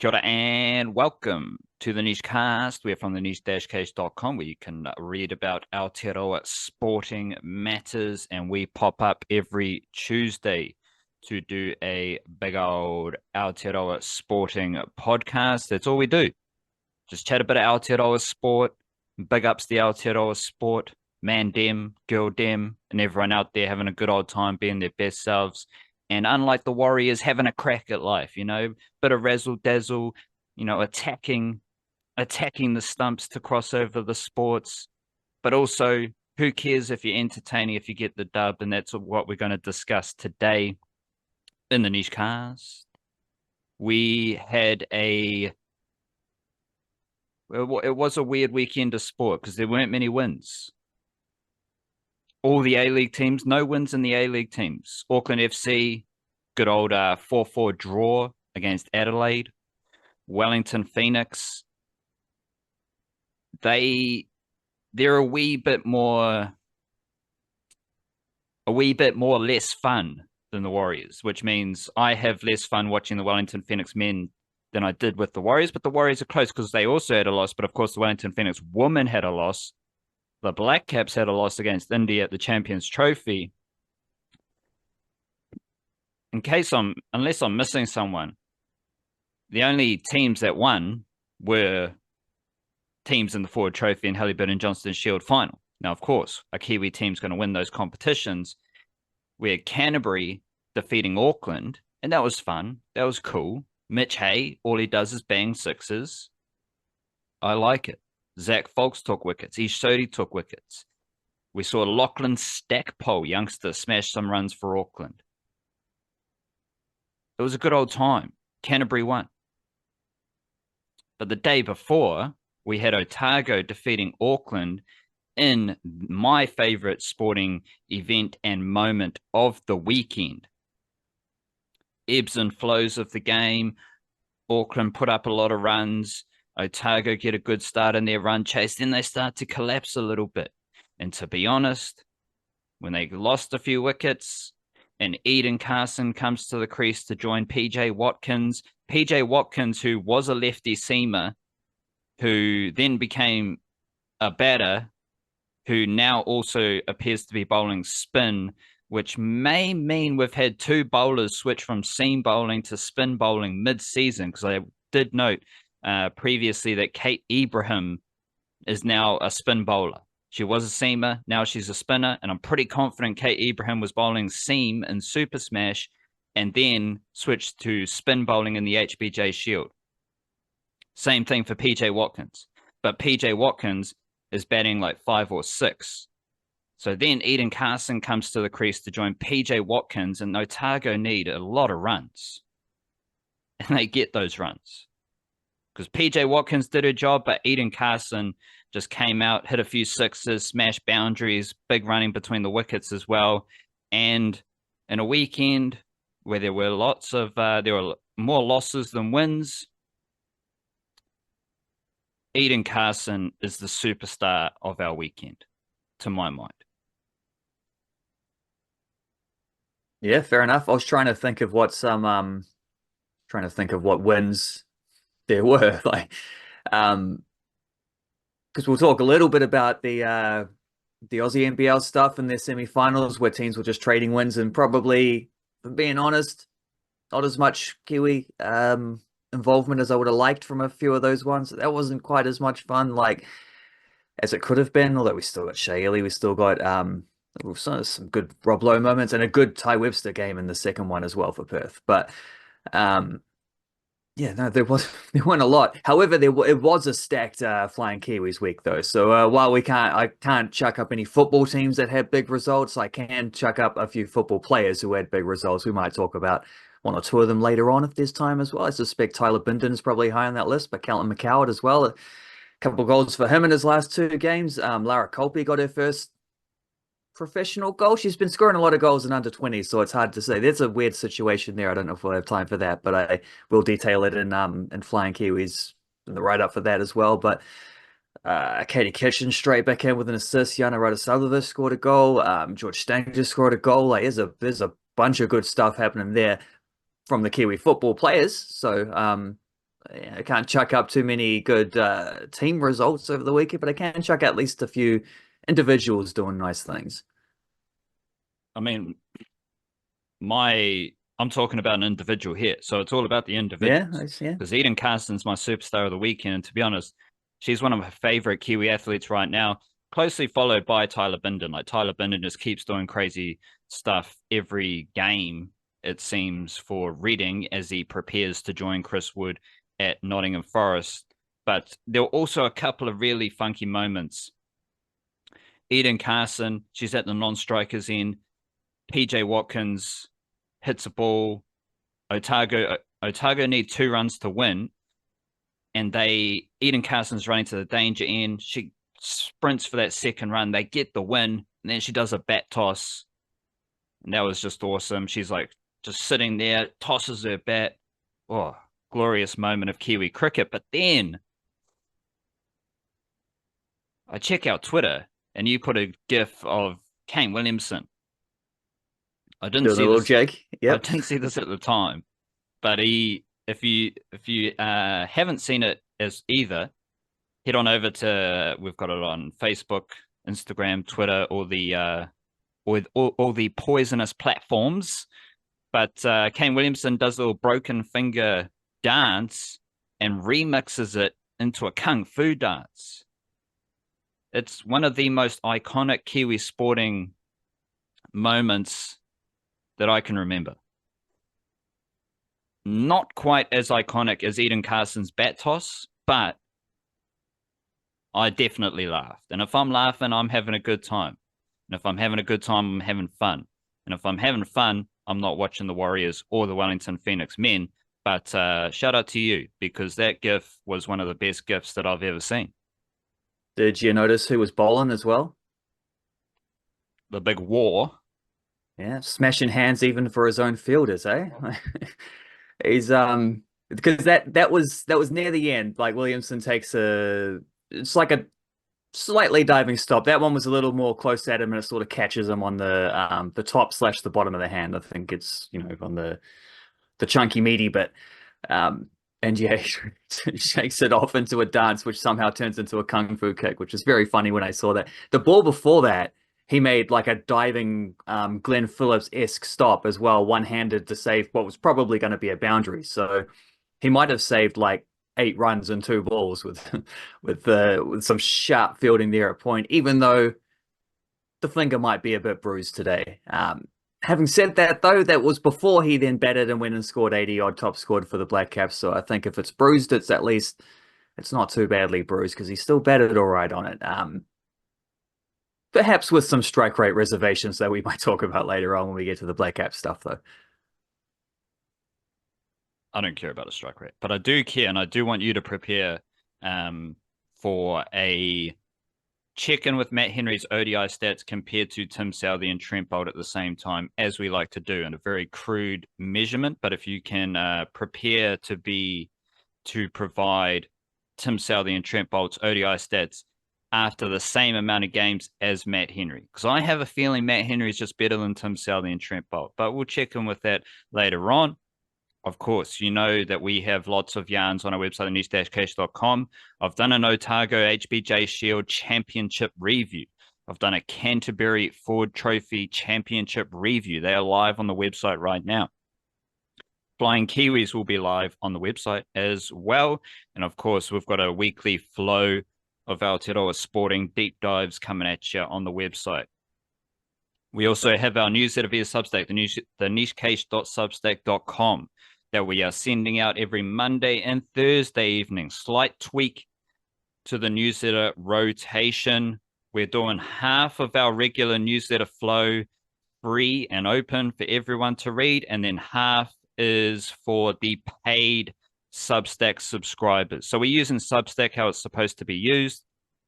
Kia ora and welcome to the Niche Cast. We're from the niche-case.com where you can read about Aotearoa sporting matters, and we pop up every Tuesday to do a big old Aotearoa sporting podcast. That's all we do. Just chat a bit of Aotearoa sport, big ups the Aotearoa sport, man dem, girl dem, and everyone out there having a good old time being their best selves. And unlike the Warriors, having a crack at life, bit of razzle dazzle, attacking the stumps to cross over the sports. But also, who cares if you're entertaining, if you get the dub? And that's what we're going to discuss today in the Niche Cast. We had it was a weird weekend of sport because there weren't many wins. All the A-League teams, no wins in the A-League teams. Auckland FC, good old 4-4 draw against Adelaide. Wellington Phoenix, they're a wee bit more less fun than the Warriors, which means I have less fun watching the Wellington Phoenix men than I did with the Warriors. But the Warriors are close because they also had a loss. But of course, the Wellington Phoenix women had a loss. The Blackcaps had a loss against India at the Champions Trophy. Unless I'm missing someone, the only teams that won were teams in the Ford Trophy and Liberato Johnson Shield final. Now, of course, a Kiwi team's going to win those competitions. We had Canterbury defeating Auckland, and that was fun. That was cool. Mitch Hay, all he does is bang sixes. I like it. Zach Folks took wickets. Ish Sodi took wickets. We saw Lachlan Stackpole, youngster, smash some runs for Auckland. It was a good old time. Canterbury won. But the day before, we had Otago defeating Auckland in my favorite sporting event and moment of the weekend. Ebbs and flows of the game. Auckland put up a lot of runs. Otago get a good start in their run chase. Then they start to collapse a little bit. And to be honest, when they lost a few wickets and Eden Carson comes to the crease to join PJ Watkins, who was a lefty seamer, who then became a batter, who now also appears to be bowling spin, which may mean we've had two bowlers switch from seam bowling to spin bowling mid-season, because I did note previously that Kate Ibrahim is now a spin bowler. She was a seamer, now she's a spinner, and I'm pretty confident Kate Ibrahim was bowling seam in Super Smash and then switched to spin bowling in the HBJ Shield. Same thing for PJ Watkins, but PJ Watkins is batting like 5 or 6. So then Eden Carson comes to the crease to join PJ Watkins, and Otago need a lot of runs. And they get those runs. Because PJ Watkins did her job, but Eden Carson just came out, hit a few sixes, smashed boundaries, big running between the wickets as well. And in a weekend where there were there were more losses than wins, Eden Carson is the superstar of our weekend, to my mind. Yeah, fair enough. I was trying to think of what wins there were, because we'll talk a little bit about the Aussie NBL stuff in their semi-finals, where teams were just trading wins, and probably, for being honest, not as much Kiwi involvement as I would have liked from a few of those ones. That wasn't quite as much fun as it could have been, although we still got Shea Ili, we still got some good Rob Lowe moments, and a good Ty Webster game in the second one as well for Perth. But yeah, no, there weren't a lot. However, it was a stacked Flying Kiwis week though. So while I can't chuck up any football teams that had big results, I can chuck up a few football players who had big results. We might talk about one or two of them later on if there's time as well. I suspect Tyler Bindon is probably high on that list, but Callum McCoward as well. A couple of goals for him in his last 2 games. Lara Colpi got her first professional goal. She's been scoring a lot of goals in under 20, so it's hard to say. There's a weird situation there. I don't know if we'll have time for that, but I will detail it in Flying Kiwis in the write-up for that as well. But Katie Kitchen straight back in with an assist. Yana Radosavljevic scored a goal. George Stang just scored a goal. There's a bunch of good stuff happening there from the Kiwi football players. So I can't chuck up too many good team results over the weekend, but I can chuck at least a few individuals doing nice things. I mean, I'm talking about an individual here, so it's all about the individuals. Yeah. Because Eden Carson's my superstar of the weekend, and to be honest, she's one of my favorite Kiwi athletes right now, closely followed by Tyler Bindon. Like Tyler Bindon just keeps doing crazy stuff every game, it seems, for Reading as he prepares to join Chris Wood at Nottingham Forest. But there were also a couple of really funky moments. Eden Carson, she's at the non-strikers end. PJ Watkins hits a ball. Otago need 2 runs to win. And Eden Carson's running to the danger end. She sprints for that second run. They get the win. And then she does a bat toss. And that was just awesome. She's like just sitting there, tosses her bat. Oh, glorious moment of Kiwi cricket. But then I check out Twitter and you put a gif of Kane Williamson. I didn't see this. Jake. Yep. I didn't see this at the time, but if you haven't seen it as either, head on over to, we've got it on Facebook, Instagram, Twitter, all the poisonous platforms. But Kane Williamson does a little broken finger dance and remixes it into a kung fu dance. It's one of the most iconic Kiwi sporting moments that I can remember. Not quite as iconic as Eden Carson's bat toss, but I definitely laughed. And if I'm laughing, I'm having a good time. And if I'm having a good time, I'm having fun. And if I'm having fun, I'm not watching the Warriors or the Wellington Phoenix men. But shout out to you, because that GIF was one of the best GIFs that I've ever seen. Did you notice who was bowling as well? The big war. Yeah, smashing hands even for his own fielders, eh? He's because that was near the end. Like Williamson takes it's like a slightly diving stop. That one was a little more close at him, and it sort of catches him on the top / the bottom of the hand. I think it's, on the chunky meaty bit. And yeah, he shakes it off into a dance, which somehow turns into a kung fu kick, which is very funny when I saw that. The ball before that, he made like a diving Glenn Phillips-esque stop as well, one-handed, to save what was probably going to be a boundary. So he might have saved like 8 runs and 2 balls with some sharp fielding there at point, even though the finger might be a bit bruised today. Having said that, though, that was before he then batted and went and scored 80-odd top scored for the Blackcaps. So I think if it's bruised, it's not too badly bruised, because he still batted all right on it. Perhaps with some strike rate reservations that we might talk about later on when we get to the Blackcap stuff, though. I don't care about a strike rate, but I do care, and I do want you to prepare for a check-in with Matt Henry's ODI stats compared to Tim Southey and Trent Boult at the same time, as we like to do, in a very crude measurement. But if you can prepare to provide Tim Southey and Trent Boult's ODI stats after the same amount of games as Matt Henry, because I have a feeling Matt Henry is just better than Tim Southey and Trent Boult, but we'll check in with that later on. Of course, you know that we have lots of yarns on our website, news-case.com. I've done an Otago HBJ Shield Championship review. I've done a Canterbury Ford Trophy Championship review. They are live on the website right now. Flying Kiwis will be live on the website as well. And of course, we've got a weekly flow of Aotearoa sporting deep dives coming at you on the website. We also have our newsletter via Substack, the nichecase.substack.com, that we are sending out every Monday and Thursday evening. Slight tweak to the newsletter rotation. We're doing half of our regular newsletter flow free and open for everyone to read, and then half is for the paid Substack subscribers. So we're using Substack how it's supposed to be used,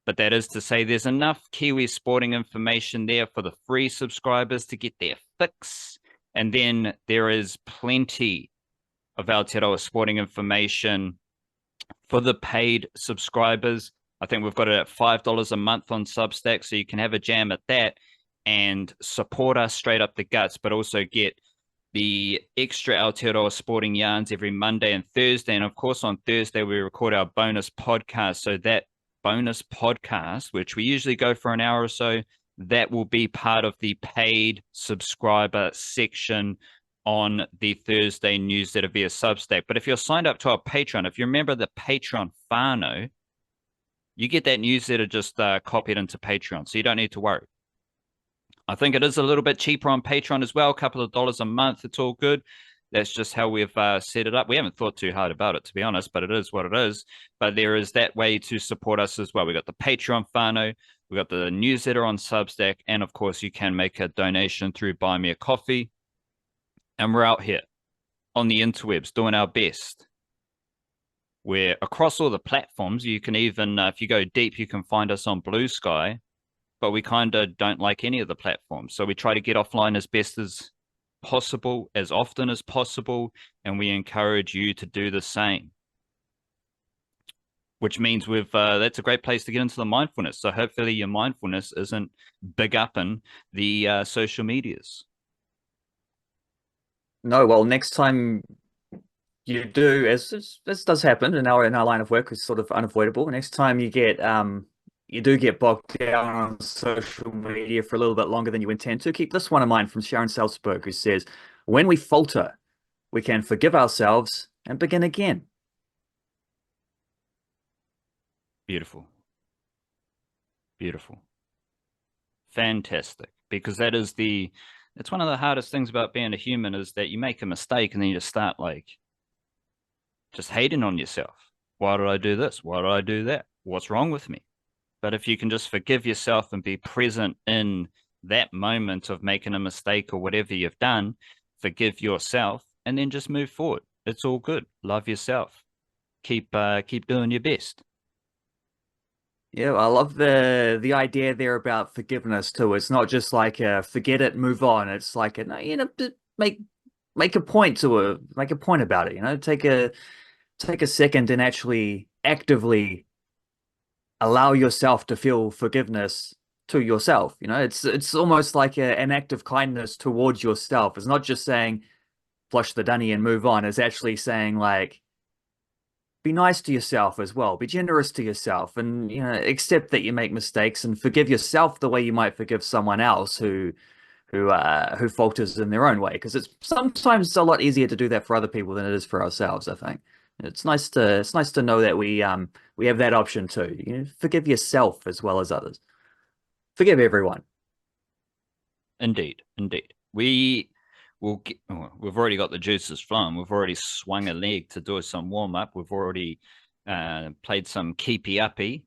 but that is to say there's enough Kiwi sporting information there for the free subscribers to get their fix, and then there is plenty of Aotearoa sporting information for the paid subscribers. I think we've got it at $5 a month on Substack, so you can have a jam at that and support us straight up the guts, but also get the extra Aotearoa Sporting Yarns every Monday and Thursday. And of course, on Thursday, we record our bonus podcast. So that bonus podcast, which we usually go for an hour or so, that will be part of the paid subscriber section on the Thursday newsletter via Substack. But if you're signed up to our Patreon, if you remember the Patreon whānau, you get that newsletter just copied into Patreon. So you don't need to worry. I think it is a little bit cheaper on Patreon as well, a couple of dollars a month. It's all good. That's just how we've set it up. We haven't thought too hard about it, to be honest, but it is what it is. But there is that way to support us as well. We got the Patreon whānau, we got the newsletter on Substack, and of course, you can make a donation through Buy Me a Coffee. And we're out here on the interwebs doing our best. We're across all the platforms. You can even, if you go deep, you can find us on Blue Sky. But we kind of don't like any of the platforms. So we try to get offline as best as possible, as often as possible, and we encourage you to do the same. Which means that's a great place to get into the mindfulness. So hopefully your mindfulness isn't big up in the social medias. No, well, next time you do, as this does happen in our line of work, is sort of unavoidable. Next time you do get bogged down on social media for a little bit longer than you intend to, keep this one in mind from Sharon Salzberg, who says, when we falter, we can forgive ourselves and begin again. Beautiful. Beautiful. Fantastic. Because it's one of the hardest things about being a human is that you make a mistake and then you just start just hating on yourself. Why did I do this? Why did I do that? What's wrong with me? But if you can just forgive yourself and be present in that moment of making a mistake or whatever you've done, forgive yourself and then just move forward. It's all good. Love yourself. Keep doing your best. Yeah, I love the idea there about forgiveness too. It's not just like forget it, move on. It's like make a point about it. Take a second and actually actively allow yourself to feel forgiveness to yourself. It's almost like an act of kindness towards yourself. It's not just saying flush the dunny and move on. It's actually saying be nice to yourself as well. Be generous to yourself, and accept that you make mistakes and forgive yourself the way you might forgive someone else who falters in their own way. Because it's sometimes a lot easier to do that for other people than it is for ourselves, I think. It's nice to know that we have that option too. Forgive yourself as well as others. Forgive everyone. Indeed. We've already got the juices flowing. We've already swung a leg to do some warm up. We've already played some keepy uppy.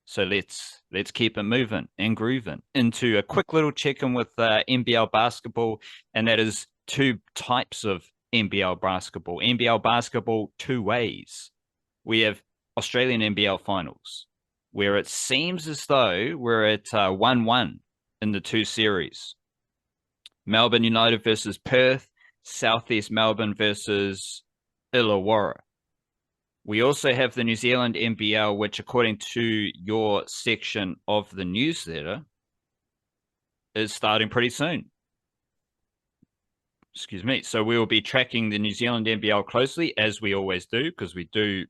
So let's keep it moving and grooving into a quick little check-in with NBL basketball, and that is two types of NBL basketball. NBL basketball two ways. We have Australian NBL finals, where it seems as though we're at 1-1 in the two series. Melbourne United versus Perth, Southeast Melbourne versus Illawarra. We also have the New Zealand NBL, which according to your section of the newsletter is starting pretty soon. Excuse me. So we will be tracking the New Zealand NBL closely, as we always do, because we do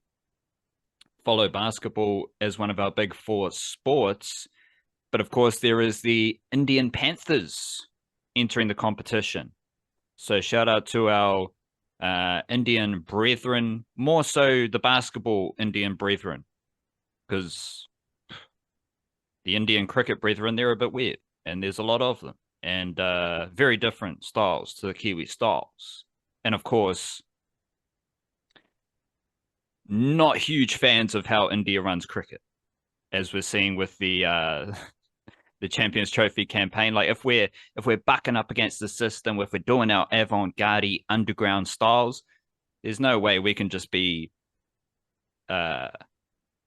follow basketball as one of our big four sports. But of course, there is the Indian Panthers entering the competition. So shout out to our Indian brethren, more so the basketball Indian brethren, because the Indian cricket brethren, they're a bit weird, and there's a lot of them. And very different styles to the Kiwi styles. And of course, not huge fans of how India runs cricket, as we're seeing with the Champions Trophy campaign. Like if we're bucking up against the system, if we're doing our avant-garde underground styles, there's no way we can just be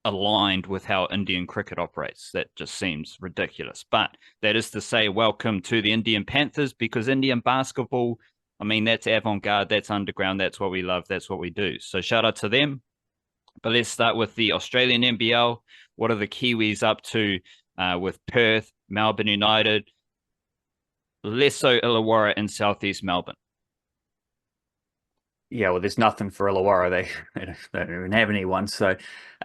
aligned with how Indian cricket operates. That just seems ridiculous. But that is to say, welcome to the Indian Panthers, because Indian basketball, I mean, that's avant-garde, that's underground, that's what we love, that's what we do. So shout out to them. But let's start with the Australian NBL. What are the Kiwis up to with Perth, Melbourne United, less so Illawarra and Southeast Melbourne? Yeah, well, there's nothing for Illawarra. They don't even have anyone. So,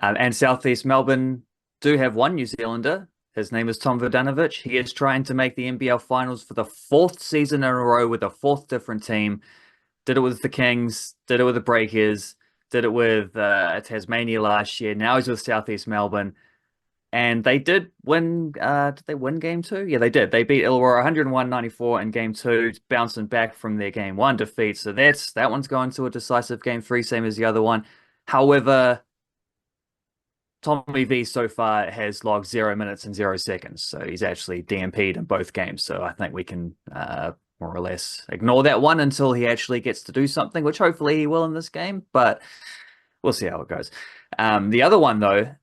and Southeast Melbourne do have one New Zealander. His name is Tom Vodanovic. He is trying to make the NBL finals for the fourth season in a row with a fourth different team. Did it with the Kings, did it with the Breakers, did it with Tasmania last year. Now he's with Southeast Melbourne. And they did win. Did they win game two? Yeah, they did. They beat Illawarra 101-94 in game two, bouncing back from their game one defeat. So that one's going to a decisive game three, same as the other one. However, Tommy V so far has logged 0 minutes and 0 seconds. So he's actually DMP'd in both games. So I think we can more or less ignore that one until he actually gets to do something, which hopefully he will in this game. But we'll see how it goes. The other one, though,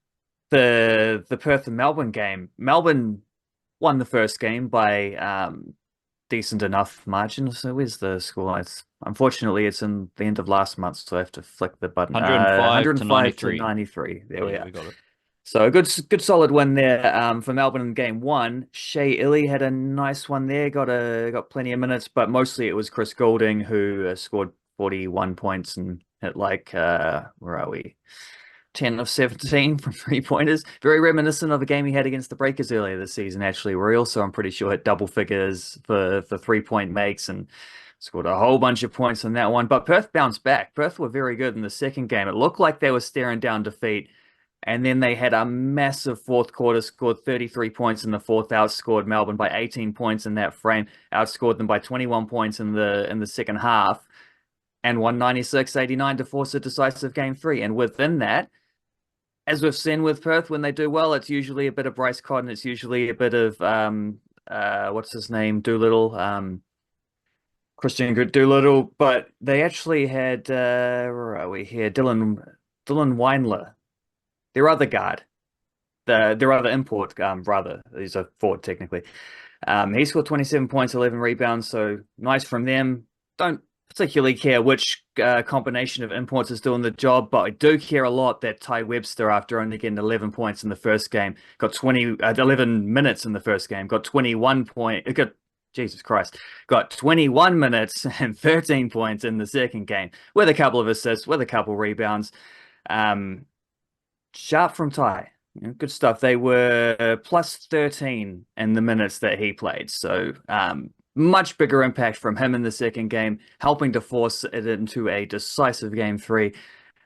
the Perth and Melbourne game. Melbourne won the first game by decent enough margin. So where's the score? Unfortunately, it's in the end of last month, so I have to flick the button. 105 to 93. There we are. We got it. So a good solid win there for Melbourne in game one. Shea Illy had a nice one there, got plenty of minutes, but mostly it was Chris Goulding who scored 41 points and hit where are we? 10 of 17 from 3-pointers. Very reminiscent of a game he had against the Breakers earlier this season, actually, where he also, I'm pretty sure, hit double figures for 3-point makes and scored a whole bunch of points on that one. But Perth bounced back. Perth were very good in the second game. It looked like they were staring down defeat. And then they had a massive fourth quarter, scored 33 points in the fourth, outscored Melbourne by 18 points in that frame, outscored them by 21 points in the second half, and won 96-89 to force a decisive game three. And within that, as we've seen with Perth, when they do well, it's usually a bit of Bryce Cotton. It's usually a bit of, what's his name? Doolittle. Christian Doolittle. But they actually had, where are we here? Dylan Weinler, their other guard. Their other import, rather. He's a forward, technically. He scored 27 points, 11 rebounds. So nice from them. Don't particularly care which combination of imports is doing the job, but I do care a lot that Ty Webster, after only getting 11 points in the first game, got 11 minutes in the first game, got 21 points, Jesus Christ, got 21 minutes and 13 points in the second game, with a couple of assists, with a couple rebounds. Sharp from Ty. Good stuff. They were plus 13 in the minutes that he played. So, much bigger impact from him in the second game, helping to force it into a decisive game three.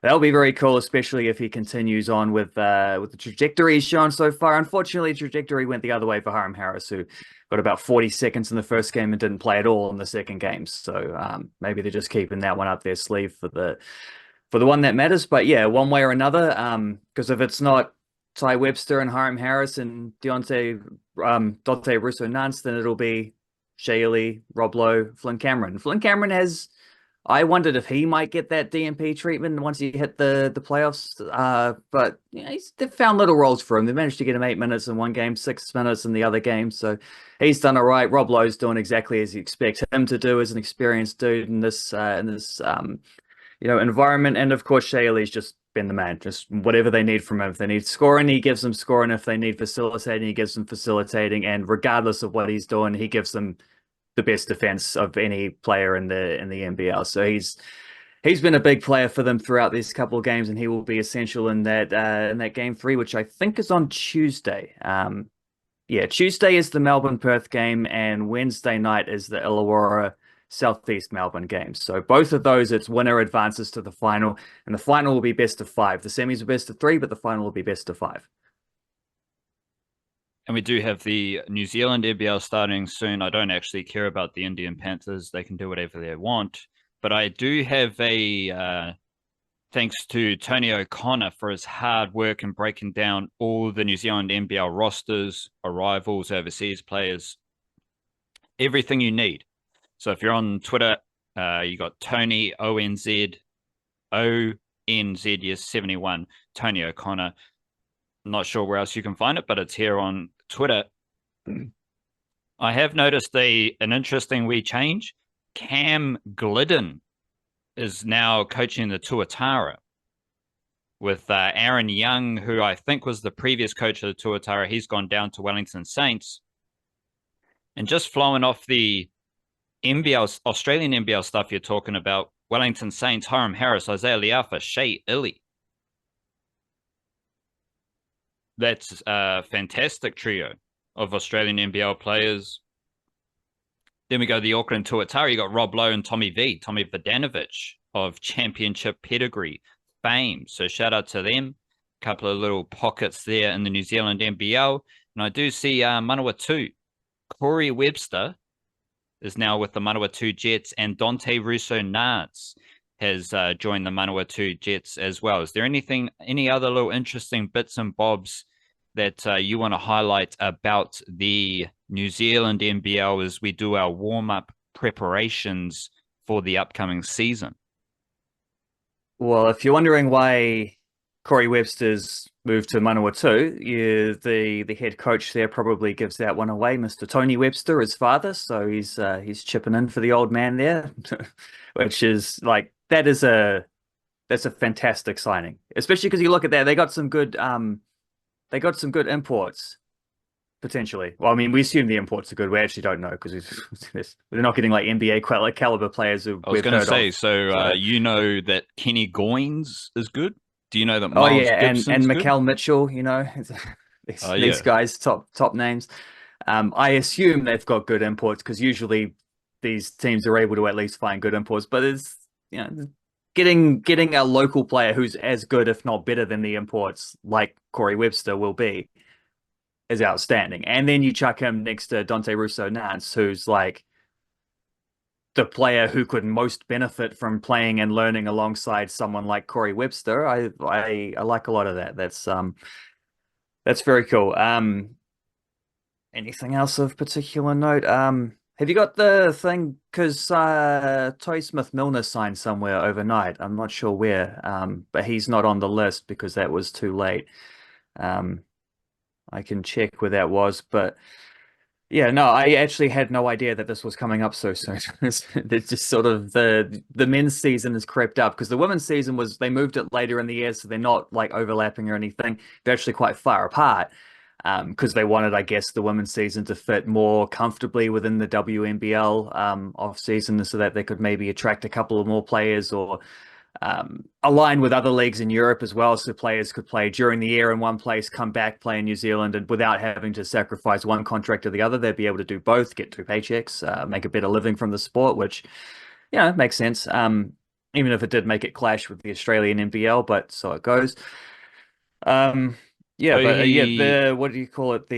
That'll be very cool, especially if he continues on with the trajectory he's shown so far. Unfortunately, the trajectory went the other way for Hiram Harris, who got about 40 seconds in the first game and didn't play at all in the second game. So maybe they're just keeping that one up their sleeve for the one that matters. But yeah, one way or another, because if it's not Ty Webster and Hiram Harris and Dante Russo-Nance, then it'll be Shaylee, Rob Lowe, Flynn Cameron. Flynn Cameron I wondered if he might get that DMP treatment once he hit the playoffs. But they've found little roles for him. They managed to get him 8 minutes in one game, 6 minutes in the other game. So he's done all right. Rob Lowe's doing exactly as you expect him to do as an experienced dude in this environment. And of course, Shaylee's just been the man. Just whatever they need from him. If they need scoring, he gives them scoring. If they need facilitating, he gives them facilitating. And regardless of what he's doing, he gives them the best defense of any player in the NBL. So he's been a big player for them throughout these couple of games, and he will be essential in that game three, which I think is on Tuesday. Tuesday is the Melbourne Perth game, and Wednesday night is the Illawarra Southeast Melbourne games. So both of those, it's winner advances to the final, and the final will be best of 5. The semis are best of 3, but the final will be best of 5. And we do have the New Zealand NBL starting soon. I don't actually care about the Indian Panthers. They can do whatever they want. But I do have thanks to Tony O'Connor for his hard work in breaking down all the New Zealand NBL rosters, arrivals, overseas players, everything you need. So if you're on Twitter, you got Tony ONZ, yes, 71, Tony O'Connor. I'm not sure where else you can find it, but it's here on Twitter. I have noticed an interesting wee change. Cam Glidden is now coaching the Tuatara with Aaron Young, who I think was the previous coach of the Tuatara. He's gone down to Wellington Saints. And just flowing off the NBL, Australian NBL stuff you're talking about, Wellington Saints, Hiram Harris, Isaiah Liafa, Shea Illy. That's a fantastic trio of Australian NBL players. Then we go to the Auckland Tuatara. You got Rob Lowe and Tommy Vidanovic of championship pedigree fame. So shout out to them. A couple of little pockets there in the New Zealand NBL. And I do see Manawatu. Corey Webster is now with the Manawatu Jets, and Dante Russo-Nards has joined the Manawatu Jets as well. Is there any other little interesting bits and bobs that you want to highlight about the New Zealand NBL as we do our warm-up preparations for the upcoming season? Well, if you're wondering why Corey Webster's moved to Manawatu, the head coach there probably gives that one away, Mr. Tony Webster, his father. So he's chipping in for the old man there, which is like that's a fantastic signing, especially because you look at that, they got some good imports potentially. Well, I mean, we assume the imports are good. We actually don't know because they're not getting like NBA caliber players. I was going to say, so you know that Kenny Goins is good. Do you know that Miles Gibson's and good? Mikal Mitchell, these guys, top names. I assume they've got good imports because usually these teams are able to at least find good imports. But it's getting a local player who's as good, if not better, than the imports, like Corey Webster will be, is outstanding. And then you chuck him next to Dante Russo-Nards, who's like the player who could most benefit from playing and learning alongside someone like Corey Webster. I like a lot of that. That's very cool. Anything else of particular note? Have you got the thing? Because Toy Smith-Milner signed somewhere overnight. I'm not sure where, but he's not on the list because that was too late. I can check where that was, but yeah, no, I actually had no idea that this was coming up so soon. It's just sort of the men's season has crept up because the women's season they moved it later in the year, so they're not like overlapping or anything. They're actually quite far apart because they wanted, I guess, the women's season to fit more comfortably within the WNBL off season, so that they could maybe attract a couple of more players or align with other leagues in Europe as well, so players could play during the year in one place, come back, play in New Zealand, and without having to sacrifice one contract or the other, they'd be able to do both, get two paychecks, make a better living from the sport, which makes sense. Even if it did make it clash with the Australian NBL, but so it goes. What do you call it?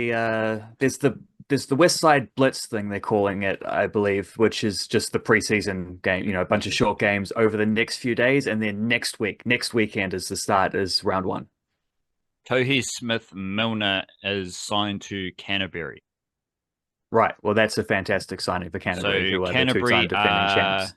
There's the West Side Blitz thing they're calling it, I believe, which is just the preseason game, a bunch of short games over the next few days. And then next weekend is round one. Tohi Smith-Milner is signed to Canterbury. Right. Well, that's a fantastic signing for Canterbury, who are the two-time defending champs.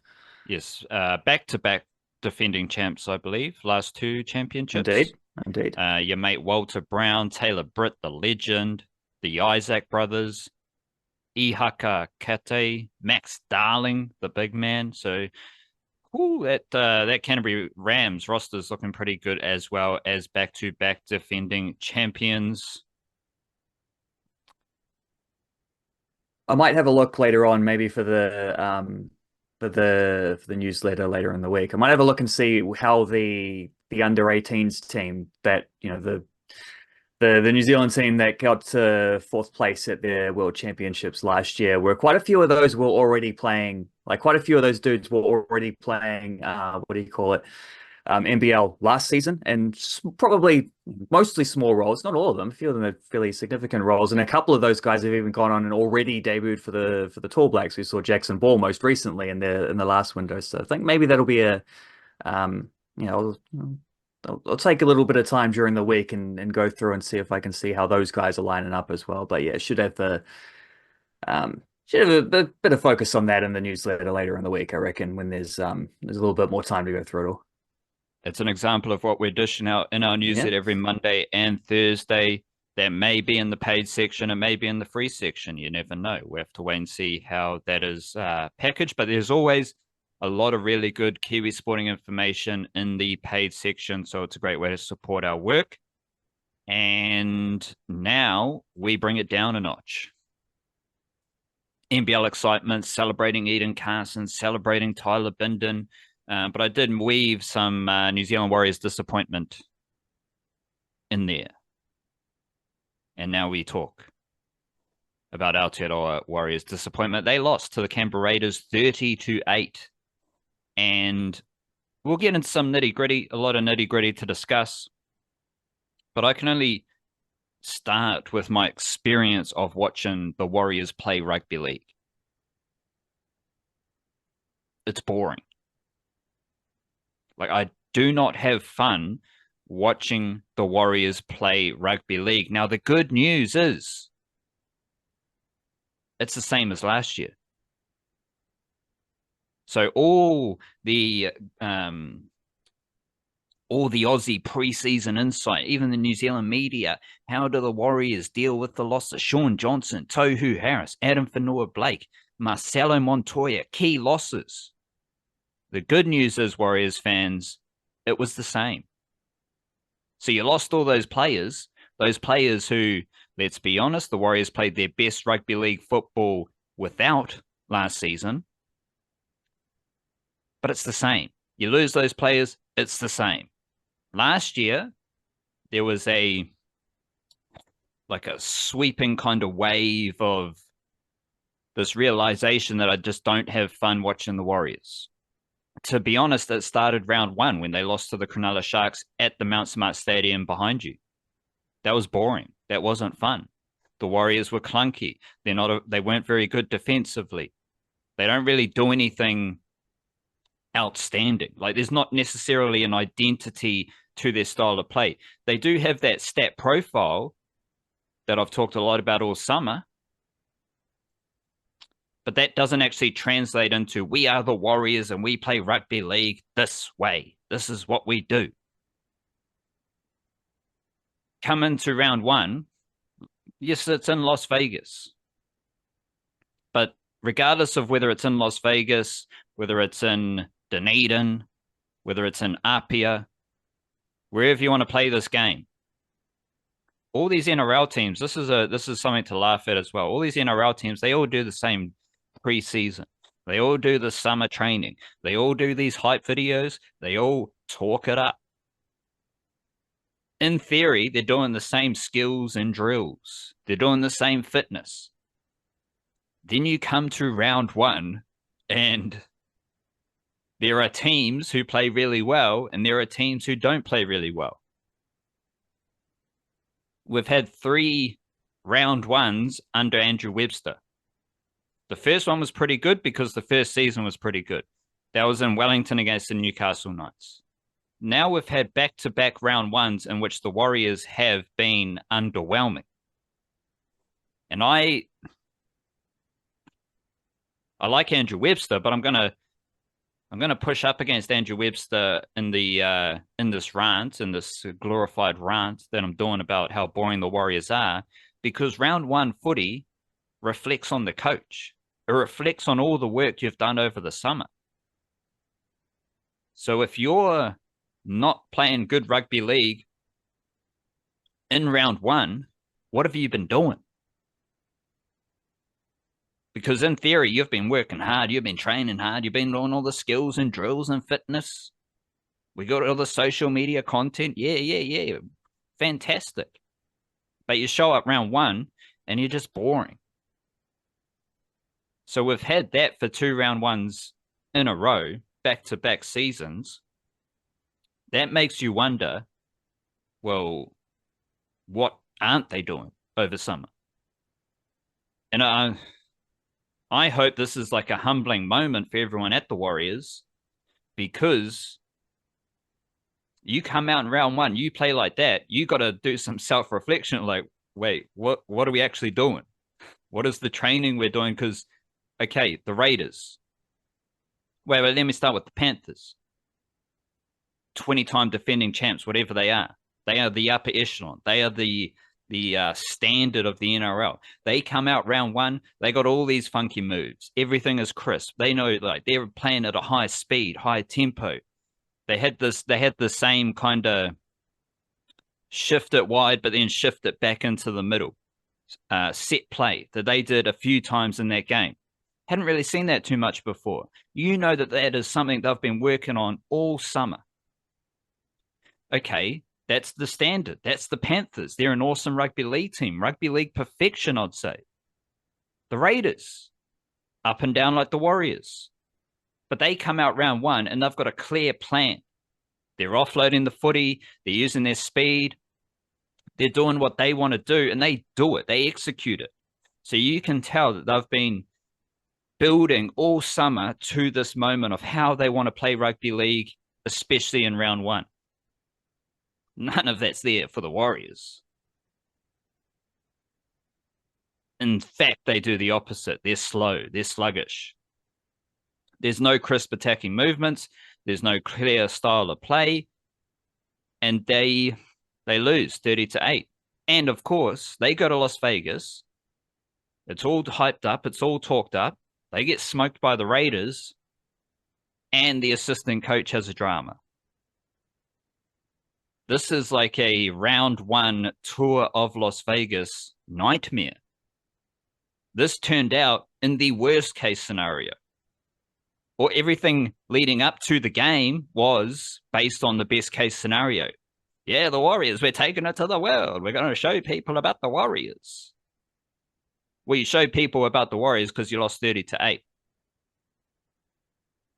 Yes. Back-to-back defending champs, I believe. Last two championships. Indeed. Your mate Walter Brown, Taylor Britt, the legend. The Isaac brothers, Ihaka Kate, Max Darling, the big man. So, that Canterbury Rams roster is looking pretty good, as well as back-to-back defending champions. I might have a look later on, maybe for the newsletter later in the week. I might have a look and see how the under-18s team that the New Zealand team that got to fourth place at their World Championships last year, where quite a few of those were already playing, like quite a few of those dudes were already playing, NBL last season, and probably mostly small roles, not all of them. A few of them are fairly significant roles, and a couple of those guys have even gone on and already debuted for the Tall Blacks. We saw Jackson Ball most recently in the last window, so I think maybe that'll be I'll take a little bit of time during the week and go through and see if I can see how those guys are lining up as well. But yeah, should have a bit of focus on that in the newsletter later in the week, I reckon, when there's a little bit more time to go through it all. It's an example of what we're dishing out in our newsletter every Monday and Thursday. That may be in the paid section, it may be in the free section. You never know. We have to wait and see how that is packaged. But there's always a lot of really good Kiwi sporting information in the paid section, so it's a great way to support our work. And now we bring it down a notch. NBL excitement, celebrating Eden Carson, celebrating Tyler Bindon. But I did weave some New Zealand Warriors disappointment in there. And now we talk about Aotearoa Warriors disappointment. They lost to the Canberra Raiders 30-8. And we'll get into some nitty-gritty, a lot of nitty-gritty to discuss. But I can only start with my experience of watching the Warriors play rugby league. It's boring. Like, I do not have fun watching the Warriors play rugby league. Now, the good news is it's the same as last year. So all the Aussie preseason insight, even the New Zealand media, how do the Warriors deal with the loss of Sean Johnson, Tohu Harris, Adam Whenua-Blake, Marcelo Montoya, key losses? The good news is, Warriors fans, it was the same. So you lost all those players who, let's be honest, the Warriors played their best rugby league football without last season. But it's the same. You lose those players, it's the same. Last year, there was a sweeping kind of wave of this realization that I just don't have fun watching the Warriors. To be honest, it started round 1 when they lost to the Cronulla Sharks at the Mount Smart Stadium behind you. That was boring. That wasn't fun. The Warriors were clunky. They weren't very good defensively. They don't really do anything outstanding. Like, there's not necessarily an identity to their style of play. They do have that stat profile that I've talked a lot about all summer, but that doesn't actually translate into we are the Warriors and we play rugby league this way. This is what we do. Come into round 1, yes, it's in Las Vegas. But regardless of whether it's in Las Vegas, whether it's in Dunedin, whether it's in Apia, wherever you want to play this game, all these NRL teams, this is something to laugh at as well. All these NRL teams, they all do the same preseason. They all do the summer training. They all do these hype videos. They all talk it up. In theory, they're doing the same skills and drills. They're doing the same fitness. Then you come to round 1 and there are teams who play really well and there are teams who don't play really well. We've had 3 round 1s under Andrew Webster. The first one was pretty good because the first season was pretty good. That was in Wellington against the Newcastle Knights. Now we've had back-to-back round 1s in which the Warriors have been underwhelming. And I like Andrew Webster, but I'm gonna push up against Andrew Webster in this rant, in this glorified rant that I'm doing about how boring the Warriors are, because round 1 footy reflects on the coach. It reflects on all the work you've done over the summer. So if you're not playing good rugby league in round 1, what have you been doing? Because in theory, you've been working hard, you've been training hard, you've been doing all the skills and drills and fitness. We got all the social media content. Yeah. Fantastic. But you show up round 1 and you're just boring. So we've had that for 2 round 1s in a row, back-to-back seasons. That makes you wonder, well, what aren't they doing over summer? And I hope this is like a humbling moment for everyone at the Warriors, because you come out in round 1, you play like that, you got to do some self-reflection, like, wait, what are we actually doing? What is the training we're doing? Because, okay, the Raiders. Wait, let me start with the Panthers. 20-time defending champs, whatever they are. They are the upper echelon. They are the standard of the NRL. They come out round 1, they got all these funky moves. Everything is crisp. They know, like, they're playing at a high speed, high tempo. They had the same kind of shift it wide, but then shift it back into the middle. Set play that they did a few times in that game. Hadn't really seen that too much before. You know that is something they've been working on all summer. Okay, that's the standard. That's the Panthers. They're an awesome rugby league team. Rugby league perfection, I'd say. The Raiders, up and down like the Warriors. But they come out round one and they've got a clear plan. They're offloading the footy. They're using their speed. They're doing what they want to do, and they do it. They execute it. So you can tell that they've been building all summer to this moment of how they want to play rugby league, especially in round one. None of that's there for the Warriors. In fact, they do the opposite. They're slow. They're sluggish. There's no crisp attacking movements. There's no clear style of play. And they lose 30-8. And of course, they go to Las Vegas. It's all hyped up. It's all talked up. They get smoked by the Raiders. And the assistant coach has a drama. This is like a round one tour of Las Vegas nightmare. This turned out in the worst case scenario. Or everything leading up to the game was based on the best case scenario. Yeah, the Warriors, we're taking it to the world. We're going to show people about the Warriors. Well, you show people about the Warriors because you lost 30-8.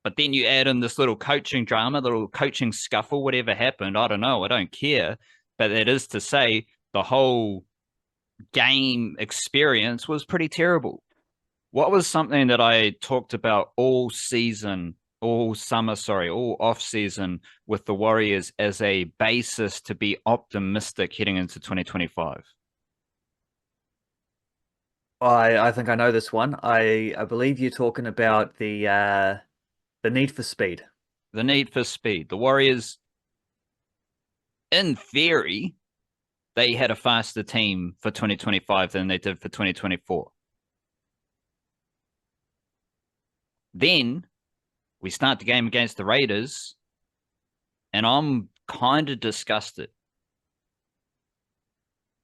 But then you add in this little coaching drama, the little coaching scuffle, whatever happened. I don't know. I don't care. But that is to say, the whole game experience was pretty terrible. What was something that I talked about all season, all off season with the Warriors as a basis to be optimistic heading into 2025? I think I know this one. I believe you're talking about the need for speed. The need for speed. The Warriors, in theory, they had a faster team for 2025 than they did for 2024. Then we start the game against the Raiders, and I'm kind of disgusted.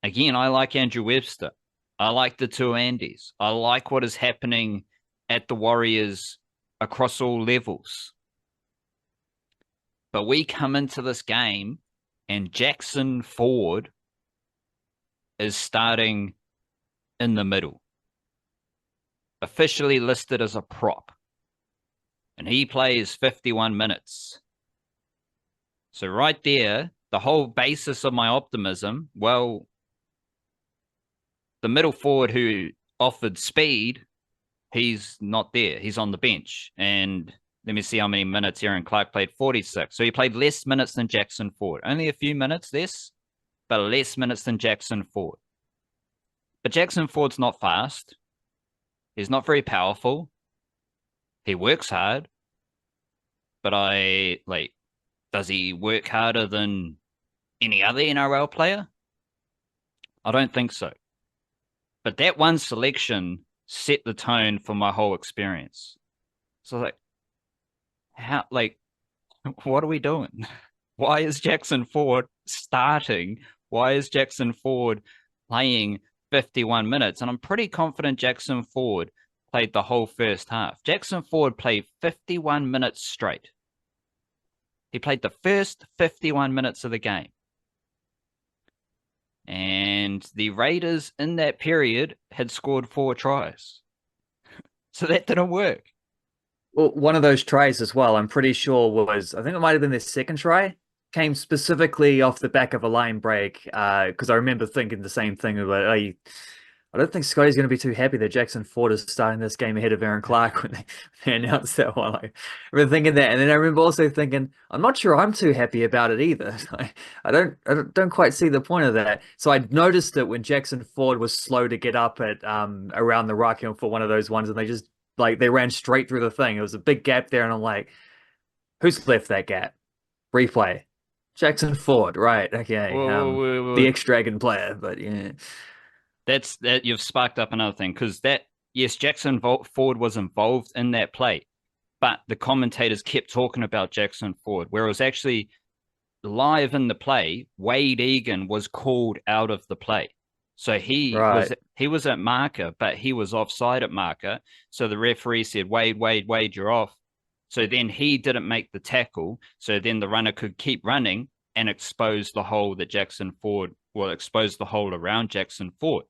Again, I like Andrew Webster. I like the two Andys. I like what is happening at the Warriors across all levels. But we come into this game and Jackson Ford is starting in the middle, officially listed as a prop. And he plays 51 minutes. So right there, the whole basis of my optimism, well, the middle forward who offered speed, he's not there. He's on the bench. And let me see how many minutes Aaron Clark played, 46. So he played less minutes than Jackson Ford. Only a few minutes less, but less minutes than Jackson Ford. But Jackson Ford's not fast. He's not very powerful. He works hard. But does he work harder than any other NRL player? I don't think so. But that one selection set the tone for my whole experience. So what are we doing? Why is Jackson Ford starting? Why is Jackson Ford playing 51 minutes? And I'm pretty confident Jackson Ford played the whole first half. Jackson Ford played 51 minutes straight. He played the first 51 minutes of the game. And the Raiders in that period had scored 4 tries. So that didn't work. Well, one of those tries as well, I'm pretty sure I think it might have been their second try, came specifically off the back of a line break. Because I remember thinking the same thing about, I don't think Scotty's going to be too happy that Jackson Ford is starting this game ahead of Aaron Clark when they announced that one. I remember thinking that, and then I remember also thinking, I'm not sure I'm too happy about it either. I don't quite see the point of that. So I noticed it when Jackson Ford was slow to get up at around the ruck for one of those ones, and they just they ran straight through the thing. It was a big gap there, and I'm like, who's left that gap? Replay. Jackson Ford, right? Okay, whoa. The ex-Dragon player, but yeah. That you've sparked up another thing, because yes, Jackson Ford was involved in that play, but the commentators kept talking about Jackson Ford, where it was actually live in the play. Wade Egan was called out of the play. So Right. he was at marker, but he was offside at marker. So the referee said, Wade, Wade, Wade, you're off. So then he didn't make the tackle. So then the runner could keep running and expose the hole that Jackson Ford will expose the hole around Jackson Ford.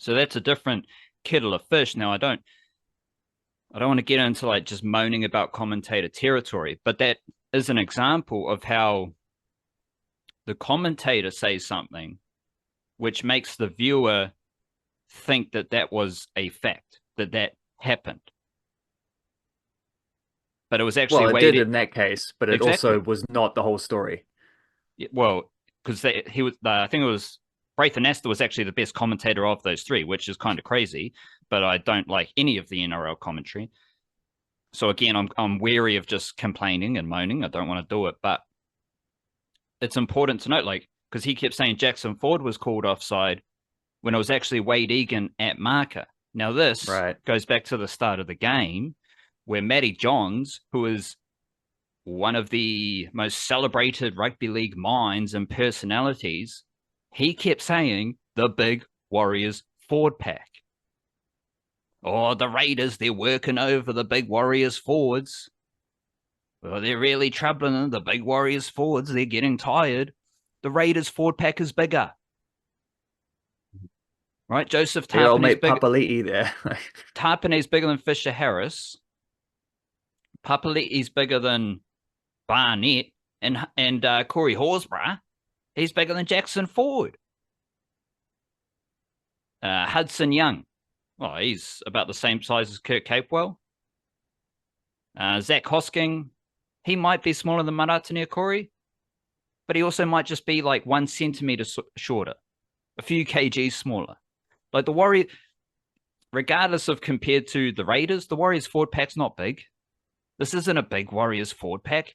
So that's a different kettle of fish. Now I don't want to get into like just moaning about commentator territory, but that is an example of how the commentator says something which makes the viewer think that that was a fact, that that happened. But it was actually Well, it did weighted. in that case, but it Exactly. also was not the whole story. Well, because he was, I think it was Braithen Astor was actually the best commentator of those three, which is kind of crazy. But I don't like any of the NRL commentary. So again, I'm wary of just complaining and moaning. I don't want to do it, but it's important to note, like, because he kept saying Jackson Ford was called offside when it was actually Wade Egan at marker. Now this Right. goes back to the start of the game, where Matty Johns, who is one of the most celebrated rugby league minds and personalities, he kept saying the big Warriors forward pack. Oh, the Raiders, they're working over the big Warriors forwards. Well, they're really troubling them. The big Warriors forwards, they're getting tired. The Raiders forward pack is bigger. Right? Joseph Your old Tarpanay's mate big. Papali'i there. Tarpanay's bigger than Fisher Harris. Papali'i's bigger than Barnett and Corey Horsburgh. He's bigger than Jackson Ford. Hudson Young. Well, he's about the same size as Kurt Capewell. Zach Hosking, he might be smaller than Maratania Corey, but he also might just be like 1 centimeter shorter, a few kgs smaller. Like the Warriors, regardless of compared to the Raiders, the Warriors forward pack's not big. This isn't a big Warriors forward pack.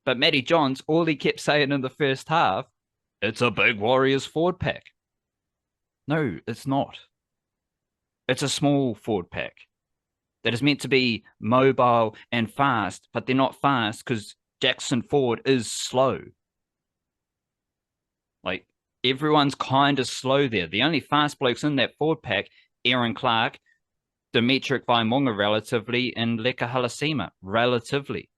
But Matty Johns, all he kept saying in the first half, it's a big Warriors forward pack. No, it's not. It's a small forward pack that is meant to be mobile and fast, but they're not fast because Jackson Ford is slow. Like, everyone's kind of slow there. The only fast blokes in that forward pack, Aaron Clark, Dimitri Vaimunga relatively, and Leka Halasima relatively.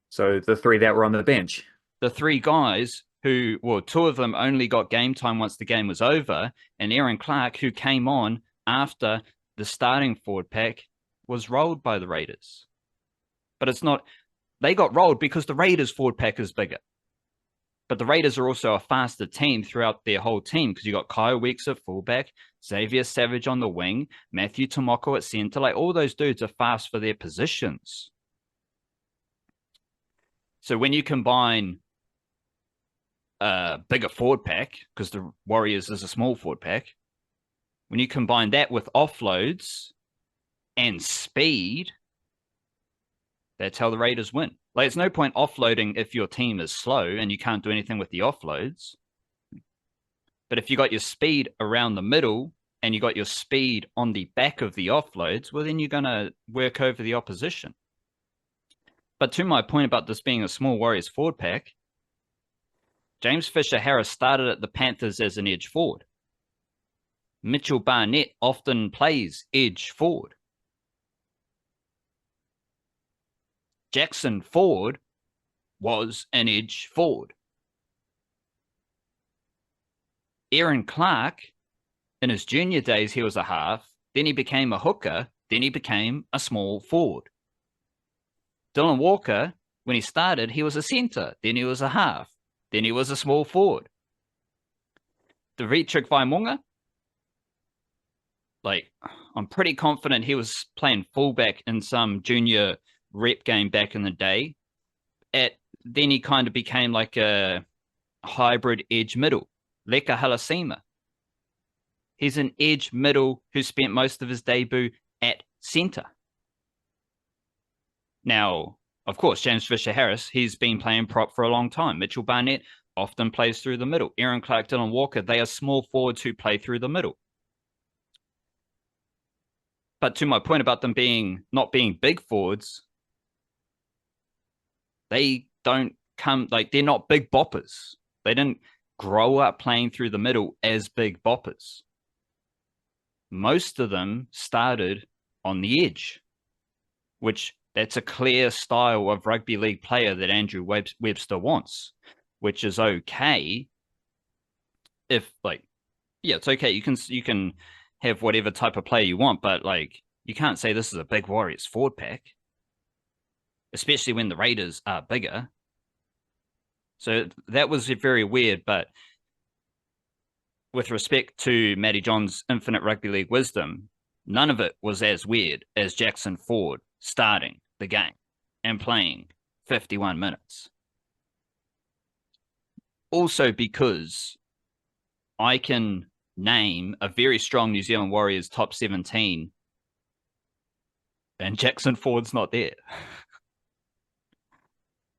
So the three that were on the bench. The three guys who, well, two of them only got game time once the game was over, and Aaron Clark, who came on after the starting forward pack, was rolled by the Raiders. But it's not, they got rolled because the Raiders forward pack is bigger. But the Raiders are also a faster team throughout their whole team because you got Kyle Weeks at fullback, Xavier Savage on the wing, Matthew Timoko at center. Like, all those dudes are fast for their positions. So when you combine a bigger forward pack, because the Warriors is a small forward pack, when you combine that with offloads and speed, that's how the Raiders win. Like, it's no point offloading if your team is slow and you can't do anything with the offloads. But if you got your speed around the middle and you got your speed on the back of the offloads, well, then you're going to work over the opposition. But to my point about this being a small Warriors forward pack, James Fisher-Harris started at the Panthers as an edge forward. Mitchell Barnett often plays edge forward. Jackson Ford was an edge forward. Aaron Clark, in his junior days, he was a half. Then he became a hooker. Then he became a small forward. Dylan Walker, when he started, he was a center. Then he was a half. Then he was a small forward. Dimitri Vaimunga, like, I'm pretty confident he was playing fullback in some junior rep game back in the day. Then he kind of became like a hybrid edge middle. Leka Halasima. He's an edge middle who spent most of his debut at center. Now, of course, James Fisher-Harris, he's been playing prop for a long time. Mitchell Barnett often plays through the middle. Aaron Clark, Dylan Walker, they are small forwards who play through the middle. But to my point about them not being big forwards, they don't come, like, they're not big boppers. They didn't grow up playing through the middle as big boppers. Most of them started on the edge, which that's a clear style of rugby league player that Andrew Webster wants, which is okay. If like, yeah, it's okay. You can have whatever type of player you want, but like, you can't say this is a big Warriors forward pack, especially when the Raiders are bigger. So that was very weird, but with respect to Matty John's infinite rugby league wisdom, none of it was as weird as Jackson Ford starting the game and playing 51 minutes. Also because I can name a very strong New Zealand Warriors top 17 and Jackson Ford's not there.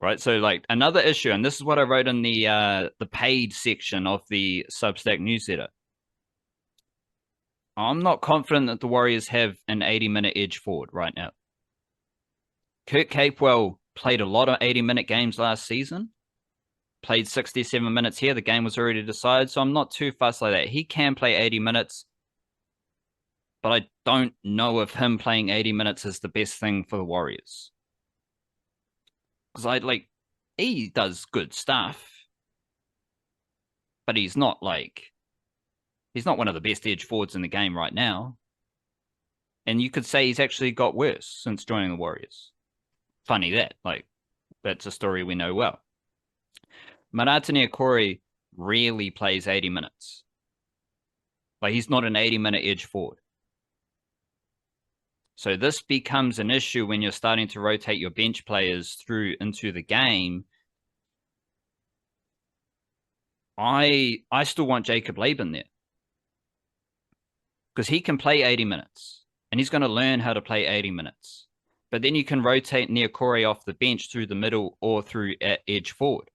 Right, so like another issue, and this is what I wrote in the paid section of the Substack newsletter. I'm not confident that the Warriors have an 80-minute edge forward right now. Kurt Capewell played a lot of 80-minute games last season, played 67 minutes here. The game was already decided, so I'm not too fussed like that. He can play 80 minutes, but I don't know if him playing 80 minutes is the best thing for the Warriors. Because he does good stuff, but he's not one of the best edge forwards in the game right now. And you could say he's actually got worse since joining the Warriors. Funny that, that's a story we know well. Marata Niukore rarely plays 80 minutes. He's not an 80-minute edge forward. So this becomes an issue when you're starting to rotate your bench players through into the game. I still want Jacob Laban there, because he can play 80 minutes and he's going to learn how to play 80 minutes. But then you can rotate Niukore off the bench through the middle or through edge forward.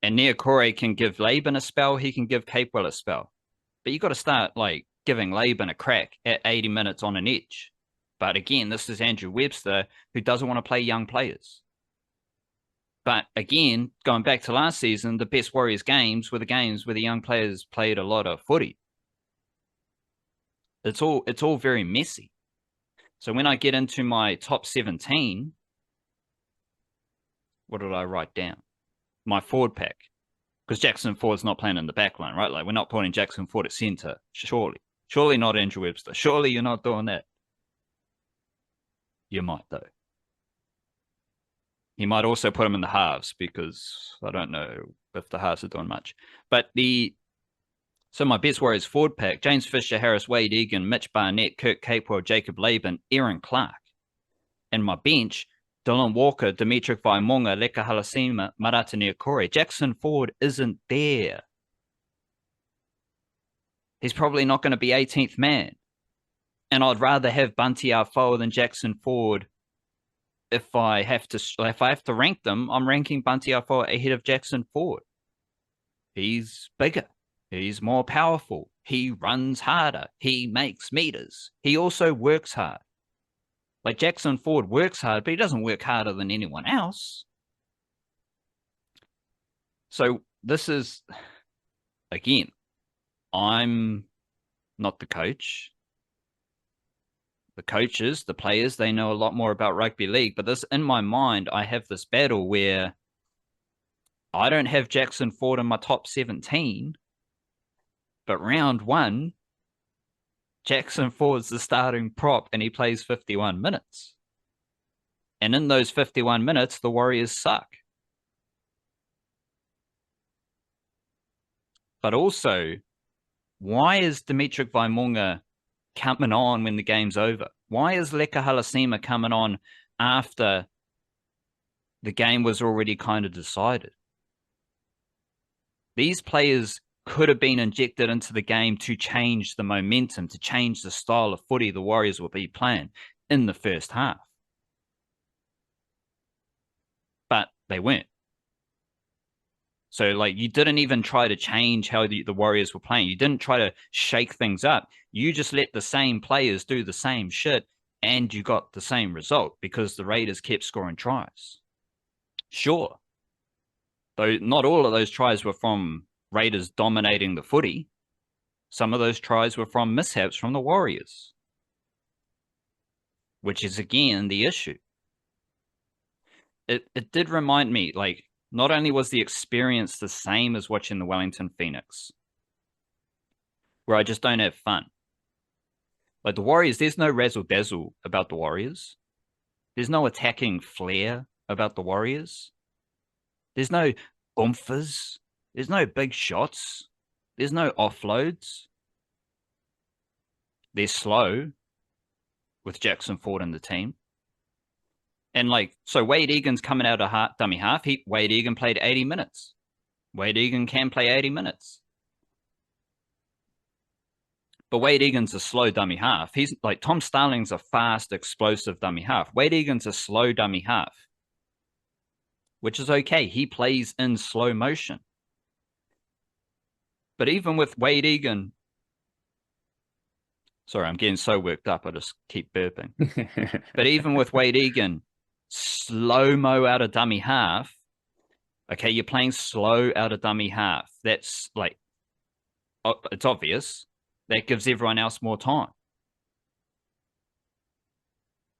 And Niukore can give Laban a spell. He can give Capewell a spell. But you got to start giving Laban a crack at 80 minutes on an edge. But again, this is Andrew Webster, who doesn't want to play young players. But again, going back to last season, the best Warriors games were the games where the young players played a lot of footy. It's all very messy. So when I get into my top 17, what did I write down? My forward pack. Because Jackson Ford's not playing in the back line, right? We're not putting Jackson Ford at centre, surely. Surely not Andrew Webster. Surely you're not doing that. You might, though. He might also put him in the halves, because I don't know if the halves are doing much. But so my best Warriors forward pack: James Fisher, Harris Wade, Egan, Mitch Barnett, Kurt Capewell, Jacob Laban, Aaron Clark. And my bench: Dylan Walker, Dimitri Vaimonga, Leka Halasima, Marata Niukore. Jackson Ford isn't there. He's probably not going to be 18th man. And I'd rather have Bunty Afoa than Jackson Ford. If I have to rank them, I'm ranking Bunty Afoa ahead of Jackson Ford. He's bigger. He's more powerful. He runs harder. He makes meters. He also works hard. Jackson Ford works hard, but he doesn't work harder than anyone else. So this is, again, I'm not the coach. The coaches, the players, they know a lot more about rugby league. But in my mind, I have this battle where I don't have Jackson Ford in my top 17, but round one, Jackson Ford's the starting prop and he plays 51 minutes. And in those 51 minutes, the Warriors suck. But also, why is Dimitri Vaimonga coming on when the game's over? Why is Leka Halasima coming on after the game was already kind of decided? These players could have been injected into the game to change the momentum, to change the style of footy the Warriors will be playing in the first half. But they weren't. So, you didn't even try to change how the Warriors were playing. You didn't try to shake things up. You just let the same players do the same shit, and you got the same result because the Raiders kept scoring tries. Sure, Though not all of those tries were from Raiders dominating the footy. Some of those tries were from mishaps from the Warriors, which is again the issue. It did remind me, like, not only was the experience the same as watching the Wellington Phoenix, where I just don't have fun. Like the Warriors, there's no razzle dazzle about the Warriors. There's no attacking flair about the Warriors. There's no oomphes. There's no big shots. There's no offloads. They're slow with Jackson Ford in the team. And like, so Wade Egan's coming out of dummy half. Wade Egan played 80 minutes. Wade Egan can play 80 minutes. But Wade Egan's a slow dummy half. He's like, Tom Starling's a fast, explosive dummy half. Wade Egan's a slow dummy half, which is okay. He plays in slow motion. But even with Wade Egan, sorry, I'm getting so worked up, I just keep burping. But even with Wade Egan, slow-mo out of dummy half, okay, you're playing slow out of dummy half. That's like, it's obvious. That gives everyone else more time.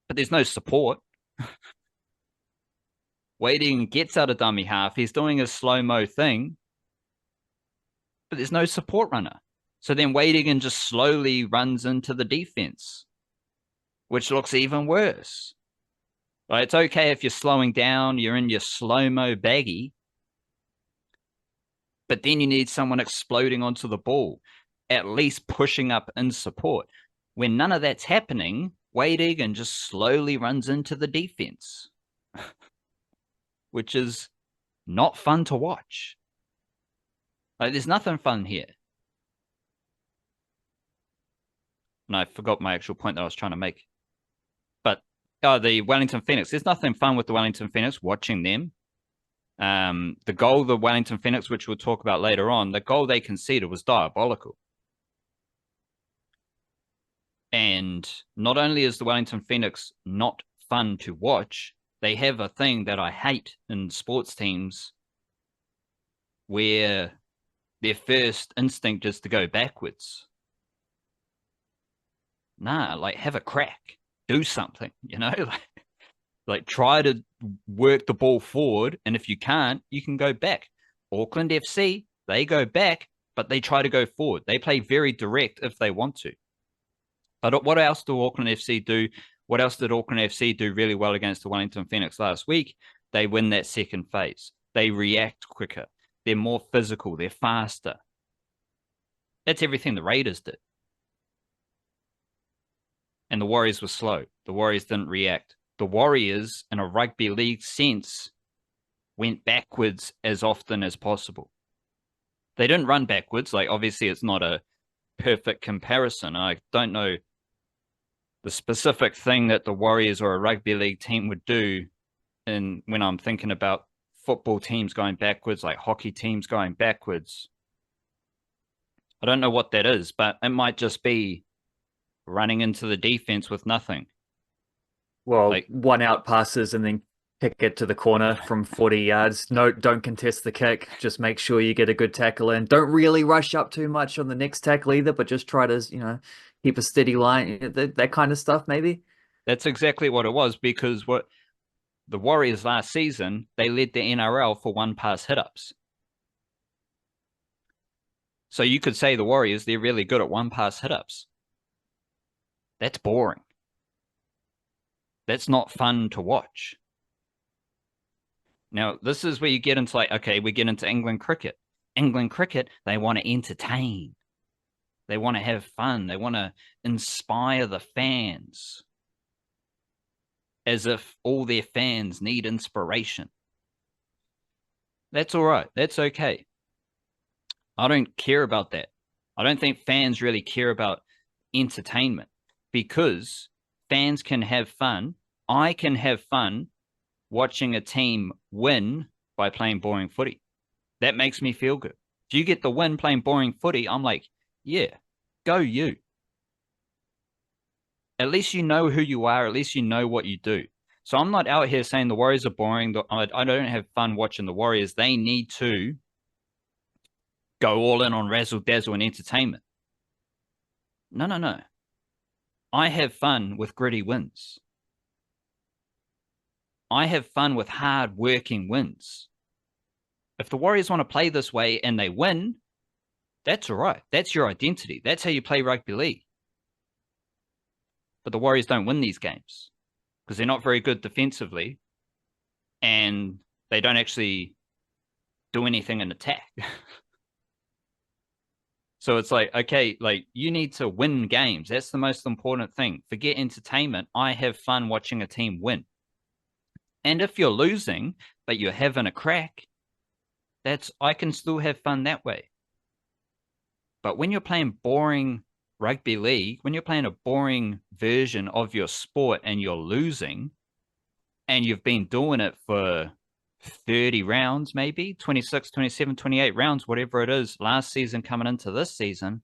But there's no support. Wade Egan gets out of dummy half. He's doing a slow-mo thing, but there's no support runner. So then Wade Egan just slowly runs into the defense, which looks even worse. Right? It's okay if you're slowing down, you're in your slow-mo baggy, but then you need someone exploding onto the ball, at least pushing up in support. When none of that's happening, Wade Egan just slowly runs into the defense, which is not fun to watch. Like, there's nothing fun here. And I forgot my actual point that I was trying to make. But the Wellington Phoenix, there's nothing fun with the Wellington Phoenix, watching them. The goal, the Wellington Phoenix, which we'll talk about later on, the goal they conceded was diabolical. And not only is the Wellington Phoenix not fun to watch, they have a thing that I hate in sports teams where their first instinct is to go backwards. Nah, like, have a crack. Do something, you know? Like try to work the ball forward, and if you can't, you can go back. Auckland FC, they go back, but they try to go forward. They play very direct if they want to. But what else do Auckland FC do? What else did Auckland FC do really well against the Wellington Phoenix last week? They win that second phase. They react quicker. They're more physical. They're faster. That's everything the Raiders did. And the Warriors were slow. The Warriors didn't react. The Warriors, in a rugby league sense, went backwards as often as possible. They didn't run backwards. Like, obviously, it's not a perfect comparison. I don't know the specific thing that the Warriors or a rugby league team would do when I'm thinking about football teams going backwards, like hockey teams going backwards. I don't know what that is, but it might just be running into the defense with nothing. Well, like, one out passes and then kick it to the corner from 40 yards. No, don't contest the kick. Just make sure you get a good tackle in. Don't really rush up too much on the next tackle either, but just try to, keep a steady line. That kind of stuff, maybe. That's exactly what it was, because what the Warriors last season, they led the NRL for one pass hit-ups. So you could say the Warriors, they're really good at one pass hit-ups. That's boring. That's not fun to watch. Now, this is where you get into we get into England cricket. England cricket, they want to entertain. They want to have fun. They want to inspire the fans. As if all their fans need inspiration. That's all right. That's okay. I don't care about that. I don't think fans really care about entertainment, because fans can have fun. I can have fun watching a team win by playing boring footy. That makes me feel good. If you get the win playing boring footy, I'm like, yeah, go you. At least you know who you are. At least you know what you do. So I'm not out here saying the Warriors are boring. I don't have fun watching the Warriors. They need to go all in on razzle dazzle and entertainment. No, no, no. I have fun with gritty wins. I have fun with hard working wins. If the Warriors want to play this way and they win, that's all right. That's your identity. That's how you play rugby league. But the Warriors don't win these games because they're not very good defensively and they don't actually do anything in attack. So it's like, okay, like you need to win games. That's the most important thing. Forget entertainment. I have fun watching a team win. And if you're losing, but you're having a crack, I can still have fun that way. But when you're playing boring rugby league, when you're playing a boring version of your sport and you're losing, and you've been doing it for 30 rounds, maybe 26, 27, 28 rounds, whatever it is, last season coming into this season,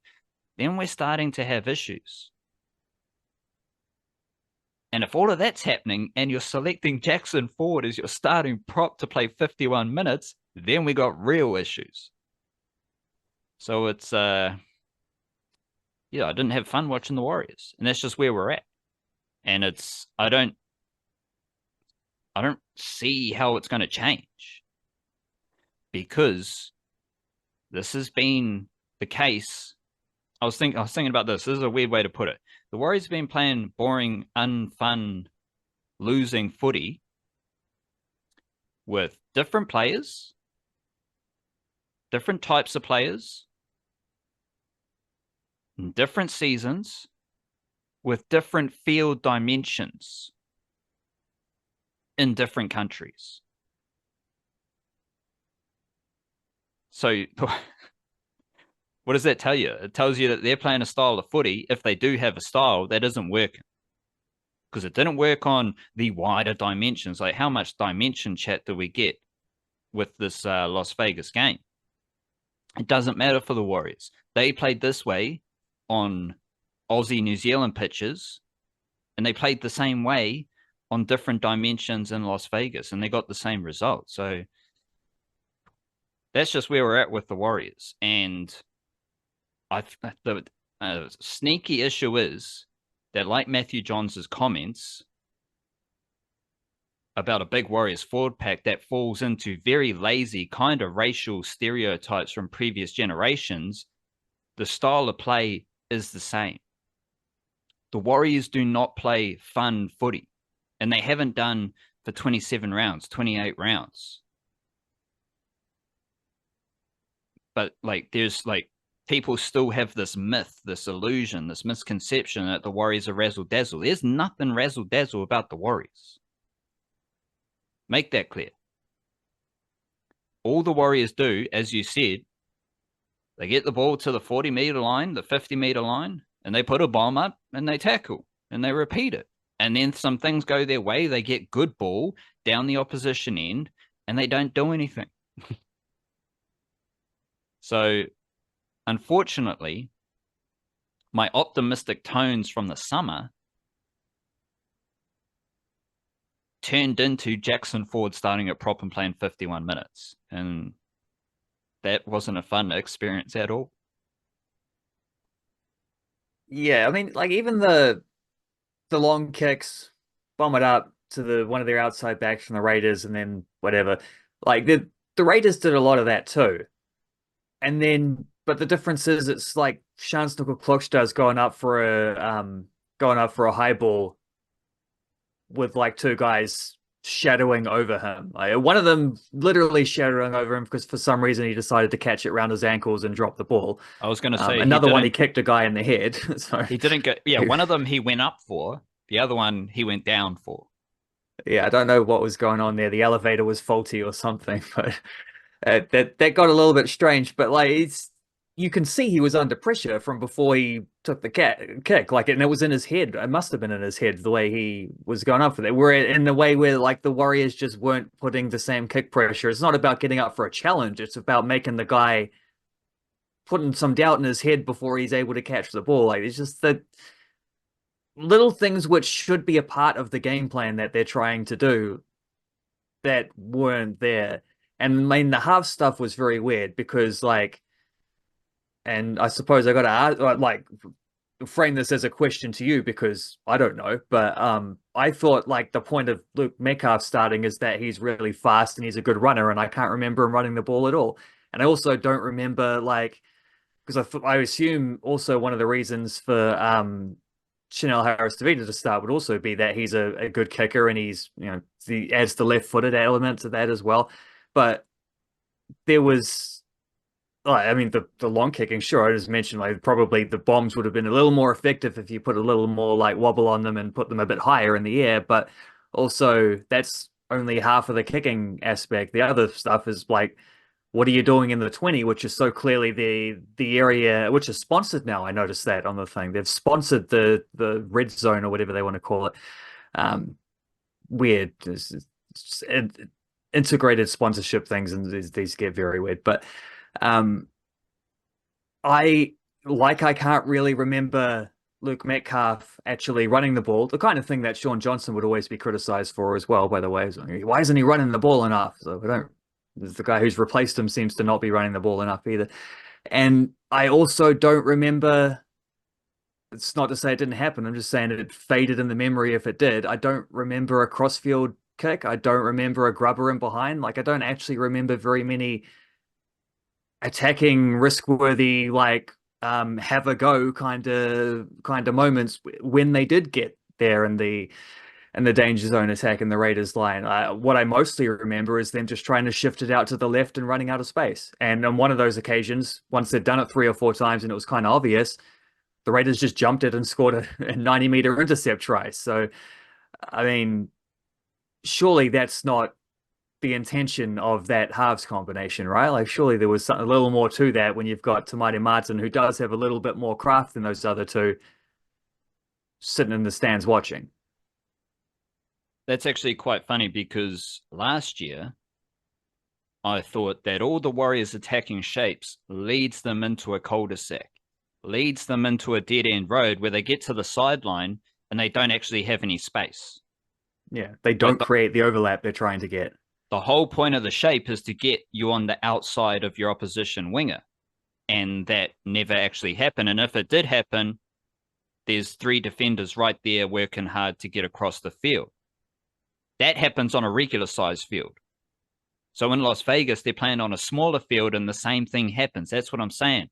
then we're starting to have issues. And if all of that's happening and you're selecting Jackson Ford as your starting prop to play 51 minutes, then we got real issues. So it's, I didn't have fun watching the Warriors. And that's just where we're at. And I don't see how it's going to change. Because this has been the case. I was thinking about this. This is a weird way to put it. The Warriors have been playing boring, unfun, losing footy with different players, different types of players, in different seasons, with different field dimensions in different countries. So what does that tell you? It tells you that they're playing a style of footy, if they do have a style, that isn't working. Because it didn't work on the wider dimensions. Like, how much dimension chat do we get with this Las Vegas game? It doesn't matter for the Warriors. They played this way on Aussie, New Zealand pitches, and they played the same way on different dimensions in Las Vegas, and they got the same result. So that's just where we're at with the Warriors. And the sneaky issue is that, like Matthew Johns' comments about a big Warriors forward pack, that falls into very lazy kind of racial stereotypes from previous generations. The style of play is the same. The Warriors do not play fun footy, and they haven't done for 27 rounds, 28 rounds. But there's people still have this myth, this illusion, this misconception that the Warriors are razzle-dazzle. There's nothing razzle-dazzle about the Warriors. Make that clear. All the Warriors do, as you said, they get the ball to the 40-meter line, the 50-meter line, and they put a bomb up and they tackle and they repeat it. And then some things go their way. They get good ball down the opposition end and they don't do anything. So, unfortunately, my optimistic tones from the summer turned into Jackson Ford starting at prop and playing 51 minutes. And that wasn't a fun experience at all. Yeah, I mean, even the long kicks, bomb it up to one of their outside backs from the Raiders, and then whatever. The Raiders did a lot of that too. And then, but the difference is, it's like Sean Snooker-Klokstad's going up for a high ball with two guys shadowing over him. One of them literally shadowing over him because for some reason he decided to catch it around his ankles and drop the ball. I was going to say another one, he kicked a guy in the head. So he didn't go. Yeah, one of them he went up for. The other one he went down for. Yeah, I don't know what was going on there. The elevator was faulty or something, but that got a little bit strange. But you can see he was under pressure from before he took the kick. And it was in his head. It must have been in his head the way he was going up for that. We're in the way where the Warriors just weren't putting the same kick pressure. It's not about getting up for a challenge. It's about making the guy, putting some doubt in his head before he's able to catch the ball. It's just that little things which should be a part of the game plan that they're trying to do that weren't there. And I mean, the half stuff was very weird because, like, and I suppose I got to ask, like, frame this as a question to you because I don't know, but I thought like the point of Luke Metcalf starting is that he's really fast and he's a good runner, and I can't remember him running the ball at all. And I also don't remember like because I assume also one of the reasons for Chanel Harris-Tavita to start would also be that he's a good kicker and he's he adds the left-footed element to that as well. But there was I mean, the long kicking, sure. I just mentioned like probably the bombs would have been a little more effective if you put a little more like wobble on them and put them a bit higher in the air. But also, that's only half of the kicking aspect. The other stuff is like, what are you doing in the 20, which is so clearly the area which is sponsored now. I noticed that on the thing. They've sponsored the red zone or whatever they want to call it. Weird. It's integrated sponsorship things, and these get very weird. But I can't really remember Luke Metcalf actually running the ball. The kind of thing that Sean Johnson would always be criticized for as well, by the way. Why isn't he running the ball enough? So the guy who's replaced him seems to not be running the ball enough either. And I also don't remember. It's not to say it didn't happen. I'm just saying it faded in the memory if it did. I don't remember a crossfield kick. I don't remember a grubber in behind. Like I don't actually remember very many attacking risk-worthy, like have a go kind of moments when they did get there in the danger zone attack in the Raiders line. What I mostly remember is them just trying to shift it out to the left and running out of space. And on one of those occasions, once they'd done it 3 or 4 times and it was kind of obvious, the Raiders just jumped it and scored a 90-meter intercept try. So, I mean, surely that's not the intention of that halves combination, right? Like, surely there was a little more to that when you've got Tamati Martin, who does have a little bit more craft than those other two, sitting in the stands watching. That's actually quite funny because last year, I thought that all the Warriors' attacking shapes leads them into a cul-de-sac, leads them into a dead-end road where they get to the sideline and they don't actually have any space. Yeah, they don't create the overlap they're trying to get. The whole point of the shape is to get you on the outside of your opposition winger. And that never actually happened. And if it did happen, there's 3 defenders right there working hard to get across the field. That happens on a regular size field. So in Las Vegas, they're playing on a smaller field and the same thing happens. That's what I'm saying.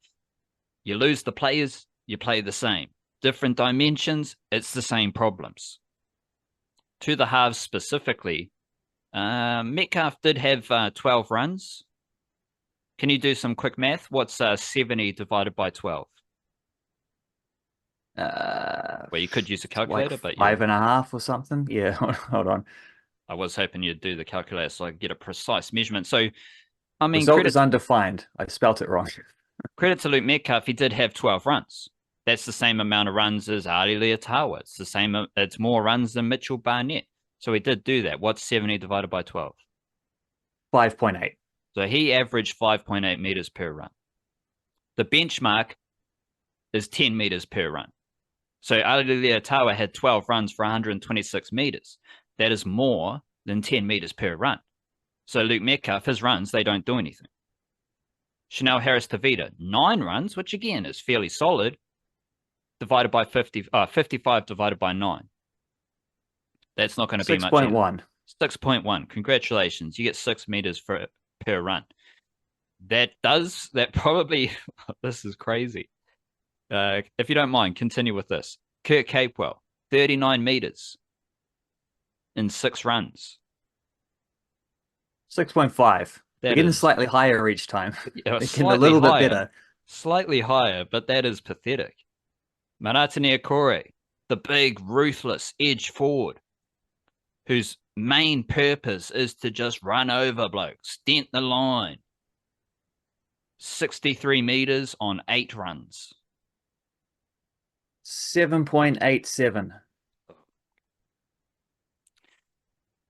You lose the players, you play the same. Different dimensions, it's the same problems. To the halves specifically, Metcalf did have 12 runs. Can you do some quick math? What's 70 divided by 12? Well, you could use a calculator, like but yeah. 5.5 or something. Yeah, hold on. I was hoping you'd do the calculator so I could get a precise measurement. So, I mean, result is undefined. I spelt it wrong. Credit to Luke Metcalf, he did have 12 runs. That's the same amount of runs as Ali Leotawa. It's the same. It's more runs than Mitchell Barnett. So he did do that. What's 70 divided by 12? 5.8. So he averaged 5.8 meters per run. The benchmark is 10 meters per run. So Ali Leotawa had 12 runs for 126 meters. That is more than 10 meters per run. So Luke Metcalf, his runs, they don't do anything. Chanel Harris-Tavita, 9 runs, which again is fairly solid, divided by 55 divided by 9. That's not going to be much. 6.1. 6.1. Congratulations. You get 6 meters per run. That probably, this is crazy. If you don't mind, continue with this. Kurt Capewell, 39 meters in 6 runs. 6.5. We're getting slightly higher each time. Yeah, getting a little bit better. Slightly higher, but that is pathetic. Maratania Kore, the big, ruthless edge forward, whose main purpose is to just run over blokes, dent the line. 63 meters on 8 runs. 7.87.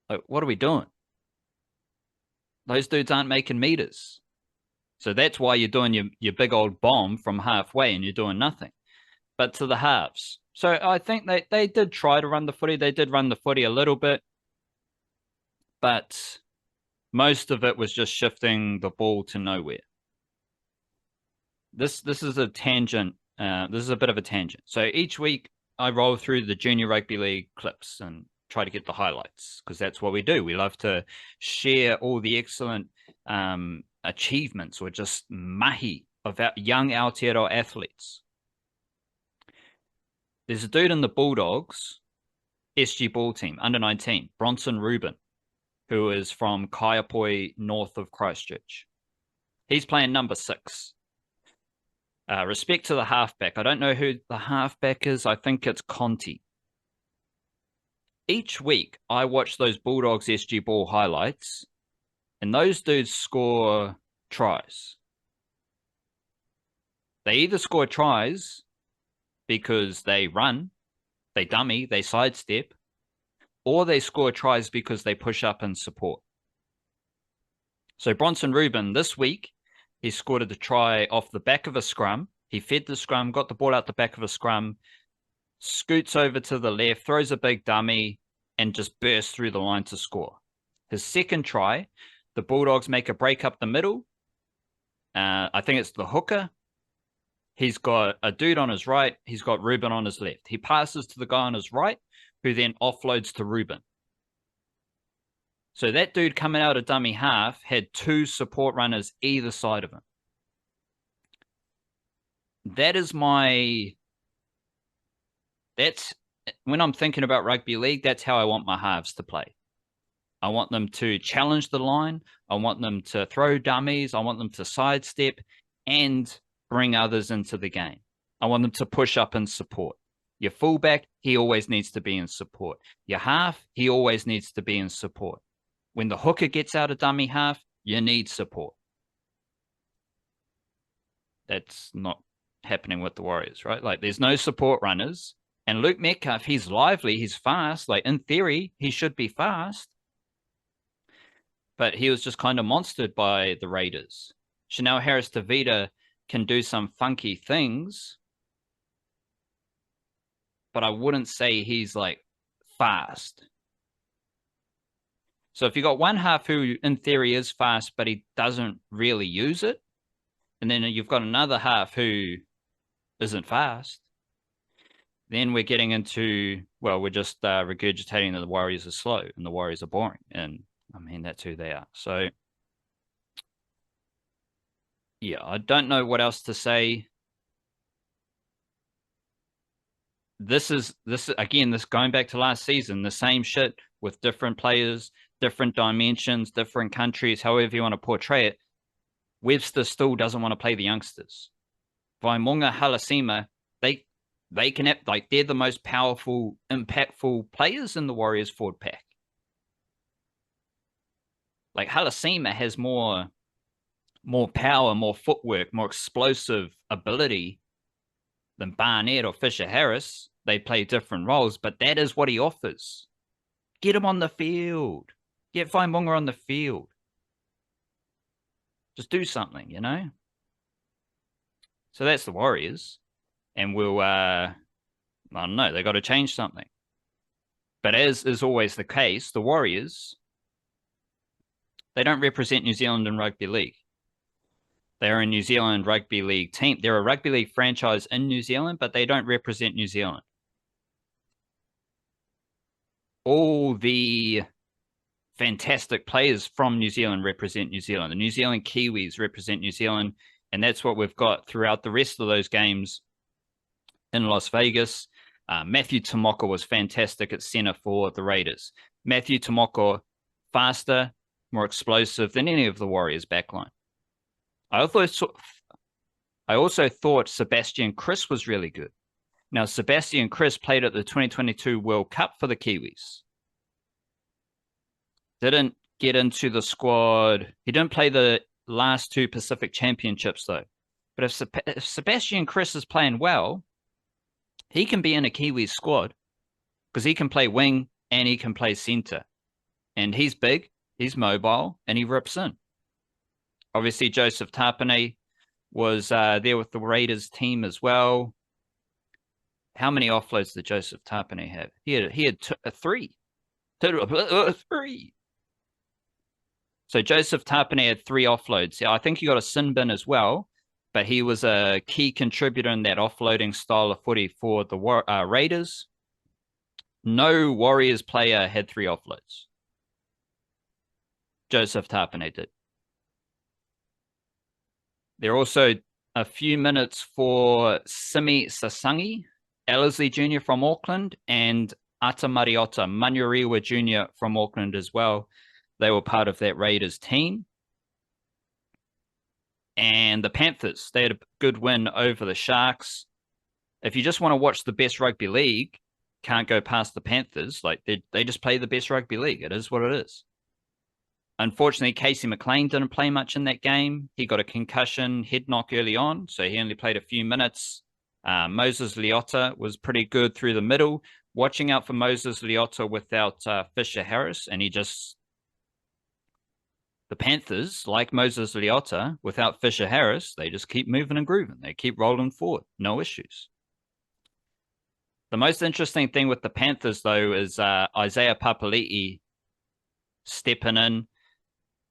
Like, what are we doing? Those dudes aren't making meters. So that's why you're doing your big old bomb from halfway and you're doing nothing. But to the halves, So I think they did try to run the footy. They did run the footy a little bit, but most of it was just shifting the ball to nowhere. This is a tangent. This is a bit of a tangent. So each week I roll through the junior rugby league clips and try to get the highlights, because that's what we do. We love to share all the excellent achievements or just mahi of our young Aotearoa athletes. There's a dude in the Bulldogs SG ball team, under 19, Bronson Rubin, who is from Kaiapoi, north of Christchurch. He's playing number 6. Respect to the halfback. I don't know who the halfback is. I think it's Conti. Each week, I watch those Bulldogs SG ball highlights, and those dudes score tries. They either score tries because they run, they dummy, they sidestep, or they score tries because they push up and support. So Bronson Rubin, this week, he scored a try off the back of a scrum. He fed the scrum, got the ball out the back of a scrum, scoots over to the left, throws a big dummy, and just bursts through the line to score. His second try, the Bulldogs make a break up the middle. I think it's the hooker. He's got a dude on his right. He's got Rubin on his left. He passes to the guy on his right, who then offloads to Rubin. So that dude coming out of dummy half had 2 support runners either side of him. That's when I'm thinking about rugby league, that's how I want my halves to play. I want them to challenge the line. I want them to throw dummies. I want them to sidestep and bring others into the game. I want them to push up and support. Your fullback, he always needs to be in support. Your half, he always needs to be in support. When the hooker gets out of dummy half, you need support. That's not happening with the Warriors, right? Like, there's no support runners. And Luke Metcalf, he's lively, he's fast. Like, in theory, he should be fast. But he was just kind of monstered by the Raiders. Chanel Harris-Tavita can do some funky things, but I wouldn't say he's, like, fast. So if you got one half who, in theory, is fast, but he doesn't really use it, and then you've got another half who isn't fast, then we're getting into, well, we're just regurgitating that the Warriors are slow and the Warriors are boring. And, I mean, that's who they are. So, yeah, I don't know what else to say. This again, going back to last season, the same shit with different players, different dimensions, different countries, however you want to portray it. Webster still doesn't want to play the youngsters. Vaimunga, Halasima, they can have, like, they're the most powerful, impactful players in the Warriors forward pack. Like, Halasima has more power, more footwork, more explosive ability than Barnett or Fisher Harris. They play different roles, but that is what he offers. Get him on the field. Get Vaimunga on the field. Just do something, you know? So that's the Warriors. And we'll, I don't know, they got to change something. But as is always the case, the Warriors, they don't represent New Zealand in rugby league. They're a New Zealand rugby league team. They're a rugby league franchise in New Zealand, but they don't represent New Zealand. All the fantastic players from New Zealand represent New Zealand. The New Zealand Kiwis represent New Zealand, and that's what we've got throughout the rest of those games in Las Vegas. Matthew Timoko was fantastic at center for the Raiders. Matthew Timoko, faster, more explosive than any of the Warriors' backline. I also thought Sebastian Kris was really good. Now, Sebastian Kris played at the 2022 World Cup for the Kiwis. Didn't get into the squad. He didn't play the last 2 Pacific Championships, though. But if Sebastian Kris is playing well, he can be in a Kiwis squad because he can play wing and he can play center. And he's big, he's mobile, and he rips in. Obviously, Joseph Tapine was there with the Raiders team as well. How many offloads did Joseph Tapine have? He had three. Three. So Joseph Tapine had 3 offloads. Yeah, I think he got a sin bin as well, but he was a key contributor in that offloading style of footy for the Raiders. No Warriors player had 3 offloads. Joseph Tapine did. There are also a few minutes for Simi Sasangi, Ellerslie Jr. from Auckland, and Ata Mariota, Manurewa Jr. from Auckland as well. They were part of that Raiders team. And the Panthers, they had a good win over the Sharks. If you just want to watch the best rugby league, can't go past the Panthers. Like they just play the best rugby league. It is what it is. Unfortunately, Casey McLean didn't play much in that game. He got a concussion head knock early on, so he only played a few minutes. Moses Leota was pretty good through the middle. Watching out for Moses Leota without Fisher Harris, and the Panthers, like Moses Leota, without Fisher Harris, they just keep moving and grooving. They keep rolling forward. No issues. The most interesting thing with the Panthers, though, is Isaiah Papali'i stepping in.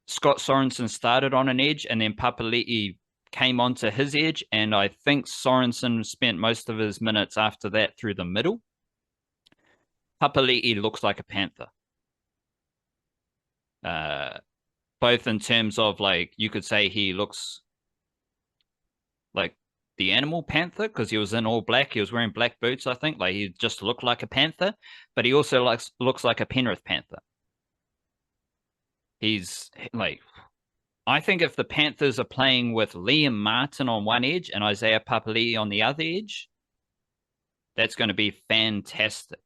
Scott Sorensen started on an edge, and then Papali'i came onto his edge, and I think Sorensen spent most of his minutes after that through the middle. Papali'i looks like a Panther. Both in terms of, like, you could say he looks like the animal panther because he was in all black. He was wearing black boots, I think. Like, he just looked like a panther, but he also looks like a Penrith Panther. He's like, I think if the Panthers are playing with Liam Martin on one edge and Isaiah Papali'i on the other edge, that's going to be fantastic.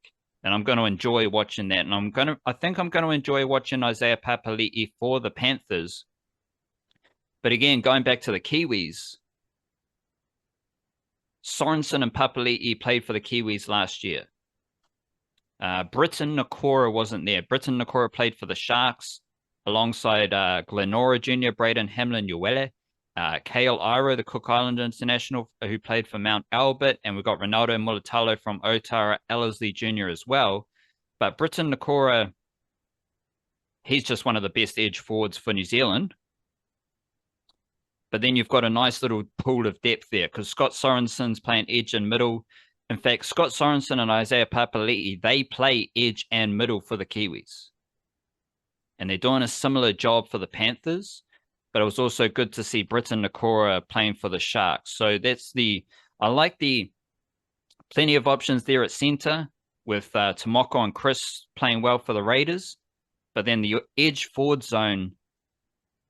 And I'm going to enjoy watching that. And I think I'm going to enjoy watching Isaiah Papali'i for the Panthers. But again, going back to the Kiwis, Sorensen and Papali'i played for the Kiwis last year. Britton Nakora wasn't there. Britton Nakora played for the Sharks alongside Glenora Jr., Braden Hamlin-Uele, Kale Iro, the Cook Island international, who played for Mount Albert, and we've got Ronaldo Mulatalo from Otara Ellerslie Jr. as well. But Britton Nakora, he's just one of the best edge forwards for New Zealand. But then you've got a nice little pool of depth there because Scott Sorensen's playing edge and middle. In fact, Scott Sorensen and Isaiah Papali'i, they play edge and middle for the Kiwis. And they're doing a similar job for the Panthers. But it was also good to see Britton Nakora playing for the Sharks. So I like the plenty of options there at center with Timoko and Kris playing well for the Raiders. But then the edge forward zone,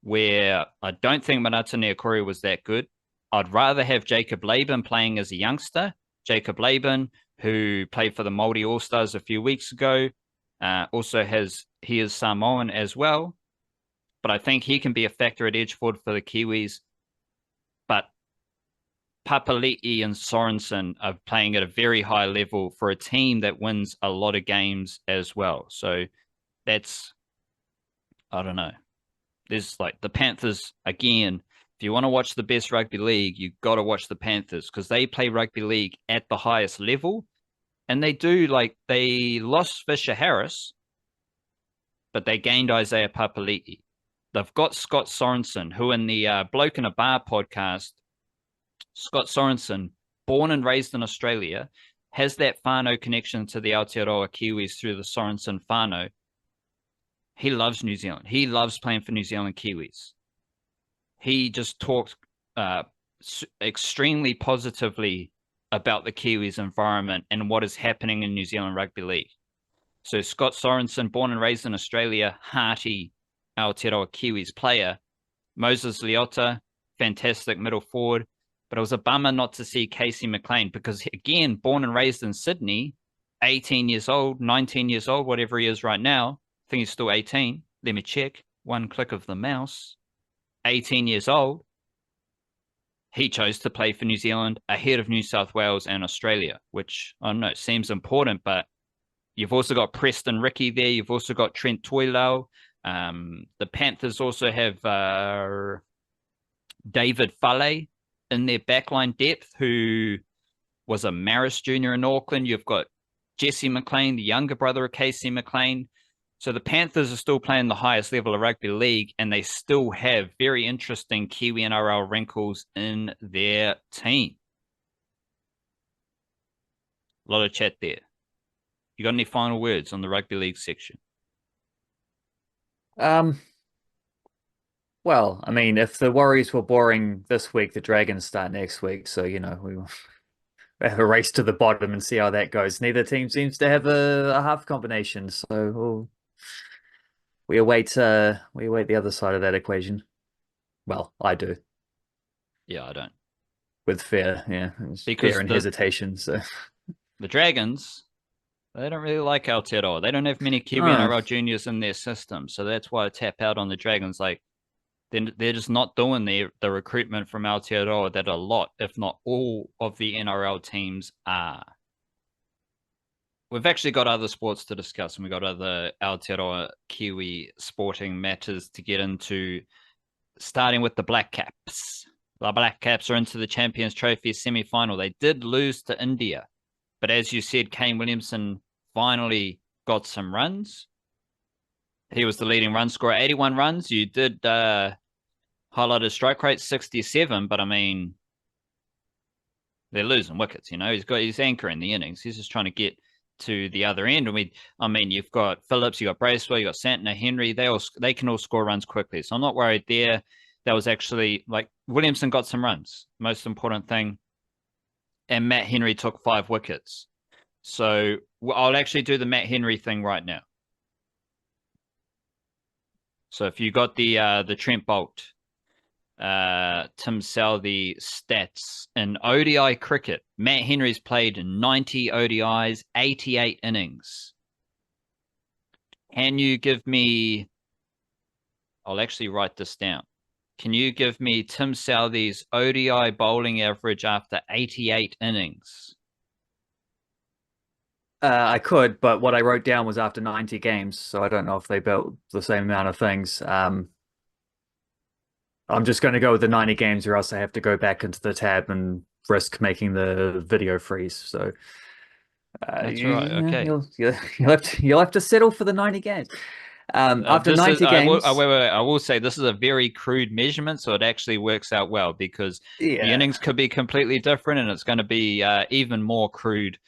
where I don't think Manata Neokori was that good. I'd rather have Jacob Laban playing as a youngster. Jacob Laban, who played for the Māori All-Stars a few weeks ago, he is Samoan as well. But I think he can be a factor at edge forward for the Kiwis. But Papali'i and Sorensen are playing at a very high level for a team that wins a lot of games as well. So that's, I don't know. There's like the Panthers, again, if you want to watch the best rugby league, you've got to watch the Panthers because they play rugby league at the highest level. And they do, like, they lost Fisher Harris, but they gained Isaiah Papali'i. They've got Scott Sorensen, who in the Bloke in a Bar podcast, Scott Sorensen, born and raised in Australia, has that whānau connection to the Aotearoa Kiwis through the Sorensen whānau. He loves New Zealand. He loves playing for New Zealand Kiwis. He just talked extremely positively about the Kiwis environment and what is happening in New Zealand Rugby League. So Scott Sorensen, born and raised in Australia, hearty Aotearoa Kiwis player. Moses Leota, fantastic middle forward. But it was a bummer not to see Casey McLean because, again, born and raised in Sydney, 18 years old, 19 years old, whatever he is right now. I think he's still 18. Let me check. One click of the mouse. 18 years old. He chose to play for New Zealand ahead of New South Wales and Australia, which, I don't know, seems important, but you've also got Preston Ricky there. You've also got Trent Toilau. The Panthers also have David Fale in their backline depth, who was a Maris Jr. in Auckland. You've got Jesse McLean, the younger brother of Casey McLean. So the Panthers are still playing the highest level of rugby league, and they still have very interesting Kiwi-NRL wrinkles in their team. A lot of chat there. You got any final words on the rugby league section? Well, I mean, if the Warriors were boring this week, the Dragons start next week. So, we have a race to the bottom and see how that goes. Neither team seems to have a half combination. So we await the other side of that equation. Well, I do. Yeah, I don't. With fear, yeah. Because fear and hesitation. So the Dragons, they don't really like Aotearoa. They don't have many Kiwi-NRL juniors in their system. So that's why I tap out on the Dragons. Like, they're just not doing the recruitment from Aotearoa that a lot, if not all, of the NRL teams are. We've actually got other sports to discuss, and we've got other Aotearoa Kiwi sporting matters to get into, starting with the Blackcaps. The Blackcaps are into the Champions Trophy semi-final. They did lose to India, but as you said, Kane Williamson finally got some runs. He was the leading run scorer, 81 runs. You did highlight his strike rate, 67, but I mean, they're losing wickets, He's got his anchor in the innings. He's just trying to get to the other end. You've got Phillips, you got Bracewell, you got Santner, Henry. They can all score runs quickly. So I'm not worried there. That was actually, Williamson got some runs, most important thing. And Matt Henry took 5 wickets. So I'll actually do the Matt Henry thing right now. So if you got the Trent Bolt, Tim Southee stats in ODI cricket, Matt Henry's played 90 ODIs, 88 innings. Can you give me, I'll actually write this down. Can you give me Tim Southee's ODI bowling average after 88 innings? I could, but what I wrote down was after 90 games, so I don't know if they built the same amount of things. I'm just going to go with the 90 games, or else I have to go back into the tab and risk making the video freeze. So that's right. Okay, you'll have to settle for the 90 games. After 90 games, I will say this is a very crude measurement, so it actually works out well because the innings could be completely different, and it's going to be even more crude.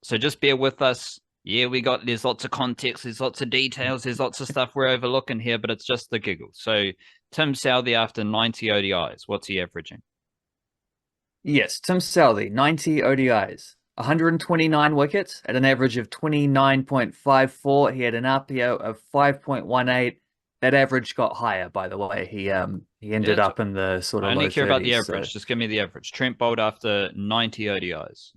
So just bear with us. Yeah, there's lots of context, there's lots of details, there's lots of stuff we're overlooking here, but it's just the giggle. So Tim Southee after 90 ODIs, what's he averaging? Yes, Tim Southee, 90 ODIs, 129 wickets at an average of 29.54. He had an RPO of 5.18. That average got higher, by the way. He ended up in the sort of low 30s. I only care about the average. So. Just give me the average. Trent Bolt after 90 ODIs.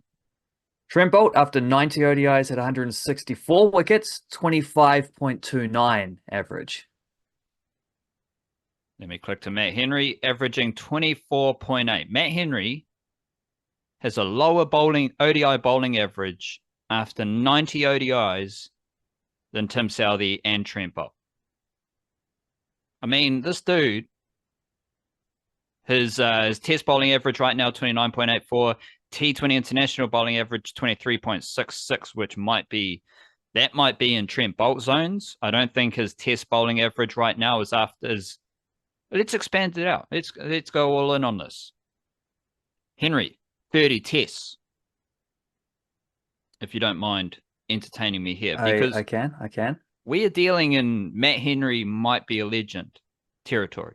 Trent Bolt, after 90 ODIs, had 164 wickets, 25.29 average. Let me click to Matt Henry, averaging 24.8. Matt Henry has a lower ODI bowling average after 90 ODIs than Tim Southee and Trent Bolt. I mean, this dude, his test bowling average right now, 29.84. T20 international bowling average 23.66, which might be in Trent Bolt zones. I don't think his test bowling average right now is after his. Let's expand it out. Let's go all in on this. Henry, 30 tests. If you don't mind entertaining me here, because I can. We are dealing in Matt Henry might be a legend territory.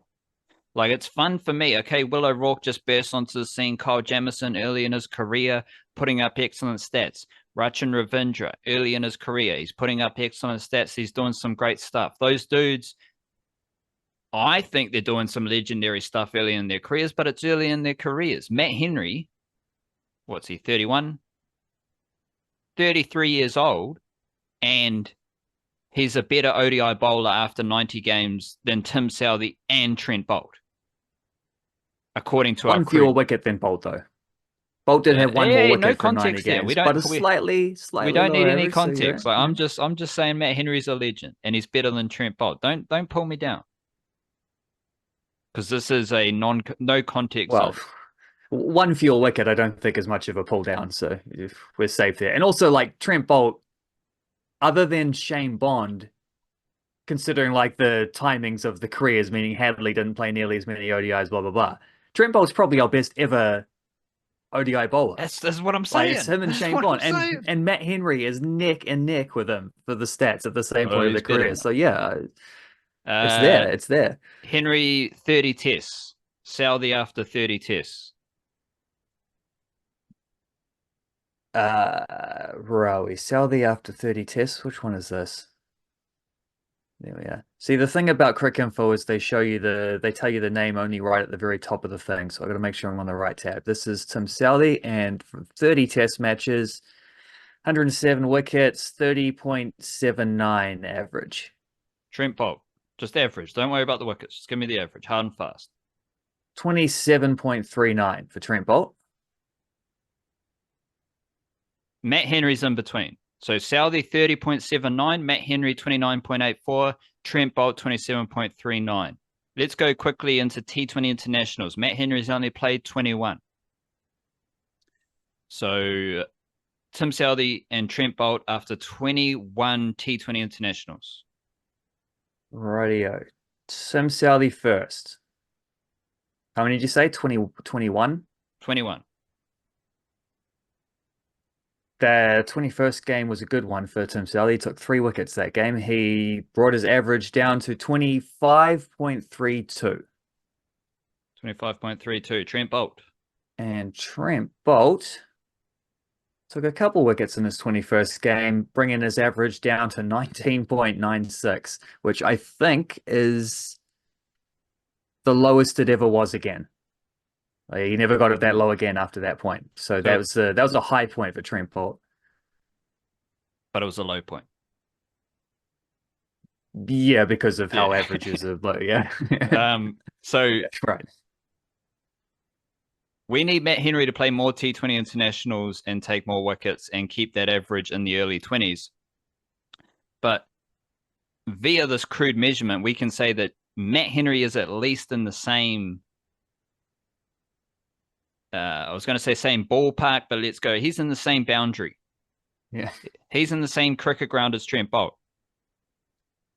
Like, it's fun for me. Okay, Will O'Rourke just burst onto the scene. Kyle Jamieson early in his career, putting up excellent stats. Rachin Ravindra early in his career, he's putting up excellent stats. He's doing some great stuff. Those dudes, I think they're doing some legendary stuff early in their careers, but it's early in their careers. Matt Henry, what's he, 31? 33 years old, and he's a better ODI bowler after 90 games than Tim Southee and Trent Bolt. According to one fewer wicket than Bolt, though. Bolt did have one more wicket for 90 games, but a slightly we don't need any context. So, I'm just saying Matt Henry's a legend and he's better than Trent Bolt. Don't pull me down, because this is a no context. Well, one fewer wicket, I don't think is much of a pull down, so we're safe there. And also, like Trent Bolt, other than Shane Bond, considering like the timings of the careers, meaning Hadley didn't play nearly as many ODIs, blah blah blah. Trent Bolt's probably our best ever ODI bowler. That's what I'm Like saying. it's him and That's Shane what I'm Bond, saying. and Matt Henry is neck and neck with him for the stats at the same Oh, point of he's the better career. than So yeah, it's that. there, it's there. Henry 30 tests. Southey after 30 tests. Rowie Southey after 30 tests. Which one is this? There we are. See, the thing about Crick Info is they tell you the name only right at the very top of the thing. So I got to make sure I'm on the right tab. This is Tim Southey, and from 30 test matches, 107 wickets, 30.79 average. Trent Bolt. Just average. Don't worry about the wickets. Just give me the average. Hard and fast. 27.39 for Trent Bolt. Matt Henry's in between. So Southey 30.79, Matt Henry 29.84, Trent Bolt 27.39. Let's go quickly into T20 internationals. Matt Henry's only played 21. So Tim Southey and Trent Bolt after 21 T20 internationals. Rightio. Tim Southey first. How many did you say? 21? 21. The 21st game was a good one for Tim Southey. He took 3 wickets that game. He brought his average down to 25.32. 25.32. Trent Bolt. And Trent Bolt took a couple wickets in his 21st game, bringing his average down to 19.96, which I think is the lowest it ever was again. Like, he never got it that low again after that point. So that was a high point for Trent Bolt. But it was a low point. Yeah, because of how averages are low. Yeah. So that's right. We need Matt Henry to play more T20 internationals and take more wickets and keep that average in the early 20s. But via this crude measurement, we can say that Matt Henry is at least in the same I was going to say same ballpark, but let's go. He's in the same boundary. Yeah. He's in the same cricket ground as Trent Bolt.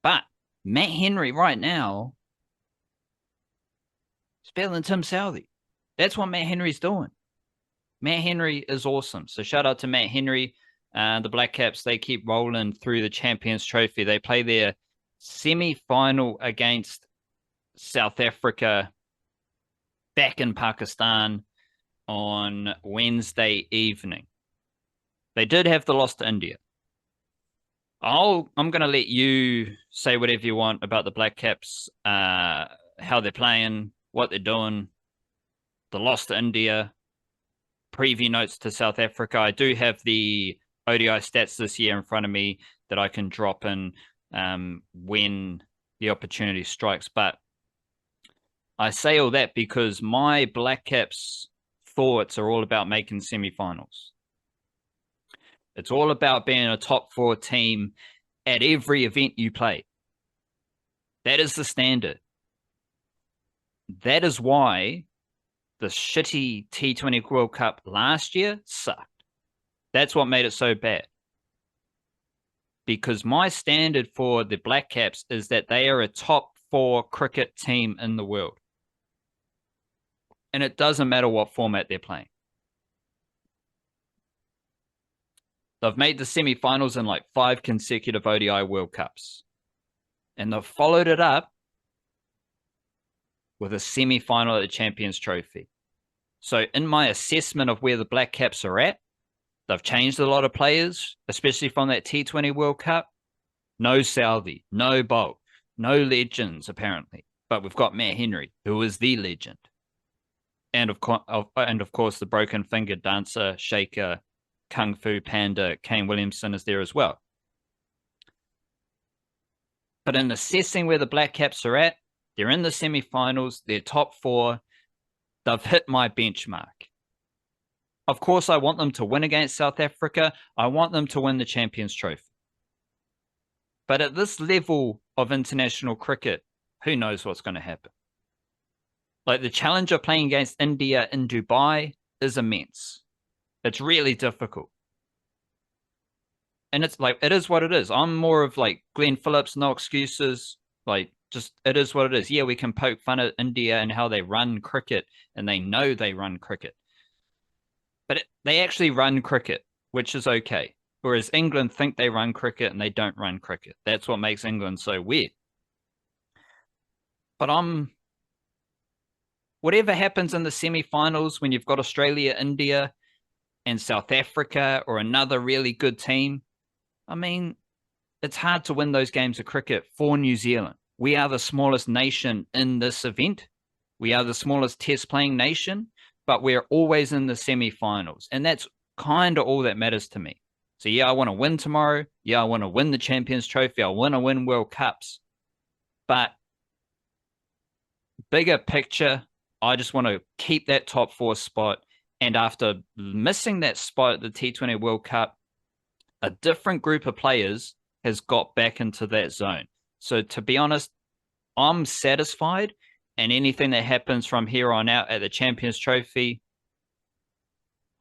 But Matt Henry right now is better than Tim Southey. That's what Matt Henry's doing. Matt Henry is awesome. So shout out to Matt Henry. The Blackcaps, they keep rolling through the Champions Trophy. They play their semi-final against South Africa back in Pakistan on Wednesday evening. They did have the loss to India. I'm going to let you say whatever you want about the Blackcaps, how they're playing, what they're doing, the loss to India, preview notes to South Africa. I do have the ODI stats this year in front of me that I can drop in when the opportunity strikes. But I say all that because my Blackcaps thoughts are all about making semi-finals. It's all about being a top 4 team at every event you play. That is the standard. That is why the shitty T20 World Cup last year sucked. That's what made it so bad. Because my standard for the Blackcaps is that they are a top 4 cricket team in the world. And it doesn't matter what format they're playing. They've made the semi-finals in like 5 consecutive ODI World Cups. And they've followed it up with a semi-final at the Champions Trophy. So in my assessment of where the Blackcaps are at, they've changed a lot of players, especially from that T20 World Cup. No Southey, no Bolt, no legends apparently. But we've got Matt Henry, who is the legend. And of course, the broken-fingered dancer, shaker, Kung Fu Panda, Kane Williamson is there as well. But in assessing where the Blackcaps are at, they're in the semi-finals, they're top 4, they've hit my benchmark. Of course, I want them to win against South Africa. I want them to win the Champions Trophy. But at this level of international cricket, who knows what's going to happen? Like the challenge of playing against India in Dubai is immense. It's really difficult. And it's like, it is what it is. I'm more of like Glenn Phillips, no excuses. Like, just it is what it is. Yeah, we can poke fun at India and how they run cricket, and they know they run cricket, but they actually run cricket, which is okay. Whereas England think they run cricket and they don't run cricket. That's what makes England so weird. But whatever happens in the semi-finals when you've got Australia, India, and South Africa, or another really good team, I mean, it's hard to win those games of cricket for New Zealand. We are the smallest nation in this event. We are the smallest test playing nation, but we're always in the semi-finals. And that's kind of all that matters to me. So yeah, I want to win tomorrow. Yeah, I want to win the Champions Trophy. I want to win World Cups. But bigger picture, I just want to keep that top 4 spot. And after missing that spot at the T20 World Cup, a different group of players has got back into that zone. So to be honest, I'm satisfied. And anything that happens from here on out at the Champions Trophy,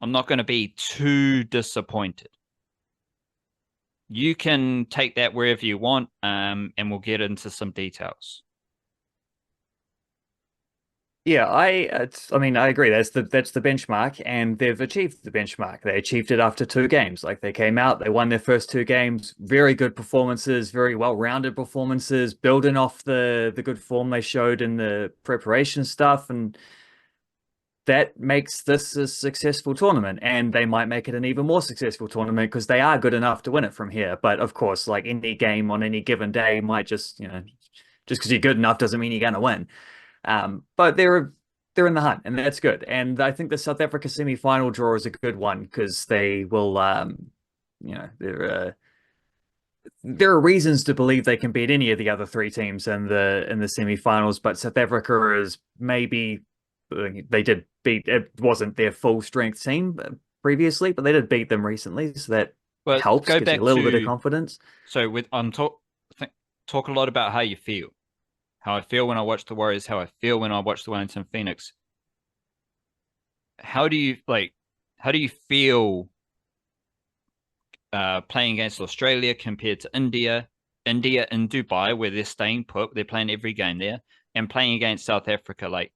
I'm not going to be too disappointed. You can take that wherever you want, and we'll get into some details. Yeah, I mean, I agree. That's the benchmark, and they've achieved the benchmark. They achieved it after 2 games. Like they came out, they won their first 2 games, very good performances, very well-rounded performances, building off the good form they showed in the preparation stuff, and that makes this a successful tournament. And they might make it an even more successful tournament because they are good enough to win it from here. But of course, like any game on any given day might just, just because you're good enough doesn't mean you're going to win. But they're in the hunt, and that's good. And I think the South Africa semi-final draw is a good one because they will, there are reasons to believe they can beat any of the other 3 teams in the semi-finals. But South Africa is maybe they did beat. It wasn't their full strength team previously, but they did beat them recently, so that helps. Go gives back you a little to, bit of confidence. So with talk a lot about how you feel. How I feel when I watch the Warriors, how I feel when I watch the Wellington Phoenix. How do you feel playing against Australia compared to India? India in Dubai, where they're staying put, they're playing every game there, and playing against South Africa, like,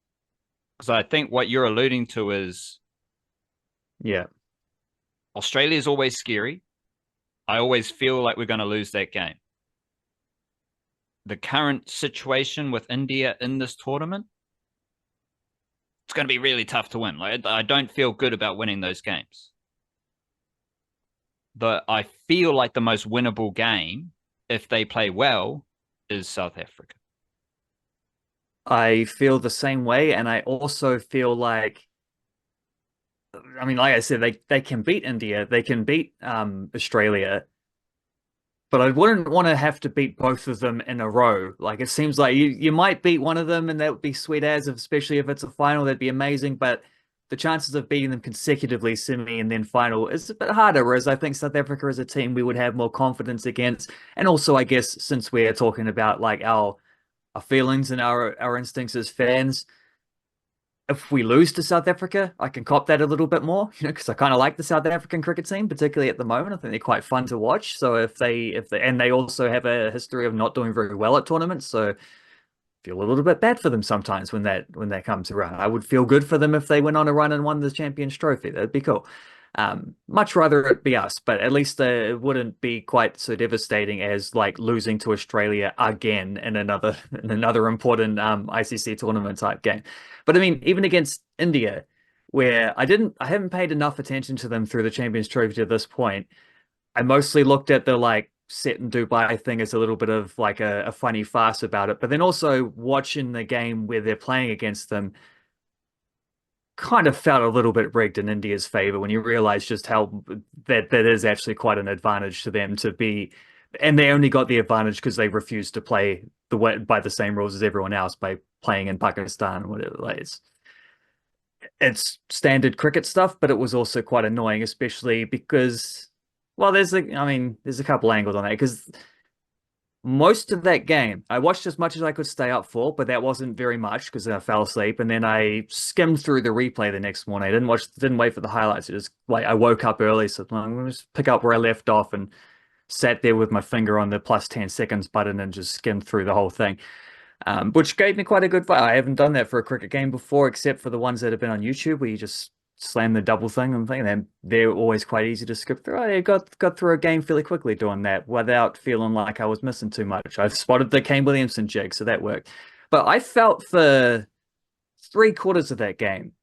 because I think what you're alluding to is, yeah, Australia is always scary. I always feel like we're going to lose that game. The current situation with India in this tournament, it's going to be really tough to win. Like, I don't feel good about winning those games. I feel like the most winnable game, if they play well, is South Africa. I feel the same way, and I also feel like, I mean, like I said, they can beat India, they can beat Australia, but I wouldn't want to have to beat both of them in a row. Like it seems like you might beat one of them, and that would be sweet as, especially if it's a final, that'd be amazing. But the chances of beating them consecutively, semi and then final, is a bit harder. Whereas I think South Africa as a team we would have more confidence against, and also I guess since we're talking about like our feelings and our instincts as fans, if we lose to South Africa, I can cop that a little bit more, because I kind of like the South African cricket team, particularly at the moment. I think they're quite fun to watch. So if they and they also have a history of not doing very well at tournaments, so I feel a little bit bad for them sometimes when that comes around. I would feel good for them if they went on a run and won the Champions Trophy. That'd be cool. Much rather it be us, but at least it wouldn't be quite so devastating as like losing to Australia again in another important ICC tournament type game. But I mean, even against India, where I haven't paid enough attention to them through the Champions Trophy to this point. I mostly looked at the like set in Dubai thing as a little bit of like a funny farce about it, but then also watching the game where they're playing against them kind of felt a little bit rigged in India's favor when you realize just how that is actually quite an advantage to them to be, and they only got the advantage because they refused to play by the same rules as everyone else by playing in Pakistan or whatever. Like it's standard cricket stuff, but it was also quite annoying, especially because, well, there's a couple angles on that because most of that game, I watched as much as I could stay up for, but that wasn't very much because I fell asleep. And then I skimmed through the replay the next morning. I didn't wait for the highlights. It just like I woke up early, so I'm gonna just pick up where I left off and sat there with my finger on the plus 10 seconds button and just skimmed through the whole thing, which gave me quite a good vibe. I haven't done that for a cricket game before, except for the ones that have been on YouTube where you just slam the double thing and thing. And they're always quite easy to skip through. I got through a game fairly quickly doing that without feeling like I was missing too much. I've spotted the Kane Williamson jig, so that worked. But I felt for 3/4 of that game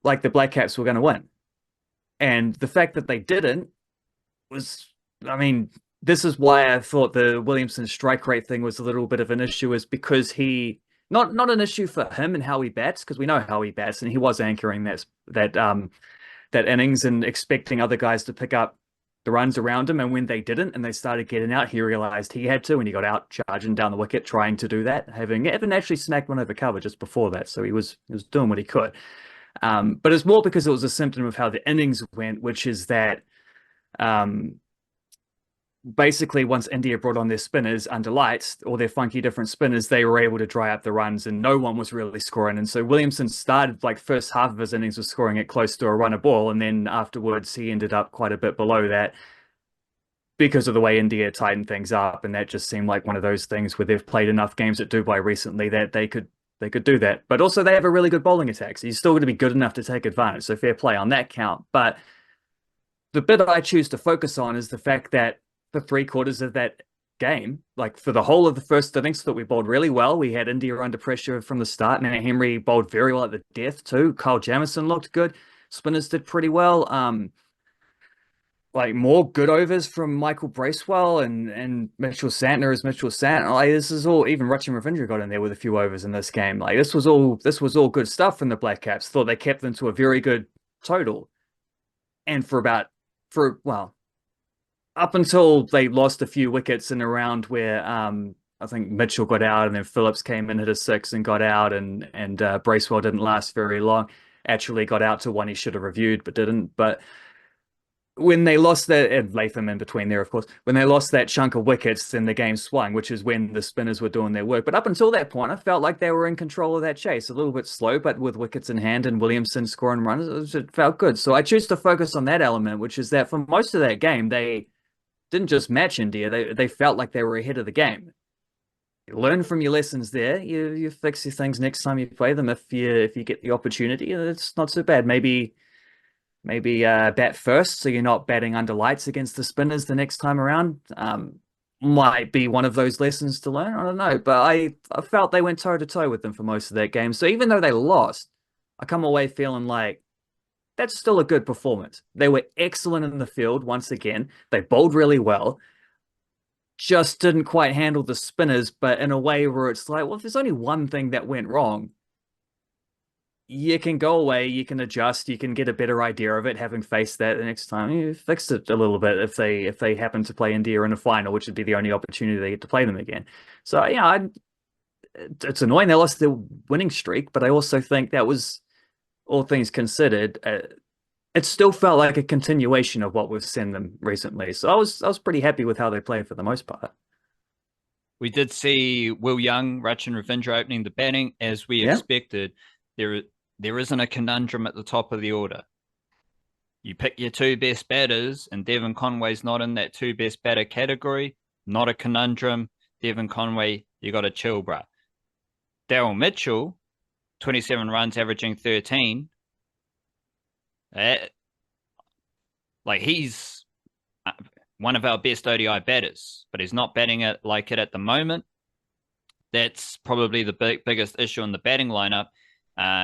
like the Blackcaps were going to win. And the fact that they didn't was, I mean, this is why I thought the Williamson strike rate thing was a little bit of an issue, is because not an issue for him and how he bats, because we know how he bats, and he was anchoring that innings and expecting other guys to pick up the runs around him. And when they didn't and they started getting out, he realized he had to, and he got out charging down the wicket trying to do that, having actually smacked one over cover just before that. So he was doing what he could. But it's more because it was a symptom of how the innings went, which is that basically once India brought on their spinners under lights, or their funky different spinners, they were able to dry up the runs and no one was really scoring. And so Williamson started, like, first half of his innings was scoring it close to a run a ball, and then afterwards he ended up quite a bit below that because of the way India tightened things up. And that just seemed like one of those things where they've played enough games at Dubai recently that they could do that. But also they have a really good bowling attack, so you're still going to be good enough to take advantage, so fair play on that count. But the bit I choose to focus on is the fact that for 3/4 of that game, like for the whole of the first innings, that we bowled really well. We had India under pressure from the start. Now Henry bowled very well at the death too. Kyle Jamieson looked good. Spinners did pretty well. Like more good overs from Michael Bracewell and Mitchell Santner as Mitchell Santner. Like, this is all, even Rachin Ravindra got in there with a few overs in this game. Like this was all good stuff from the Blackcaps. Thought they kept them to a very good total. And well, up until they lost a few wickets in a round where I think Mitchell got out and then Phillips came in, hit a 6 and got out, and Bracewell didn't last very long. Actually got out to one he should have reviewed but didn't. But when they lost that, and Latham in between there, of course, when they lost that chunk of wickets, then the game swung, which is when the spinners were doing their work. But up until that point, I felt like they were in control of that chase. A little bit slow, but with wickets in hand and Williamson scoring runs, it felt good. So I choose to focus on that element, which is that for most of that game, they didn't just match India. They felt like they were ahead of the game. You learn from your lessons there. You fix your things next time you play them if you get the opportunity. It's not so bad. Maybe bat first, so you're not batting under lights against the spinners the next time around. Might be one of those lessons to learn. I don't know, but I felt they went toe to toe with them for most of that game. So even though they lost, I come away feeling like that's still a good performance. They were excellent in the field once again. They bowled really well. Just didn't quite handle the spinners, but in a way where it's like, well, if there's only one thing that went wrong, you can go away, you can adjust, you can get a better idea of it, having faced that the next time. You fixed it a little bit if they happen to play India in a final, which would be the only opportunity they get to play them again. So yeah, it's annoying they lost their winning streak, but I also think that was, all things considered, it still felt like a continuation of what we've seen them recently. So I was pretty happy with how they played for the most part. We did see Will Young, Rachin Ravindra opening the batting as we expected. There isn't a conundrum at the top of the order. You pick your two best batters, and Devon Conway's not in that two best batter category. Not a conundrum. Devon Conway, you got to chill, bruh. Daryl Mitchell, 27 runs, averaging 13. Like, he's one of our best ODI batters, but he's not batting it like it at the moment. That's probably the biggest issue in the batting lineup.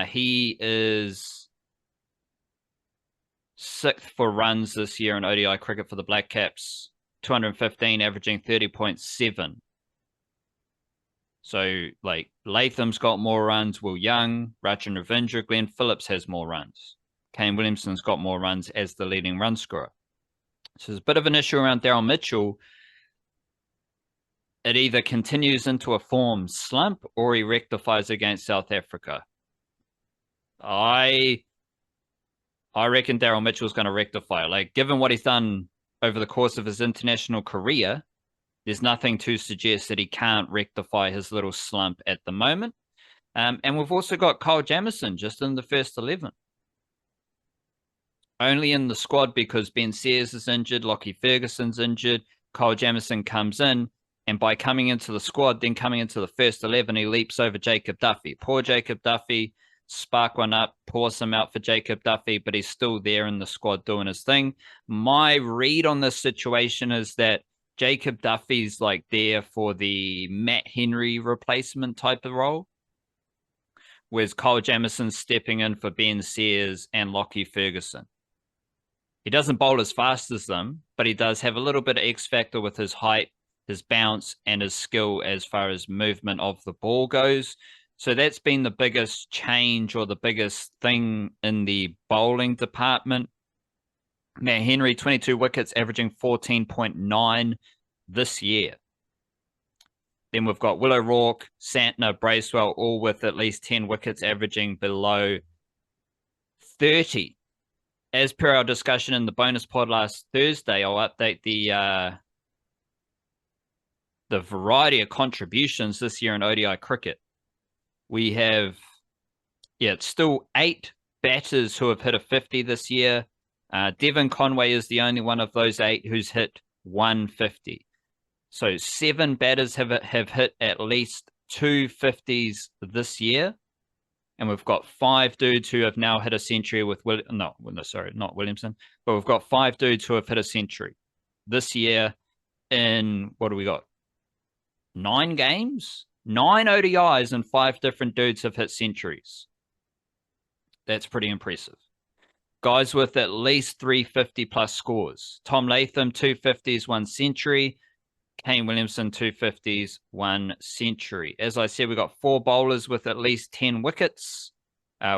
He is 6th for runs this year in ODI cricket for the Blackcaps, 215, averaging 30.7. So, like, Latham's got more runs, Will Young, Rachin Ravindra, Glenn Phillips has more runs. Kane Williamson's got more runs as the leading run scorer. So there's a bit of an issue around Daryl Mitchell. It either continues into a form slump or he rectifies against South Africa. I reckon Daryl Mitchell's going to rectify. Like, given what he's done over the course of his international career, There's nothing to suggest that he can't rectify his little slump at the moment. And we've also got Kyle Jamieson just in the first 11. Only in the squad because Ben Sears is injured, Lockie Ferguson's injured, Kyle Jamieson comes in, and by coming into the squad, then coming into the first 11, he leaps over Jacob Duffy. Poor Jacob Duffy, spark one up, pour some out for Jacob Duffy, but he's still there in the squad doing his thing. My read on this situation is that Jacob Duffy's like there for the Matt Henry replacement type of role, whereas Kyle Jamieson's stepping in for Ben Sears and Lockie Ferguson. He doesn't bowl as fast as them, but he does have a little bit of X factor with his height, his bounce, and his skill as far as movement of the ball goes. So that's been the biggest change or the biggest thing in the bowling department. Matt Henry, 22 wickets, averaging 14.9 this year. Then we've got Will O'Rourke, Santner, Bracewell, all with at least 10 wickets, averaging below 30. As per our discussion in the bonus pod last Thursday, I'll update the variety of contributions this year in ODI cricket. We have, it's still 8 batters who have hit a 50 this year. Devon Conway is the only one of those 8 who's hit 150. So 7 batters have hit at least 2 50s this year. And we've got 5 dudes who have now hit a century with not Williamson, but we've got 5 dudes who have hit a century this year in, what do we got? 9 games? 9 ODIs and 5 different dudes have hit centuries. That's pretty impressive. Guys with at least 350 plus scores. Tom Latham, 250s, 1 century. Kane Williamson, 250s, 1 century. As I said, we got 4 bowlers with at least 10 wickets.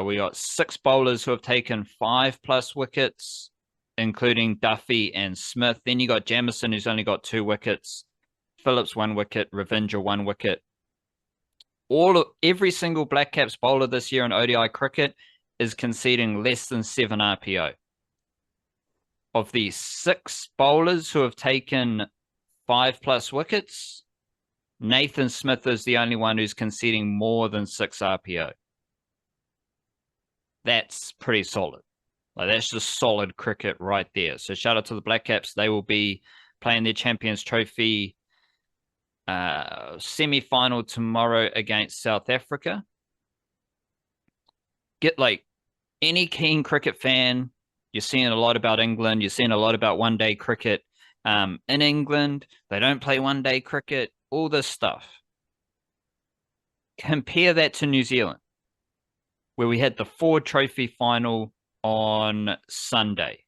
We got 6 bowlers who have taken 5 plus wickets, including Duffy and Smith. Then you got Jamieson, who's only got 2 wickets. Phillips, 1 wicket. Ravinja, 1 wicket. Every single Blackcaps bowler this year in ODI cricket is conceding less than 7 RPO. Of the 6 bowlers who have taken 5 plus wickets, Nathan Smith is the only one who's conceding more than 6 RPO. That's pretty solid. Like, that's just solid cricket right there. So shout out to the Blackcaps. They will be playing their Champions Trophy semi-final tomorrow against South Africa. Get like any keen cricket fan, you're seeing a lot about England, you're seeing a lot about one-day cricket. In England, they don't play one-day cricket, all this stuff. Compare that to New Zealand, where we had the Ford Trophy final on Sunday.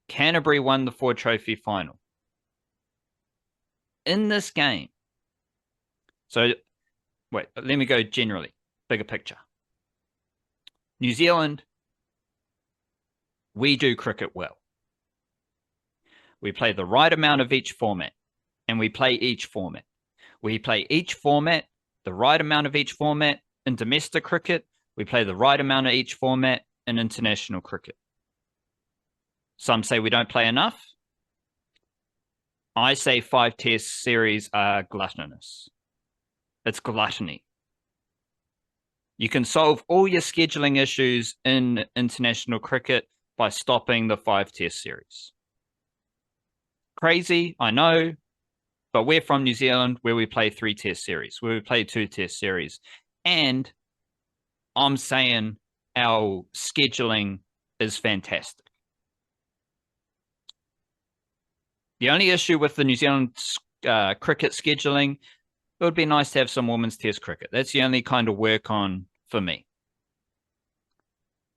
Canterbury won the Ford Trophy final. In this game, so wait, let me go generally, bigger picture. New Zealand, we do cricket well. We play the right amount of each format, and we play each format. We play each format, the right amount of each format in domestic cricket. We play the right amount of each format in international cricket. Some say we don't play enough. I say 5 test series are gluttonous. It's gluttony. You can solve all your scheduling issues in international cricket by stopping the 5 test series. Crazy, I know, but we're from New Zealand where we play 3 test series, where we play 2 test series. And I'm saying our scheduling is fantastic. The only issue with the New Zealand cricket scheduling, it would be nice to have some women's test cricket. That's the only kind of work on for me.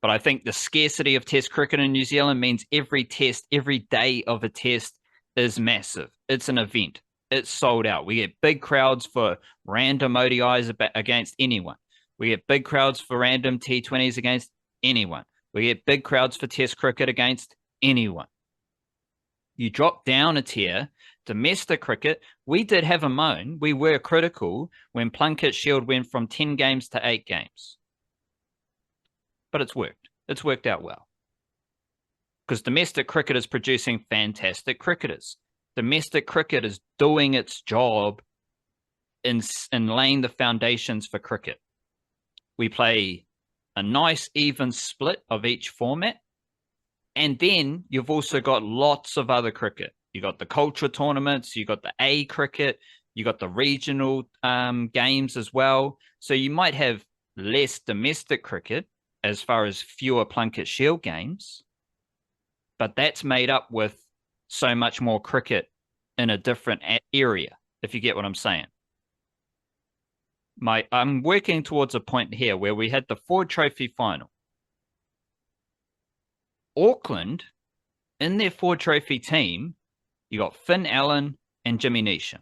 But I think the scarcity of test cricket in New Zealand means every test, every day of a test is massive. It's an event. It's sold out. We get big crowds for random ODIs against anyone. We get big crowds for random T20s against anyone. We get big crowds for test cricket against anyone. You drop down a tier, domestic cricket, we did have a moan. We were critical when Plunket Shield went from 10 games to 8 games. But it's worked. It's worked out well. Because domestic cricket is producing fantastic cricketers. domestic cricket is doing its job in laying the foundations for cricket. We play a nice even split of each format. And then you've also got lots of other cricket. You got the culture tournaments, you got the A cricket, you got the regional games as well. So you might have less domestic cricket as far as fewer Plunket Shield games, but that's made up with so much more cricket in a different area, if you get what I'm saying. I'm working towards a point here where we had the Ford Trophy final. Auckland, in their Ford Trophy team, you got Finn Allen and Jimmy Neesham.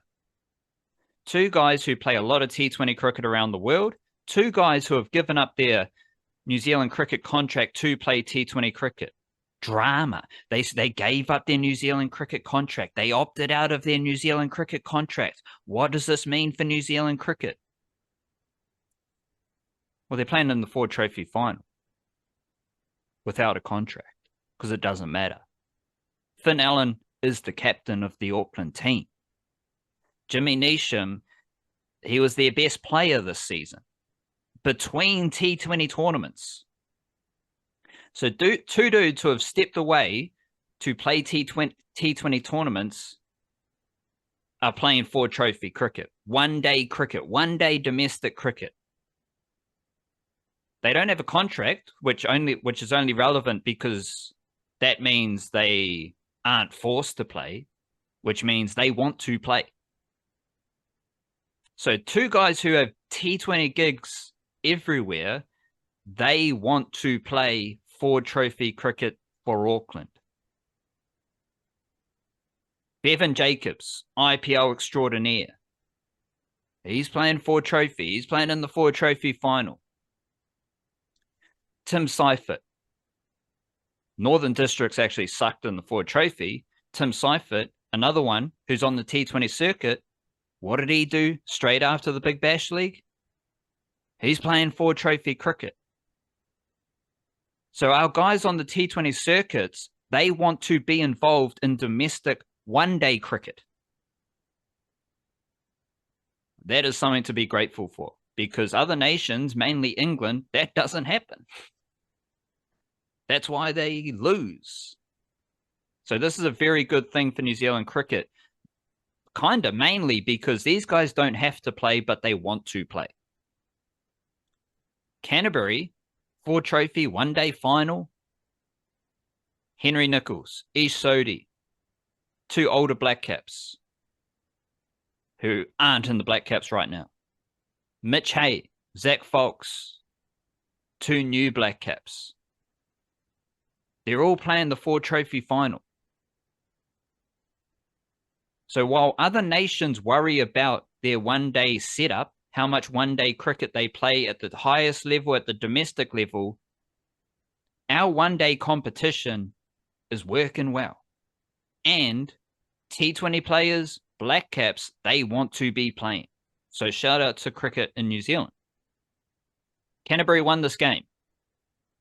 Two guys who play a lot of T20 cricket around the world. Two guys who have given up their New Zealand cricket contract to play T20 cricket. Drama. They gave up their New Zealand cricket contract. They opted out of their New Zealand cricket contract. What does this mean for New Zealand cricket? Well, they're playing in the Ford Trophy final without a contract because it doesn't matter. Finn Allen is the captain of the Auckland team. Jimmy Neesham, he was their best player this season between T20 tournaments. So two dudes who have stepped away to play T20 tournaments are playing Ford Trophy cricket, one-day domestic cricket. They don't have a contract, which is only relevant because that means they aren't forced to play, which means they want to play. So two guys who have T20 gigs everywhere, they want to play Ford Trophy cricket for Auckland. Bevan Jacobs, IPL extraordinaire. He's playing Ford Trophy. He's playing in the Ford Trophy final. Tim Seifert. Northern Districts actually sucked in the Ford Trophy. Tim Seifert, another one who's on the T20 circuit. What did he do straight after the Big Bash League? He's playing Ford Trophy cricket. So our guys on the T20 circuits, they want to be involved in domestic one-day cricket. That is something to be grateful for because other nations, mainly England, that doesn't happen. That's why they lose. So this is a very good thing for New Zealand cricket. Kind of mainly because these guys don't have to play, but they want to play. Canterbury, Ford Trophy, one-day final. Henry Nicholls, Ish Sodhi, two older Blackcaps who aren't in the Blackcaps right now. Mitch Hay, Zach Fox, two new Blackcaps. They're all playing the Ford Trophy final. So while other nations worry about their one-day setup, how much one-day cricket they play at the highest level, at the domestic level, our one-day competition is working well. And T20 players, Blackcaps, they want to be playing. So shout out to cricket in New Zealand. Canterbury won this game.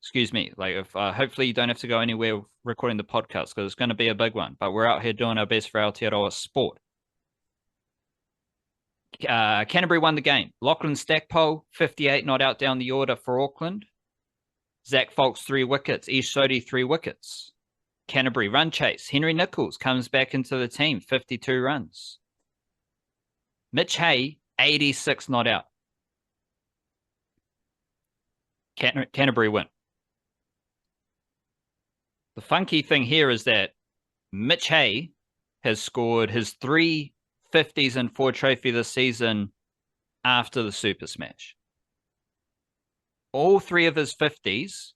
Excuse me, hopefully you don't have to go anywhere recording the podcast because it's going to be a big one. But we're out here doing our best for Aotearoa sport. Canterbury won the game. Lachlan Stackpole, 58 not out down the order for Auckland. Zach Fox, 3 wickets. Ish Sodhi, 3 wickets. Canterbury run chase. Henry Nicholls comes back into the team, 52 runs. Mitch Hay, 86 not out. Canterbury win. The funky thing here is that Mitch Hay has scored his 3 50s in Ford Trophy this season after the Super Smash. All 3 of his 50s,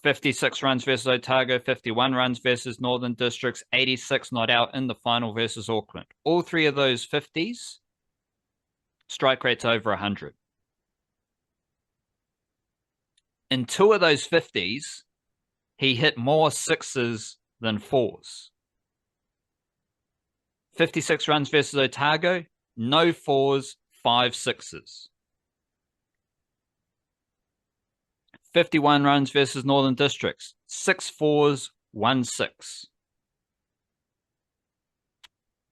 56 runs versus Otago, 51 runs versus Northern Districts, 86 not out in the final versus Auckland. All 3 of those 50s, strike rates over 100. In 2 of those 50s, he hit more 6s than 4s. 56 runs versus Otago, no 4s, 5 6s. 51 runs versus Northern Districts, 6 4s, 1 6.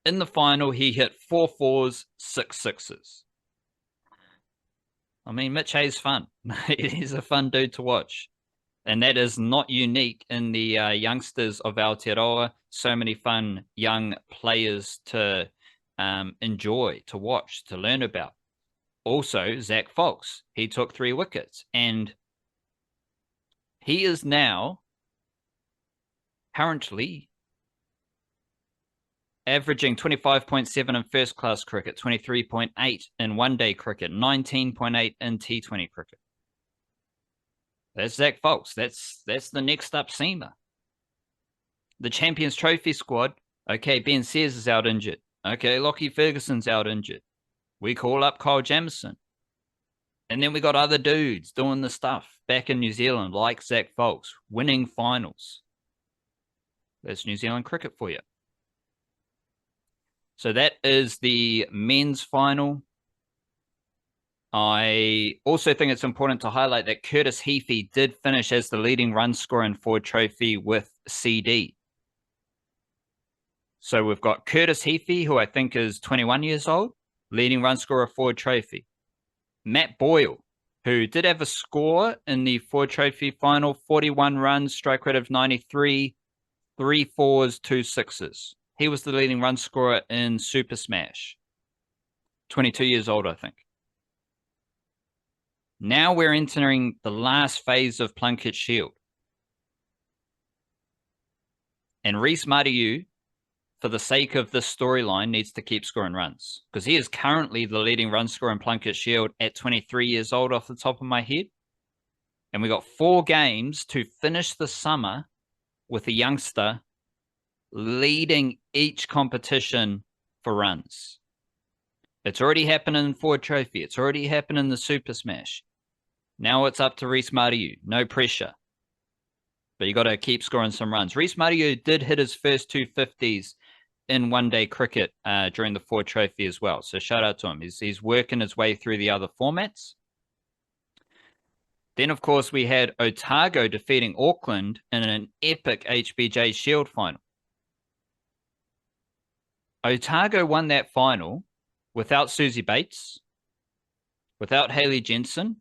In the final, he hit 4 fours, 6 sixes. I mean, Mitch Hayes fun. He's a fun dude to watch. And that is not unique in the youngsters of Aotearoa. So many fun young players to enjoy, to watch, to learn about. Also, Zach Fox, he took 3 wickets. And he is now currently averaging 25.7 in first-class cricket, 23.8 in one-day cricket, 19.8 in T20 cricket. That's Zach Fox. That's the next up seamer. The Champions Trophy squad. Okay, Ben Sears is out injured. Okay, Lockie Ferguson's out injured. We call up Kyle Jamieson. And then we got other dudes doing the stuff back in New Zealand, like Zach Fox, winning finals. That's New Zealand cricket for you. So that is the men's final. I also think it's important to highlight that Curtis Heafy did finish as the leading run scorer in Ford Trophy with CD. So we've got Curtis Heafy, who I think is 21 years old, leading run scorer Ford Trophy. Matt Boyle, who did have a score in the Ford Trophy final, 41 runs, strike rate of 93, 3 fours, 2 sixes. He was the leading run scorer in Super Smash. 22 years old, I think. Now we're entering the last phase of Plunket Shield. And Rhys Matayu, for the sake of this storyline, needs to keep scoring runs. Because he is currently the leading run scorer in Plunket Shield at 23 years old off the top of my head. And we got 4 games to finish the summer with a youngster leading each competition for runs. It's already happened in Ford Trophy. It's already happened in the Super Smash. Now it's up to Rhys Matayu. No pressure. But you got to keep scoring some runs. Rhys Matayu did hit his first 250s in one-day cricket during the Ford Trophy as well. So shout out to him. He's working his way through the other formats. Then, of course, we had Otago defeating Auckland in an epic HBJ Shield final. Otago won that final without Susie Bates, without Hayley Jensen,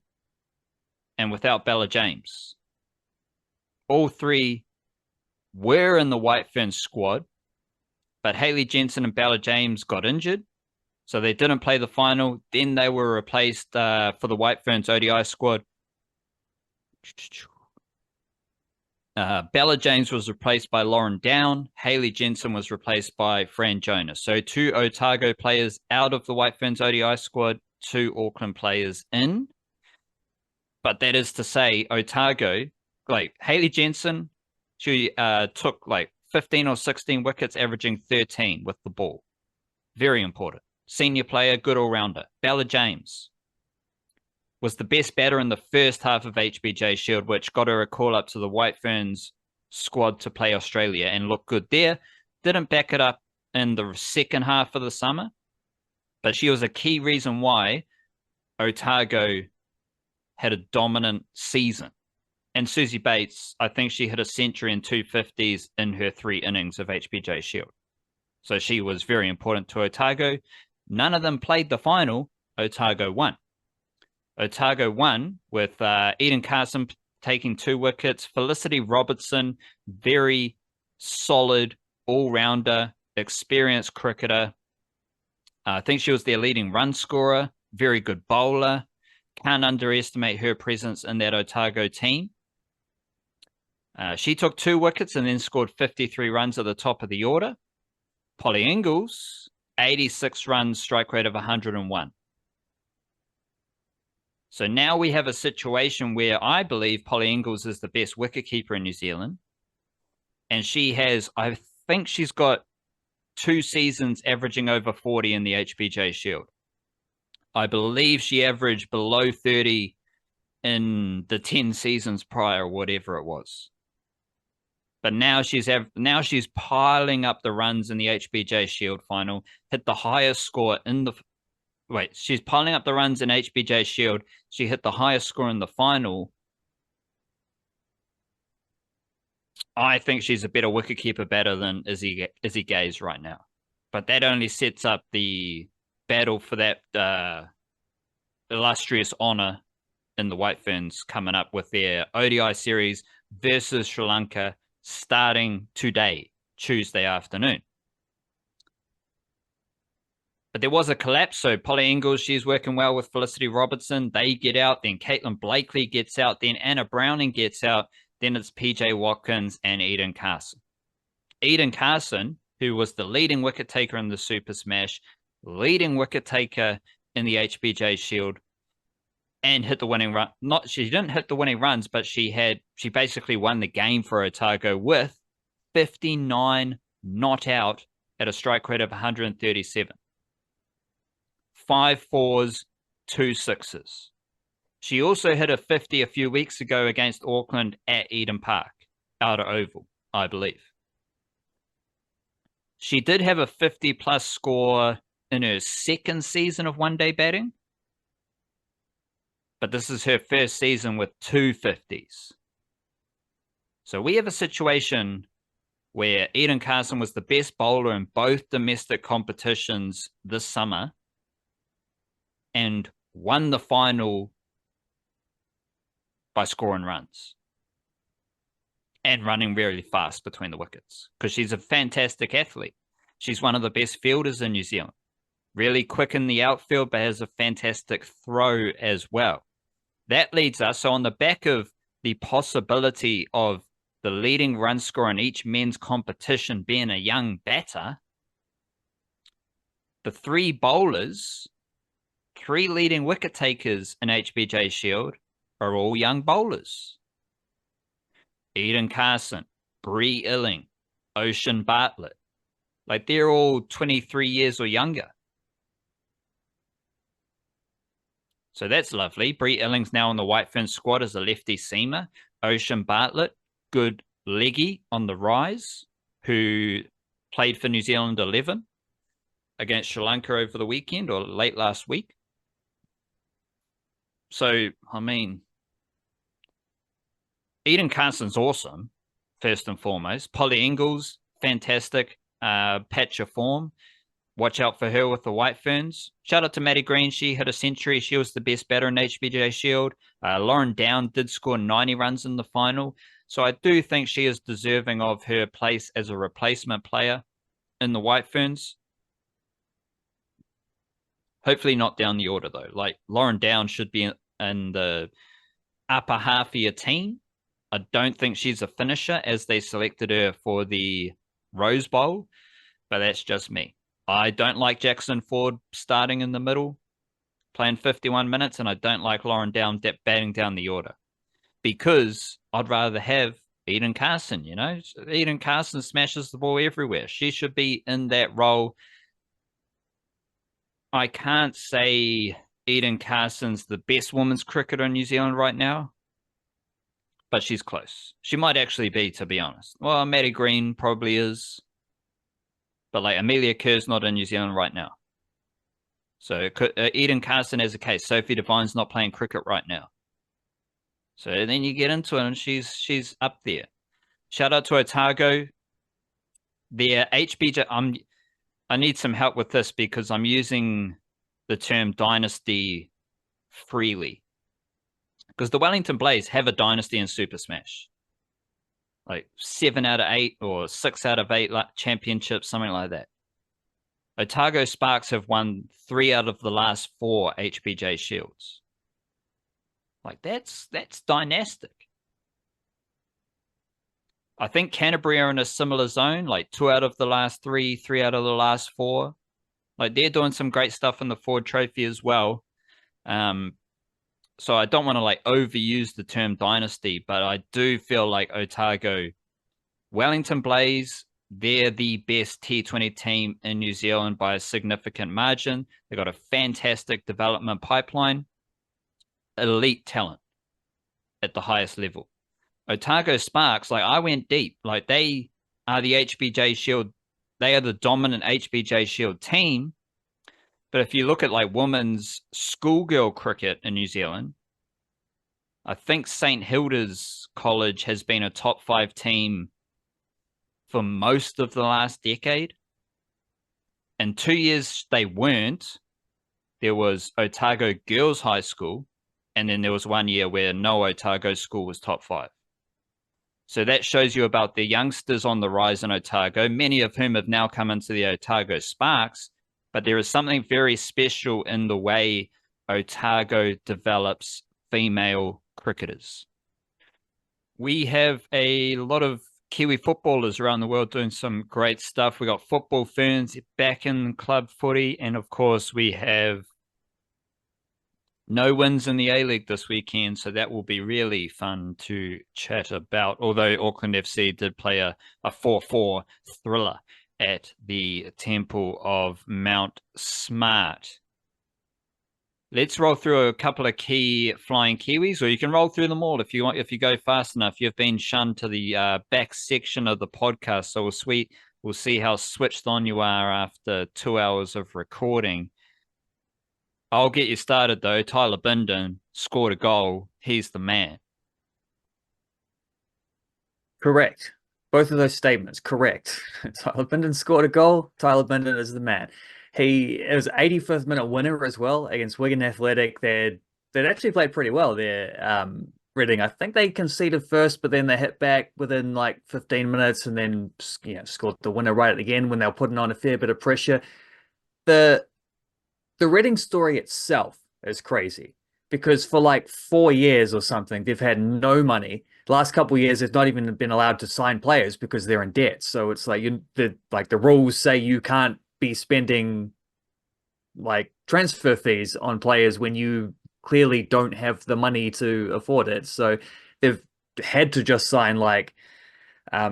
and without Bella James. All 3 were in the White Ferns squad, but Hayley Jensen and Bella James got injured, so they didn't play the final. Then they were replaced for the White Ferns ODI squad. Bella James was replaced by Lauren Down. Hayley Jensen was replaced by Fran Jonas. So 2 Otago players out of the White Ferns ODI squad, 2 Auckland players in. But that is to say, Otago, like Hayley Jensen, she took like 15 or 16 wickets, averaging 13 with the ball. Very important. Senior player, good all-rounder. Bella James was the best batter in the first half of HBJ Shield, which got her a call up to the White Ferns squad to play Australia and looked good there. Didn't back it up in the second half of the summer, but she was a key reason why Otago had a dominant season. And Susie Bates, I think she hit a century and 250s in her 3 innings of HBJ Shield. So she was very important to Otago. None of them played the final. Otago won. Otago won with Eden Carson taking 2 wickets. Felicity Robertson, very solid all-rounder, experienced cricketer. I think she was their leading run scorer, very good bowler. Can't underestimate her presence in that Otago team. She took 2 wickets and then scored 53 runs at the top of the order. Polly Ingalls, 86 runs, strike rate of 101. So now we have a situation where I believe Polly Ingalls is the best wicketkeeper in New Zealand. And she has, I think she's got 2 seasons averaging over 40 in the HBJ Shield. I believe she averaged below 30 in the 10 seasons prior, whatever it was. But now she's piling up the runs in the HBJ Shield final, hit the highest score in the... Wait, she's piling up the runs in HBJ Shield. She hit the highest score in the final. I think she's a better wicketkeeper batter than Izzy Gaze right now. But that only sets up the battle for that illustrious honor in the White Ferns coming up with their ODI series versus Sri Lanka starting today, Tuesday afternoon. But there was a collapse. So Polly Ingles, she's working well with Felicity Robertson. They get out. Then Caitlin Blakely gets out. Then Anna Browning gets out. Then it's PJ Watkins and Eden Carson. Eden Carson, who was the leading wicket taker in the Super Smash, leading wicket taker in the HBJ Shield, and hit the winning run. She didn't hit the winning runs, but she basically won the game for Otago with 59 not out at a strike rate of 137. 5 fours, 2 sixes. She also hit a 50 a few weeks ago against Auckland at Eden Park, outer oval, I believe. She did have a 50-plus score in her second season of one-day batting, but this is her first season with 2 50s. So we have a situation where Eden Carson was the best bowler in both domestic competitions this summer and won the final by scoring runs and running really fast between the wickets because she's a fantastic athlete. She's one of the best fielders in New Zealand. Really quick in the outfield, but has a fantastic throw as well. That leads us, so on the back of the possibility of the leading run scorer in each men's competition being a young batter, the 3 bowlers, 3 leading wicket takers in HBJ Shield are all young bowlers. Eden Carson, Bree Illing, Ocean Bartlett. Like they're all 23 years or younger. So that's lovely. Bree Illing's now on the White Ferns squad as a lefty seamer. Ocean Bartlett, good leggy on the rise, who played for New Zealand 11 against Sri Lanka over the weekend or late last week. So, I mean, Eden Carson's awesome, first and foremost. Polly Ingles, fantastic patch of form. Watch out for her with the White Ferns. Shout out to Maddie Green. She hit a century. She was the best batter in HBJ Shield. Lauren Down did score 90 runs in the final. So I do think she is deserving of her place as a replacement player in the White Ferns. Hopefully not down the order, though. Like, Lauren Down should be in the upper half of your team. I don't think she's a finisher as they selected her for the Rose Bowl, but that's just me. I don't like Jackson Ford starting in the middle, playing 51 minutes, and I don't like Lauren Down batting down the order because I'd rather have Eden Carson, you know? Eden Carson smashes the ball everywhere. She should be in that role. I can't say Eden Carson's the best women's cricketer in New Zealand right now, but she's close. She might actually be, to be honest. Well, Maddie Green probably is. But like Amelia Kerr's not in New Zealand right now. So Eden Carson has a case. Sophie Devine's not playing cricket right now. So then you get into it and she's up there. Shout out to Otago. Their HBJ, I need some help with this because I'm using the term dynasty freely. Because the Wellington Blaze have a dynasty in Super Smash. Like 7 out of 8 or 6 out of 8 championships, something like that. Otago Sparks have won 3 out of the last 4 HBJ Shields. Like that's dynastic. I think Canterbury are in a similar zone, like 2 out of the last 3, 3 out of the last 4. Like they're doing some great stuff in the Ford Trophy as well. So I don't want to like overuse the term dynasty, but I do feel like Otago, Wellington Blaze, they're the best T20 team in New Zealand by a significant margin. They've got a fantastic development pipeline, elite talent at the highest level. Otago Sparks, like I went deep, like they are the HBJ Shield. They are the dominant HBJ Shield team. But if you look at like women's schoolgirl cricket in New Zealand, I think St. Hilda's College has been a top 5 team for most of the last decade. And 2 years they weren't. There was Otago Girls High School, and then there was 1 year where no Otago school was top 5. So that shows you about the youngsters on the rise in Otago, many of whom have now come into the Otago Sparks. But there is something very special in the way Otago develops female cricketers. We have a lot of Kiwi footballers around the world doing some great stuff. We got Football Ferns back in club footy. And of course, we have no wins in the A-League this weekend, so that will be really fun to chat about. Although Auckland FC did play a 4-4 thriller at the Temple of Mount Smart. Let's roll through a couple of key flying Kiwis, or you can roll through them all if you want. If you go fast enough, you've been shunned to the back section of the podcast, so we'll see how switched on you are after 2 hours of recording. I'll get you started, though. Tyler Bindon scored a goal. He's the man. Correct. Both of those statements, correct. Tyler Bindon scored a goal. Tyler Bindon is the man. It was 85th minute winner as well against Wigan Athletic. They'd actually played pretty well there. Reading, I think they conceded first, but then they hit back within like 15 minutes and then scored the winner right at the end when they were putting on a fair bit of pressure. The Reading story itself is crazy because for like 4 years or something, they've had no money. The last couple of years, they've not even been allowed to sign players because they're in debt. So it's like the rules say you can't be spending like transfer fees on players when you clearly don't have the money to afford it. So they've had to just sign like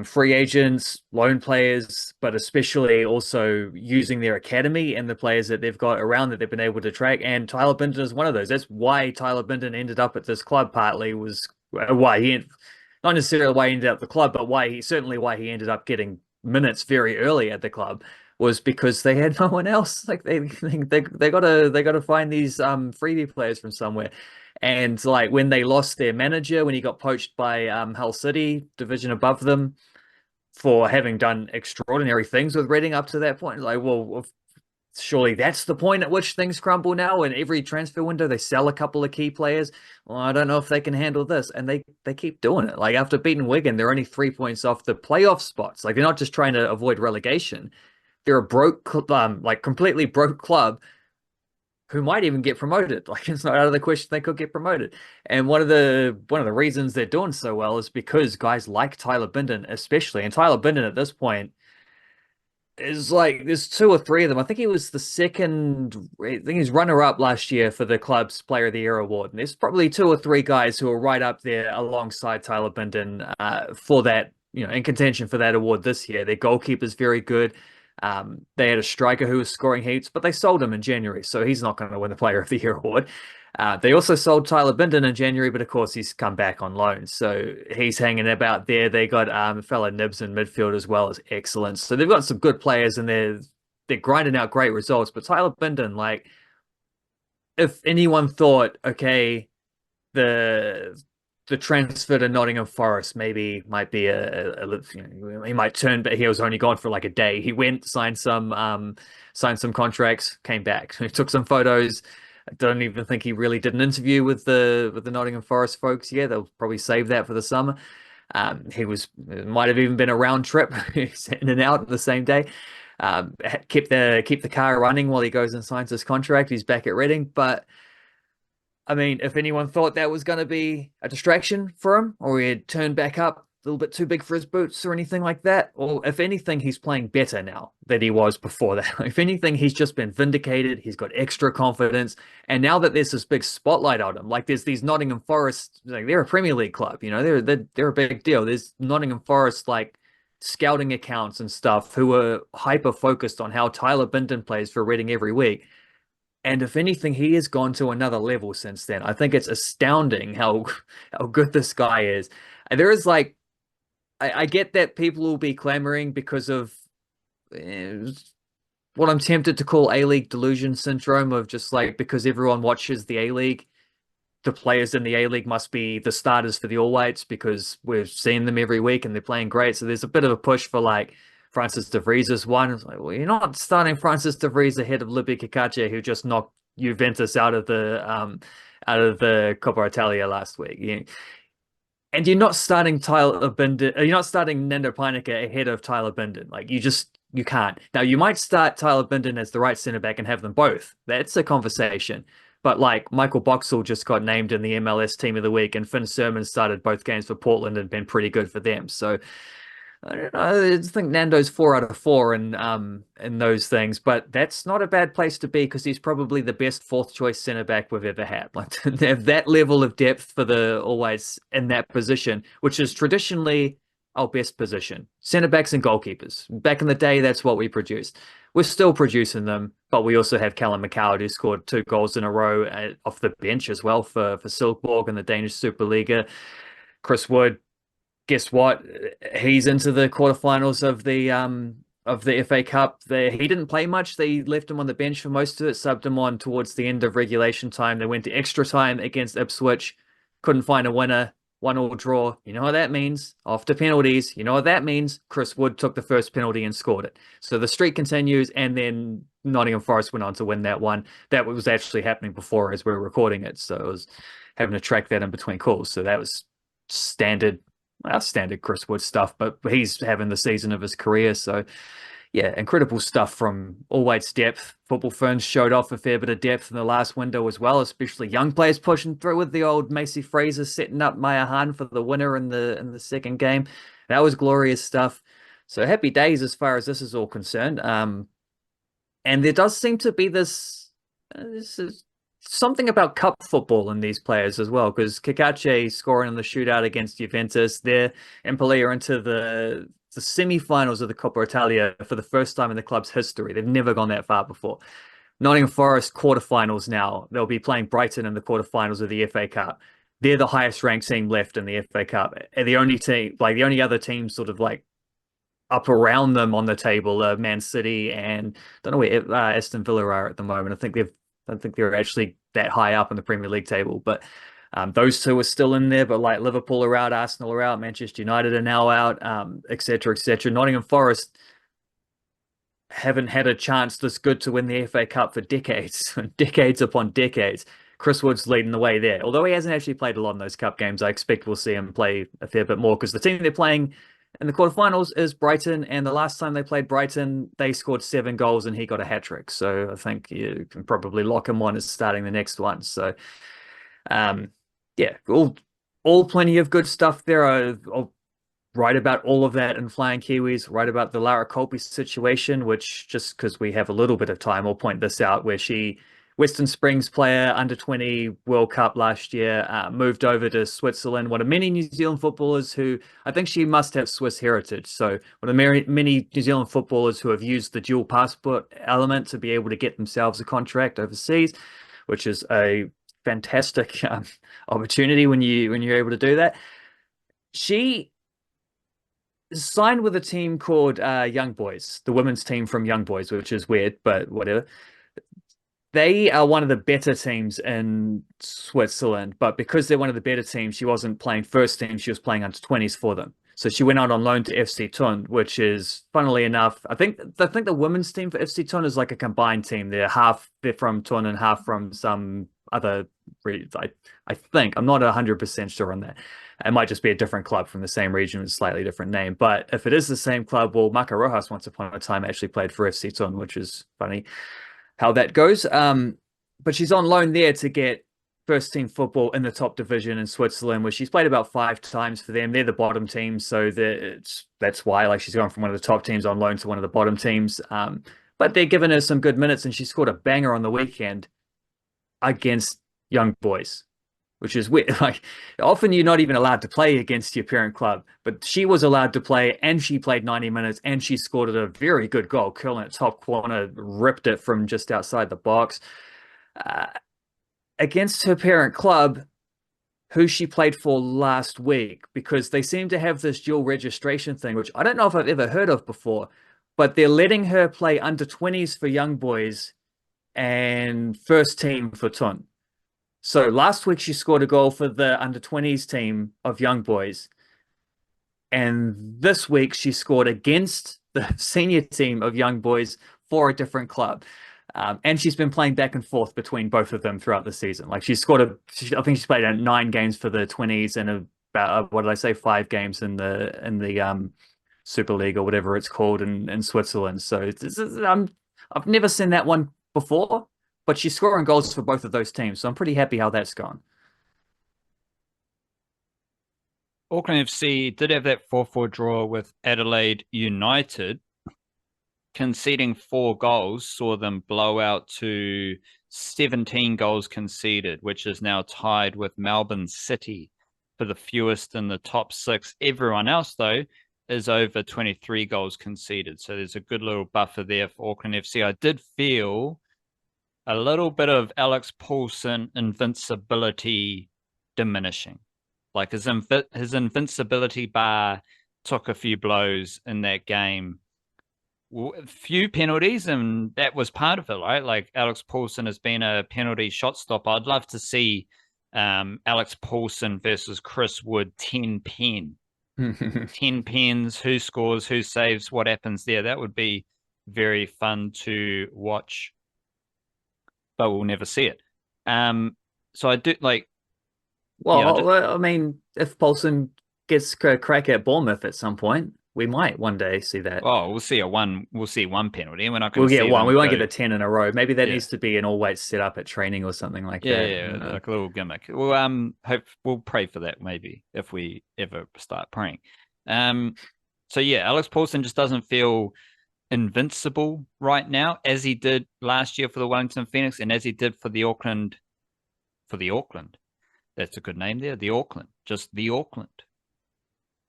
free agents, loan players, but especially also using their academy and the players that they've got around that they've been able to track. And Tyler Bindon is one of those. That's why Tyler Bindon ended up at this club. Partly was why not necessarily why he ended up at the club, but why he ended up getting minutes very early at the club was because they had no one else. Like they gotta find these freebie players from somewhere. And like when they lost their manager, when he got poached by Hull City, division above them, for having done extraordinary things with Reading up to that point, like, well, surely that's the point at which things crumble now. And every transfer window, they sell a couple of key players. Well, I don't know if they can handle this, and they keep doing it. Like after beating Wigan, they're only 3 points off the playoff spots. Like they're not just trying to avoid relegation. They're a broke, like completely broke club who might even get promoted. Like it's not out of the question they could get promoted. And one of the reasons they're doing so well is because guys like Tyler Bindon, especially, and Tyler Bindon at this point is like there's 2 or 3 of them. I think he was the second. I think he's runner-up last year for the club's Player of the Year award. And there's probably 2 or 3 guys who are right up there alongside Tyler Bindon for that, in contention for that award this year. Their goalkeeper's very good. They had a striker who was scoring heaps, but they sold him in January, so he's not going to win the Player of the Year award. They also sold Tyler Bindon in January, but of course he's come back on loan, so he's hanging about there. They got a fella Nibs in midfield as well as excellent. So they've got some good players, and they're grinding out great results. But Tyler Bindon, like, if anyone thought, okay, the transfer to Nottingham Forest maybe might be he might turn, but he was only gone for like a day. He went, signed some contracts, came back. He took some photos. I don't even think he really did an interview with the Nottingham Forest folks. Yeah, they'll probably save that for the summer. It might have even been a round trip. He's in and out the same day. Keep the car running while he goes and signs his contract. He's back at Reading, but I mean, if anyone thought that was going to be a distraction for him, or he had turned back up a little bit too big for his boots or anything like that, or if anything, he's playing better now than he was before that. If anything, he's just been vindicated. He's got extra confidence. And now that there's this big spotlight on him, like there's these Nottingham Forest, like they're a Premier League club, they're a big deal. There's Nottingham Forest, like scouting accounts and stuff who are hyper focused on how Tyler Bindon plays for Reading every week. And if anything, he has gone to another level since then. I think it's astounding how good this guy is. And there is like, I get that people will be clamoring because of what I'm tempted to call A-League delusion syndrome, of just like, because everyone watches the A-League, the players in the A-League must be the starters for the All Whites because we're seeing them every week and they're playing great. So there's a bit of a push for like Francis de Vries is one. It's like, well, you're not starting Francis de Vries ahead of Liberato Cacace, who just knocked Juventus out of the Coppa Italia last week. And you're not starting Tyler Bindon. You're not starting Nando Peinica ahead of Tyler Bindon. Like you can't. Now you might start Tyler Bindon as the right centre back and have them both. That's a conversation. But like Michael Boxall just got named in the MLS Team of the Week, and Finn Sermon started both games for Portland and been pretty good for them. So I don't know. I think Nando's 4 out of 4 in those things, but that's not a bad place to be because he's probably the best fourth choice centre back we've ever had. Like to have that level of depth for the always in that position, which is traditionally our best position. Centre backs and goalkeepers. Back in the day, that's what we produced. We're still producing them, but we also have Callum McCowd, who scored 2 goals in a row off the bench as well for Silkeborg in the Danish Superliga. Chris Wood, guess what? He's into the quarterfinals of the FA Cup. He didn't play much. They left him on the bench for most of it, subbed him on towards the end of regulation time. They went to extra time against Ipswich, couldn't find a winner, 1-1 draw. You know what that means? After penalties, you know what that means? Chris Wood took the first penalty and scored it. So the streak continues, and then Nottingham Forest went on to win that one. That was actually happening before as we were recording it, so I was having to track that in between calls. So that was standard Chris Wood stuff, but he's having the season of his career. So yeah, incredible stuff from All-White's depth. Football Ferns showed off a fair bit of depth in the last window as well, especially young players pushing through with the old Macy Fraser setting up Maya Han for the winner in the second game. That was glorious stuff. So happy days as far as this is all concerned. And there does seem to be this is something about cup football in these players as well, because Cacace scoring in the shootout against Juventus there, Empoli are into the semi-finals of the Coppa Italia for the first time in the club's history. They've never gone that far before. Nottingham Forest quarterfinals now. They'll be playing Brighton in the quarterfinals of the FA Cup. They're the highest ranked team left in the FA Cup. And the only team, like the only other team sort of like up around them on the table, Man City and I don't know where Aston Villa are at the moment. I don't think they're actually that high up in the Premier League table, but those two are still in there. But like Liverpool are out, Arsenal are out, Manchester United are now out, etc., etc. Nottingham Forest haven't had a chance this good to win the FA Cup for decades, decades upon decades. Chris Wood's leading the way there. Although he hasn't actually played a lot in those cup games, I expect we'll see him play a fair bit more because the team they're playing in the quarterfinals is Brighton, and the last time they played Brighton, they scored 7 goals and he got a hat-trick. So I think you can probably lock him on as starting the next one. So, yeah, all plenty of good stuff there. I'll write about all of that in Flying Kiwis, write about the Lara Colpi situation, which just because we have a little bit of time, I'll point this out, where she, Western Springs player, under-20 World Cup last year, moved over to Switzerland. One of many New Zealand footballers who, I think she must have Swiss heritage. So one of many New Zealand footballers who have used the dual passport element to be able to get themselves a contract overseas, which is a fantastic opportunity when you're able to do that. She signed with a team called Young Boys, the women's team from Young Boys, which is weird, but whatever. They are one of the better teams in Switzerland, but because they're one of the better teams, she wasn't playing first team. She was playing under 20s for them. So she went out on loan to FC Thun, which is, funnily enough, I think the women's team for FC Thun is like a combined team. They're from Thun and half from some other. I think I'm not 100% sure on that. It might just be a different club from the same region with a slightly different name. But if it is the same club, well, Maka Rojas once upon a time actually played for FC Thun, which is funny how that goes. But she's on loan there to get first team football in the top division in Switzerland, where she's played about 5 times for them. They're the bottom team, so that's why like she's gone from one of the top teams on loan to one of the bottom teams. But they're giving her some good minutes, and she scored a banger on the weekend against Young Boys, which is weird. Like often you're not even allowed to play against your parent club, but she was allowed to play, and she played 90 minutes, and she scored a very good goal, curling it top corner, ripped it from just outside the box against her parent club, who she played for last week, because they seem to have this dual registration thing, which I don't know if I've ever heard of before, but they're letting her play under 20s for Young Boys and first team for Thun. So last week she scored a goal for the under 20s team of Young Boys. And this week she scored against the senior team of young boys for a different club. And she's been playing back and forth between both of them throughout the season. Like I think she's played 9 games for the 20s and about what did I say, 5 games in the Super League or whatever it's called in Switzerland. So I've never seen that one before, but she's scoring goals for both of those teams. So I'm pretty happy how that's gone. Auckland FC did have that 4-4 draw with Adelaide United. Conceding 4 goals saw them blow out to 17 goals conceded, which is now tied with Melbourne City for the fewest in the top 6. Everyone else, though, is over 23 goals conceded. So there's a good little buffer there for Auckland FC. I did feel a little bit of Alex Paulsen invincibility diminishing. Like his invincibility bar took a few blows in that game. Few penalties, and that was part of it, right? Like Alex Paulsen has been a penalty shot stopper. I'd love to see Alex Paulsen versus Kris Wood 10 pen. 10 pens, who scores, who saves, what happens there. That would be very fun to watch, but we'll never see it. So I do like. Well, I mean, if Paulsen gets a crack at Bournemouth at some point, we might one day see that. Oh, we'll see one penalty. We're not going We'll to get see one. We won't go... get the 10 in a row. Maybe that needs to be an all-weight setup at training or something like that. Yeah, like a little gimmick. We'll pray for that maybe if we ever start praying. So yeah, Alex Paulsen just doesn't feel invincible right now, as he did last year for the Wellington Phoenix, and as he did for the Auckland. That's a good name there. The Auckland, just the Auckland.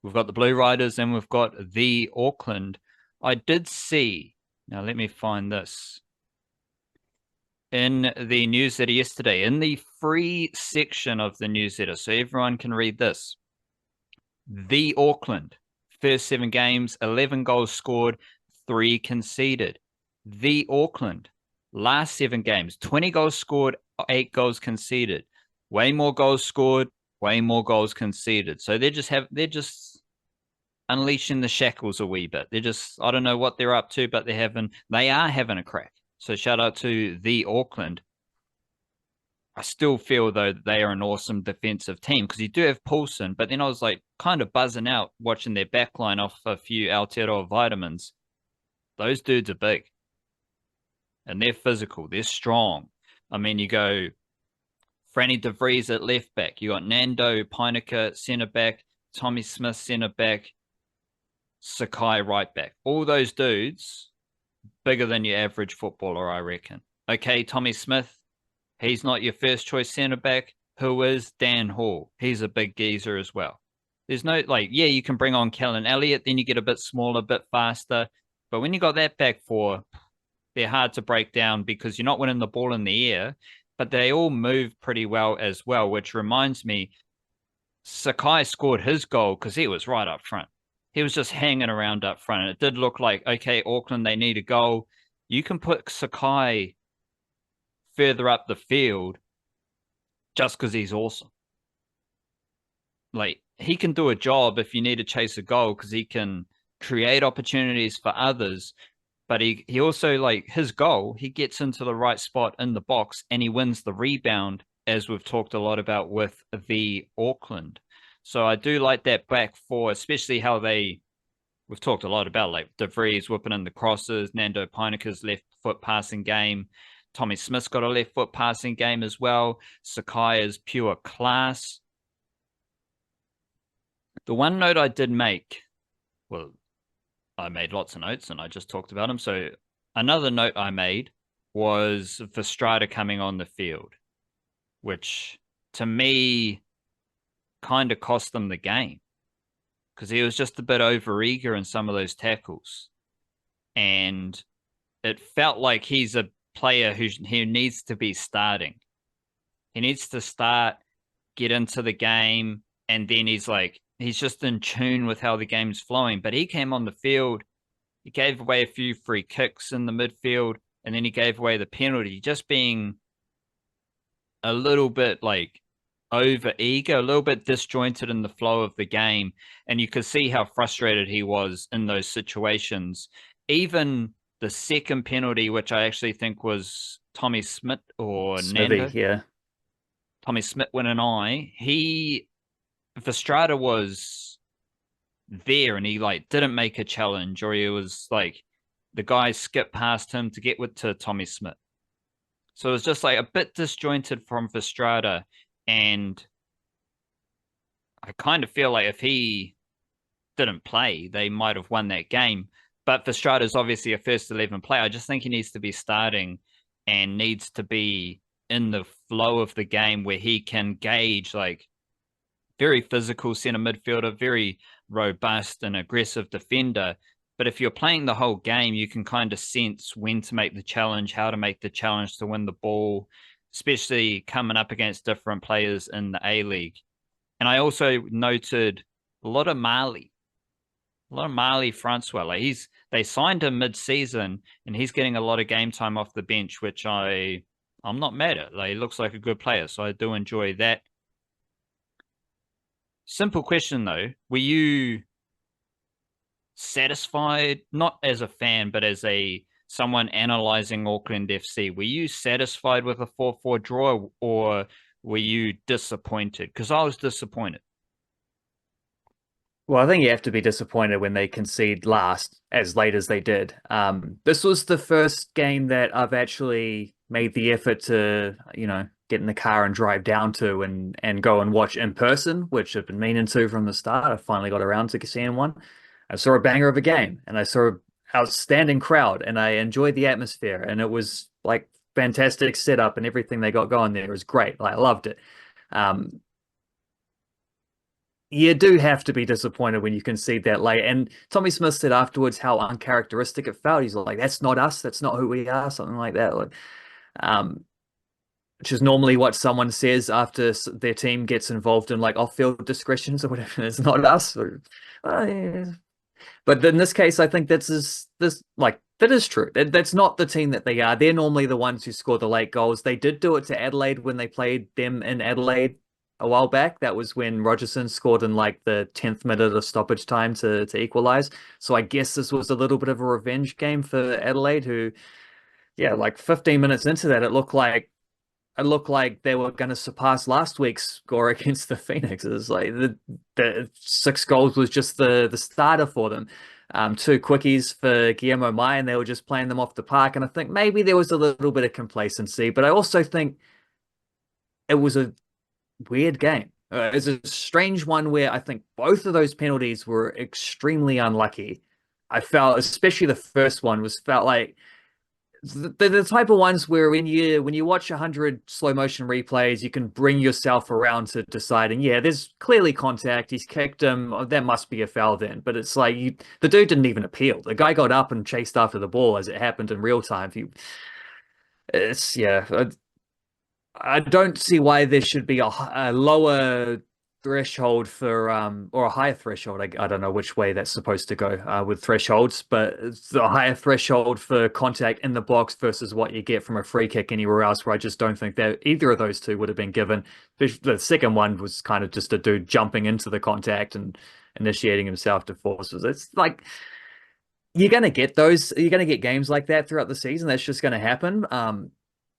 We've got the Blue Riders and we've got the Auckland. I did see, now let me find this, in the newsletter yesterday, in the free section of the newsletter, so everyone can read this. The Auckland, first 7 games, 11 goals scored, 3 conceded. The Auckland, last 7 games, 20 goals scored, 8 goals conceded. Way more goals scored, way more goals conceded. So they're just unleashing the shackles a wee bit. I don't know what they're up to, but they are having a crack. So shout out to the Auckland. I still feel though that they are an awesome defensive team because you do have Paulsen, but then I was like kind of buzzing out watching their backline off a few Aotearoa vitamins. Those dudes are big. And they're physical. They're strong. I mean, you go Franny de Vries at left back. You got Nando Pinaka centre back, Tommy Smith centre back, Sakai right back. All those dudes bigger than your average footballer, I reckon. Okay, Tommy Smith, he's not your first choice centre back. Who is? Dan Hall. He's a big geezer as well. There's no you can bring on Kellen Elliott, then you get a bit smaller, a bit faster. But when you got that back four, they're hard to break down because you're not winning the ball in the air. But they all move pretty well as well, which reminds me, Sakai scored his goal because he was right up front. He was just hanging around up front. And it did look like, okay, Auckland, they need a goal. You can put Sakai further up the field just because he's awesome. Like, he can do a job if you need to chase a goal because he can create opportunities for others. But he also, like, his goal, he gets into the right spot in the box and he wins the rebound, as we've talked a lot about with the Auckland. So I do like that back four, especially how we've talked a lot about, like, De Vries whipping in the crosses, Nando Pinaka's left foot passing game. Tommy Smith's got a left foot passing game as well. Sakai is pure class. The one note I did make, well, I made lots of notes and I just talked about him. So another note I made was Verstrada coming on the field, which to me kind of cost them the game because he was just a bit overeager in some of those tackles. And it felt like he's a player who needs to be starting. He needs to start, get into the game, and then he's just in tune with how the game's flowing. But he came on the field, he gave away a few free kicks in the midfield, and then he gave away the penalty, just being a little bit like over eager, a little bit disjointed in the flow of the game. And you could see how frustrated he was in those situations. Even the second penalty, which I actually think was Tommy Smith or Smithy, Nando. yeah. Tommy Smith with an eye. Verstrada was there and he like didn't make a challenge, or he was like the guy skipped past him to get to Tommy Smith. So it was just like a bit disjointed from Verstrada. And I kind of feel like if he didn't play, they might have won that game. But Verstrada is obviously a first 11 player. I just think he needs to be starting and needs to be in the flow of the game where he can gauge, like, very physical center midfielder, very robust and aggressive defender. But if you're playing the whole game, you can kind of sense when to make the challenge, how to make the challenge to win the ball, especially coming up against different players in the A-League. And I also noted a lot of Marley Francois. Like they signed him mid-season and he's getting a lot of game time off the bench, which I'm not mad at. Like, he looks like a good player, so I do enjoy that. Simple question though, were you satisfied, not as a fan, but as someone analyzing Auckland FC? Were you satisfied with a 4-4 draw, or were you disappointed? Because I was disappointed. Well, I think you have to be disappointed when they concede last as late as they did. This was the first game that I've actually made the effort to, get in the car and drive down to and go and watch in person, which I've been meaning to from the start. I finally got around to seeing one. I saw a banger of a game and I saw an outstanding crowd and I enjoyed the atmosphere, and it was like fantastic setup and everything they got going there was great. Like, I loved it. You do have to be disappointed when you concede that late. And Tommy Smith said afterwards how uncharacteristic it felt. He's like, that's not us. That's not who we are. Something like that. Which is normally what someone says after their team gets involved in like off-field discretions or whatever. It's not us. Yeah. But in this case, I think that is true. That's not the team that they are. They're normally the ones who score the late goals. They did do it to Adelaide when they played them in Adelaide a while back. That was when Rogerson scored in like the 10th minute of stoppage time to equalize. So I guess this was a little bit of a revenge game for Adelaide, who, yeah, like 15 minutes into that, it looked like they were going to surpass last week's score against the Phoenix. It was like the 6 goals was just the starter for them. 2 quickies for Guillermo Mai, and they were just playing them off the park. And I think maybe there was a little bit of complacency, but I also think it was a weird game. It's a strange one where I think both of those penalties were extremely unlucky. I felt, especially the first one, felt like the type of ones where when you watch 100 slow motion replays, you can bring yourself around to deciding, yeah, there's clearly contact. He's kicked him. Oh, that must be a foul then. But it's like the dude didn't even appeal. The guy got up and chased after the ball as it happened in real time. I don't see why there should be a lower threshold for or a higher threshold. I don't know which way that's supposed to go with thresholds, but it's the higher threshold for contact in the box versus what you get from a free kick anywhere else, where I just don't think that either of those two would have been given. The second one was kind of just a dude jumping into the contact and initiating himself to forces. It's like you're going to get games like that throughout the season. That's just going to happen.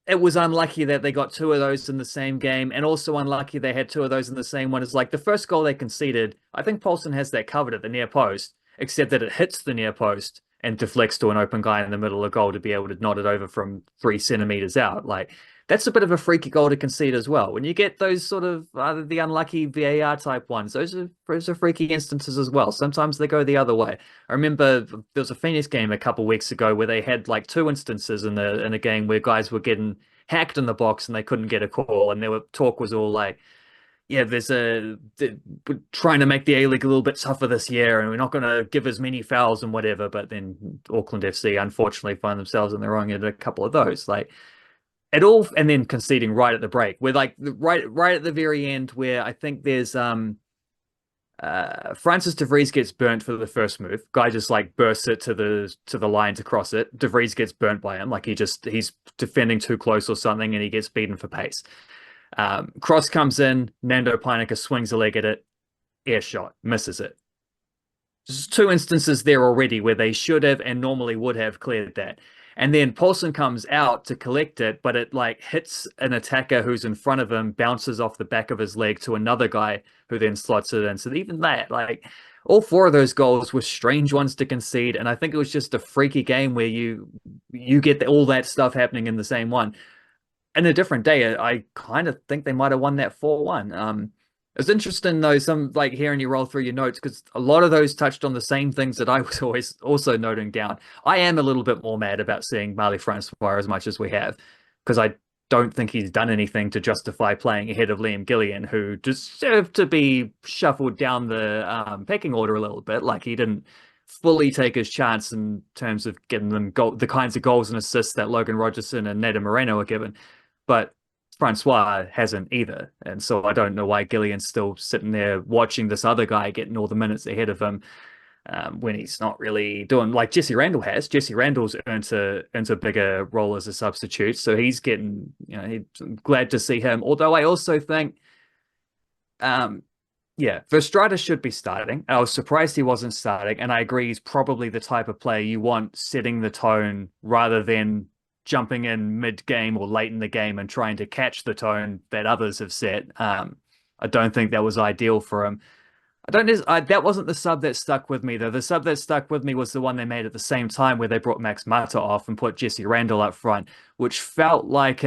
It was unlucky that they got 2 of those in the same game, and also unlucky they had 2 of those in the same one. It's like the first goal they conceded, I think Paulson has that covered at the near post, except that it hits the near post and deflects to an open guy in the middle of the goal to be able to knot it over from 3 centimeters out. Like, that's a bit of a freaky goal to concede as well. When you get those sort of the unlucky VAR type ones, those are freaky instances as well. Sometimes they go the other way. I remember there was a Phoenix game a couple of weeks ago where they had like 2 instances in a game where guys were getting hacked in the box and they couldn't get a call, and talk was all like, yeah, we're trying to make the A-League a little bit tougher this year and we're not going to give as many fouls and whatever. But then Auckland FC unfortunately find themselves in the wrong end of a couple of those. Like, at all, and then conceding right at the break. We're like right at the very end, where I think there's Francis De Vries gets burnt for the first move. Guy just like bursts it to the line to cross it. De Vries gets burnt by him, like he's defending too close or something, and he gets beaten for pace. Cross comes in, Nando Peinica swings a leg at it, air shot, misses it. There's two instances there already where they should have and normally would have cleared that. And then Paulson comes out to collect it, but it like hits an attacker who's in front of him, bounces off the back of his leg to another guy who then slots it in. So even that, like all four of those goals were strange ones to concede. And I think it was just a freaky game where you get all that stuff happening in the same one. In a different day, I kind of think they might have won that 4-1. It's interesting though, some like hearing you roll through your notes because a lot of those touched on the same things that I was always also noting down. I am a little bit more mad about seeing Marley Francois as much as we have because I don't think he's done anything to justify playing ahead of Liam Gillian, who deserved to be shuffled down the pecking order a little bit. Like he didn't fully take his chance in terms of getting them the kinds of goals and assists that Logan Rogerson and Neda Moreno were given. But Francois hasn't either. And so I don't know why Gillian's still sitting there watching this other guy getting all the minutes ahead of him when he's not really doing like Jesse Randall has. Jesse Randall's earned a bigger role as a substitute. So he's getting, I'm glad to see him. Although I also think, Verstrada should be starting. I was surprised he wasn't starting. And I agree he's probably the type of player you want setting the tone rather than jumping in mid-game or late in the game and trying to catch the tone that others have set. I don't think that was ideal for him. That wasn't the sub that stuck with me, though. The sub that stuck with me was the one they made at the same time where they brought Max Mata off and put Jesse Randall up front, which felt like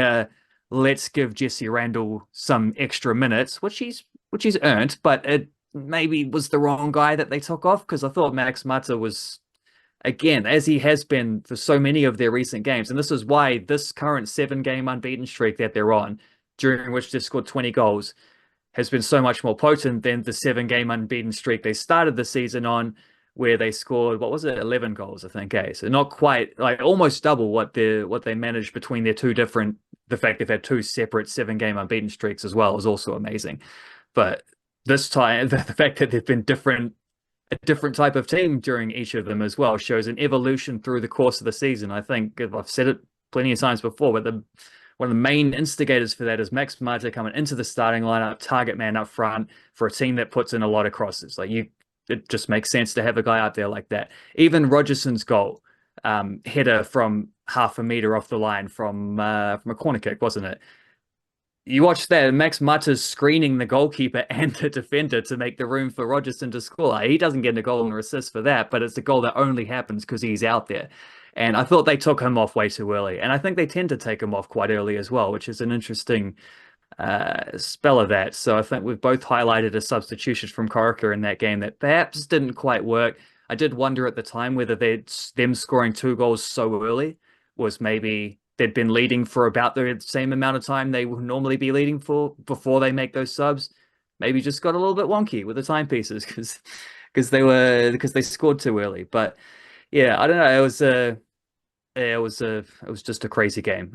let's give Jesse Randall some extra minutes, which he's earned, but it maybe was the wrong guy that they took off because I thought Max Mata was, again, as he has been for so many of their recent games. And this is why this current 7-game unbeaten streak that they're on, during which they've scored 20 goals, has been so much more potent than the 7-game unbeaten streak they started the season on, where they scored, 11 goals, I think. So not quite, like almost double what they managed between their two different, the fact they've had two separate 7-game unbeaten streaks as well is also amazing. But this time, the fact that they've been a different type of team during each of them as well shows an evolution through the course of the season. I think I've said it plenty of times before, but one of the main instigators for that is Max Mata coming into the starting lineup, target man up front for a team that puts in a lot of crosses. It just makes sense to have a guy out there like that. Even Rogerson's goal, header from half a meter off the line from a corner kick, wasn't it? You watch that, Max Mata's screening the goalkeeper and the defender to make the room for Rogerson to score. He doesn't get a goal or assist for that, but it's a goal that only happens because he's out there. And I thought they took him off way too early. And I think they tend to take him off quite early as well, which is an interesting spell of that. So I think we've both highlighted a substitution from Corica in that game that perhaps didn't quite work. I did wonder at the time whether them scoring 2 goals so early was maybe they'd been leading for about the same amount of time they would normally be leading for before they make those subs. Maybe just got a little bit wonky with the timepieces because they scored too early. But yeah, I don't know. It was just a crazy game.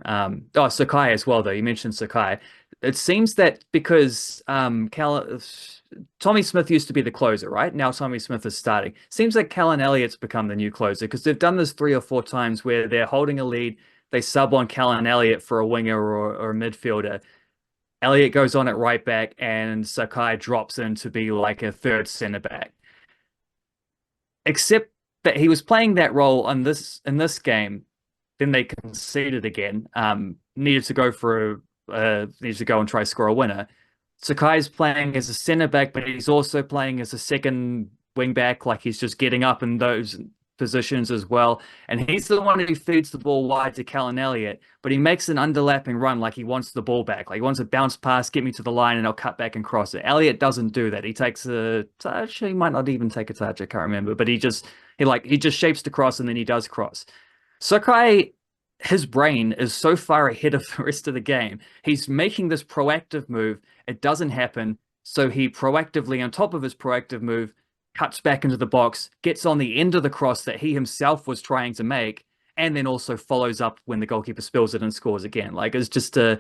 Sakai as well, though. You mentioned Sakai. It seems that because Tommy Smith used to be the closer, right? Now Tommy Smith is starting. Seems like Callan Elliott's become the new closer because they've done this 3 or 4 times where they're holding a lead. They sub on Callan Elliott for a winger or a midfielder. Elliott goes on at right back and Sakai drops in to be like a third centre back. Except that he was playing that role in this game. Then they conceded again. Needed to go and try to score a winner. Sakai's playing as a centre back, but he's also playing as a second wing back. Like he's just getting up in those positions as well. And he's the one who feeds the ball wide to Callan Elliott, but he makes an underlapping run like he wants the ball back. Like he wants a bounce pass, get me to the line, and I'll cut back and cross it. Elliott doesn't do that. He takes a touch. He might not even take a touch. I can't remember, but he just shapes the cross and then he does cross. Sakai, his brain is so far ahead of the rest of the game. He's making this proactive move. It doesn't happen. So he proactively, on top of his proactive move, cuts back into the box, gets on the end of the cross that he himself was trying to make, and then also follows up when the goalkeeper spills it and scores again. Like it's just a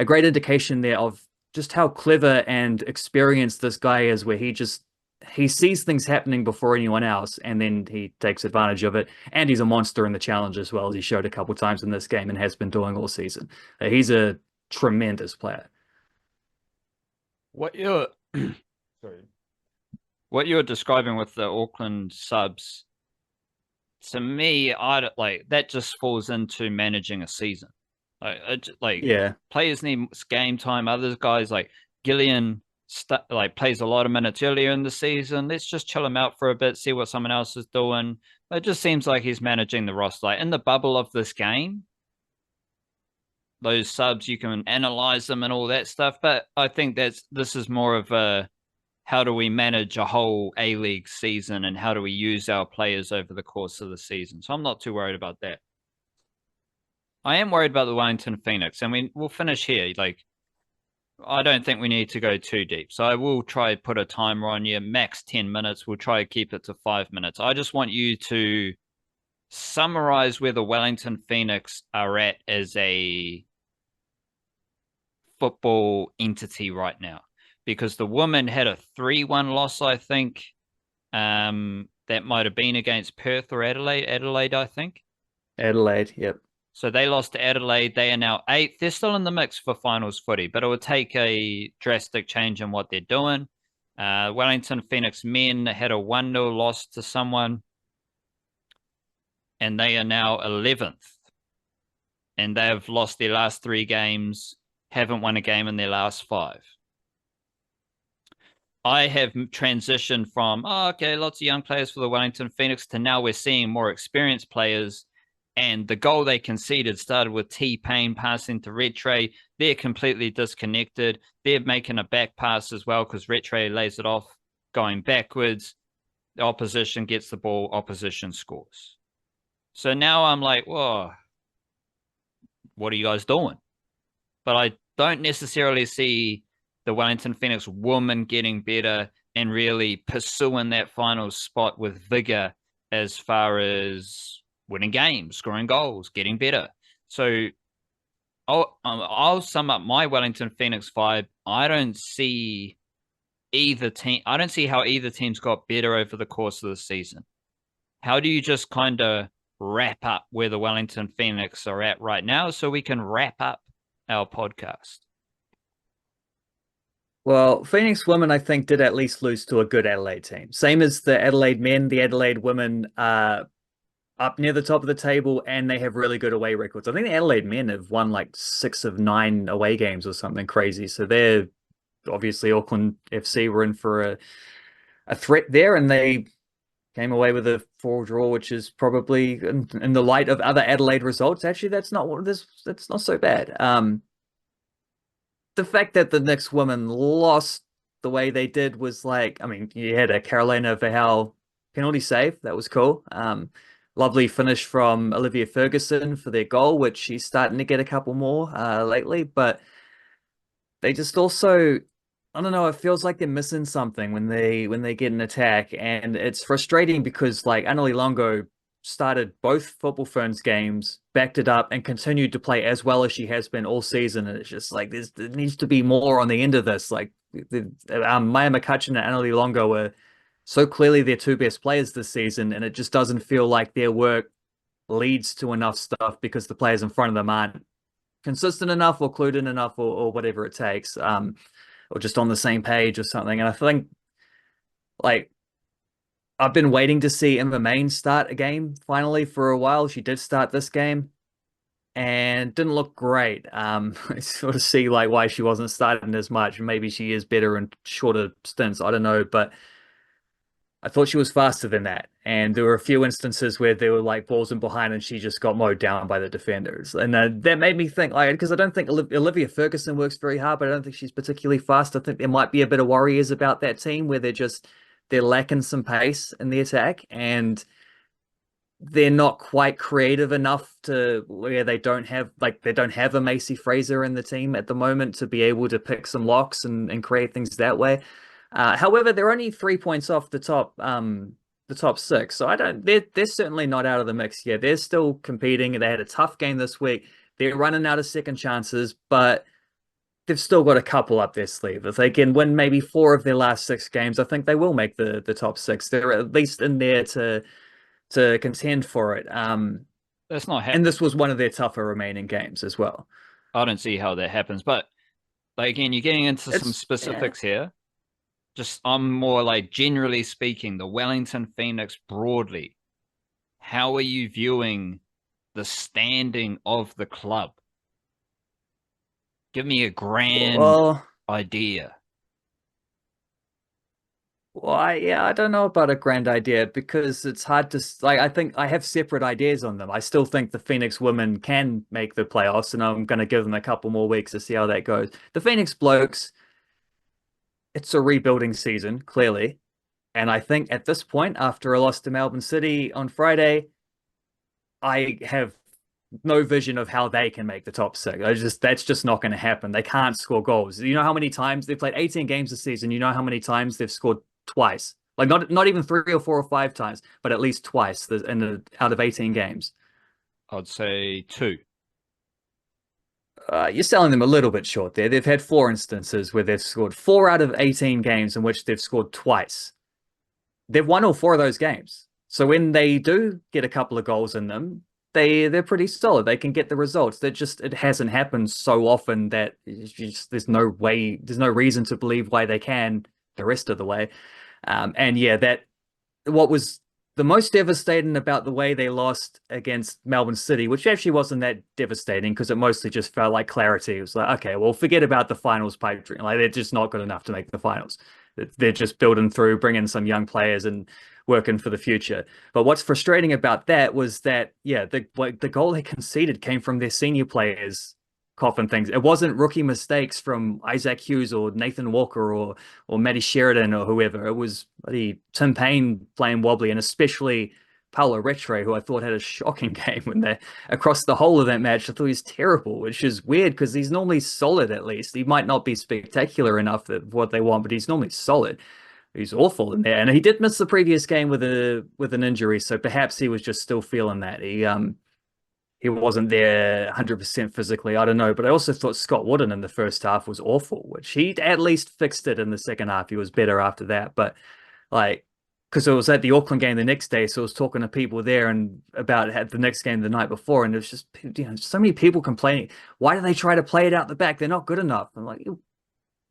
great indication there of just how clever and experienced this guy is, where he sees things happening before anyone else, and then he takes advantage of it. And he's a monster in the challenge as well, as he showed a couple of times in this game and has been doing all season. He's a tremendous player. What you're sorry. What you're describing with the Auckland subs, to me, I like that just falls into managing a season. Like Yeah. players need game time. Other guys like Gillian like plays a lot of minutes earlier in the season. Let's just chill him out for a bit, see what someone else is doing. It just seems like he's managing the roster. Like in the bubble of this game, those subs you can analyze them and all that stuff. But I think this is more of a how do we manage a whole A League season and how do we use our players over the course of the season. So I'm not too worried about that. I am worried about the Wellington Phoenix, and we'll finish here. Like I don't think we need to go too deep. So I will try to put a timer on you, max 10 minutes. We'll try to keep it to 5 minutes. I just want you to summarize where the Wellington Phoenix are at as a football entity right now. Because the women had a 3-1 loss, I think. That might have been against Perth or Adelaide. Adelaide, I think. Adelaide, yep. So they lost to Adelaide. They are now 8th. They're still in the mix for finals footy, but it would take a drastic change in what they're doing. Wellington Phoenix men had a 1-0 loss to someone, and they are now 11th. And they have lost their last 3 games, haven't won a game in their last 5. I have transitioned from, okay, lots of young players for the Wellington Phoenix to now we're seeing more experienced players. And the goal they conceded started with T-Pain passing to Retre. They're completely disconnected. They're making a back pass as well because Retre lays it off going backwards. The opposition gets the ball, opposition scores. So now I'm like, whoa, what are you guys doing? But I don't necessarily see the Wellington Phoenix woman getting better and really pursuing that final spot with vigor as far as winning games, scoring goals, getting better. So I'll sum up my Wellington Phoenix vibe. I don't see either team. I don't see how either team's got better over the course of the season. How do you just kind of wrap up where the Wellington Phoenix are at right now so we can wrap up our podcast? Well, Phoenix women, I think, did at least lose to a good Adelaide team. Same as the Adelaide men, the Adelaide women are up near the top of the table, and they have really good away records. I think the Adelaide men have won like 6 of 9 away games or something crazy. So they're obviously Auckland FC were in for a threat there, and they came away with a 4 draw, which is probably in the light of other Adelaide results. Actually, that's not so bad. The fact that the next women lost the way they did was like, I mean, you had a Carolina Vahal penalty save. That was cool. Lovely finish from Olivia Ferguson for their goal, which she's starting to get a couple more lately. But they just also, I don't know, it feels like they're missing something when they get an attack. And it's frustrating because like Anneli Longo started both Football Ferns games, backed it up, and continued to play as well as she has been all season. And it's just like there needs to be more on the end of this. Like Maya McCutcheon and Anneli Longo were so clearly their 2 best players this season, and it just doesn't feel like their work leads to enough stuff because the players in front of them aren't consistent enough or clued in enough or whatever it takes, or just on the same page or something. And I think like I've been waiting to see Emma Main start a game finally for a while. She did start this game and didn't look great. I sort of see like why she wasn't starting as much. Maybe she is better in shorter stints. I don't know, but I thought she was faster than that. And there were a few instances where there were like balls in behind and she just got mowed down by the defenders. And that made me think, like, because I don't think Olivia Ferguson works very hard, but I don't think she's particularly fast. I think there might be a bit of Warriors about that team where they're lacking some pace in the attack, and they're not quite creative enough to where they don't have a Macy Fraser in the team at the moment to be able to pick some locks and create things that way. However, they're only 3 points off the top 6, so they're certainly not out of the mix yet. They're still competing. They had a tough game this week. They're running out of second chances, but they've still got a couple up their sleeve. If they can win maybe 4 of their last 6 games, I think they will make the top 6. They're at least in there to contend for it. That's not and this was one of their tougher remaining games as well. I don't see how that happens, but Like, again, you're getting into some specifics here. Just, I'm more like, generally speaking, the Wellington Phoenix broadly. How are you viewing the standing of the club? Give me a grand idea. Well, I don't know about a grand idea because it's hard to like. I think I have separate ideas on them. I still think the Phoenix women can make the playoffs, and I'm going to give them a couple more weeks to see how that goes. The Phoenix Blokes, it's a rebuilding season, clearly, and I think at this point, after a loss to Melbourne City on Friday, I have no vision of how they can make the top six. That's just not going to happen. They can't score goals. You know how many times they've played 18 games this season. You know how many times they've scored twice. Like not even 3 or 4 or 5 times, but at least twice out of 18 games. I'd say 2. You're selling them a little bit short there. They've had 4 instances where they've scored 4 out of 18 games in which they've scored twice. They've won all 4 of those games. So when they do get a couple of goals in them, they're pretty solid. They can get the results. It hasn't happened so often that there's no reason to believe why they can the rest of the way. And yeah, what was the most devastating about the way they lost against Melbourne City, which actually wasn't that devastating because it mostly just felt like clarity. It was like, okay, well, forget about the finals pipe dream. Like, they're just not good enough to make the finals. They're just building through, bringing some young players and working for the future. But what's frustrating about that was that, yeah, the goal they conceded came from their senior players coughing things. It wasn't rookie mistakes from Isaac Hughes or Nathan Walker or Matty Sheridan or whoever. It was Tim Payne playing wobbly, and especially Paulo Retre, who I thought had a shocking game when they across the whole of that match. I thought he was terrible, which is weird because he's normally solid. At least he might not be spectacular enough that what they want, but he's normally solid. He's awful in there, and he did miss the previous game with an injury, so perhaps he was just still feeling that. He wasn't there 100% physically. I don't know. But I also thought Scott Wooden in the first half was awful, which he at least fixed it in the second half. He was better after that. But because it was at the Auckland game the next day, so I was talking to people there and about the next game the night before, and there's just so many people complaining. Why do they try to play it out the back? They're not good enough. I'm like,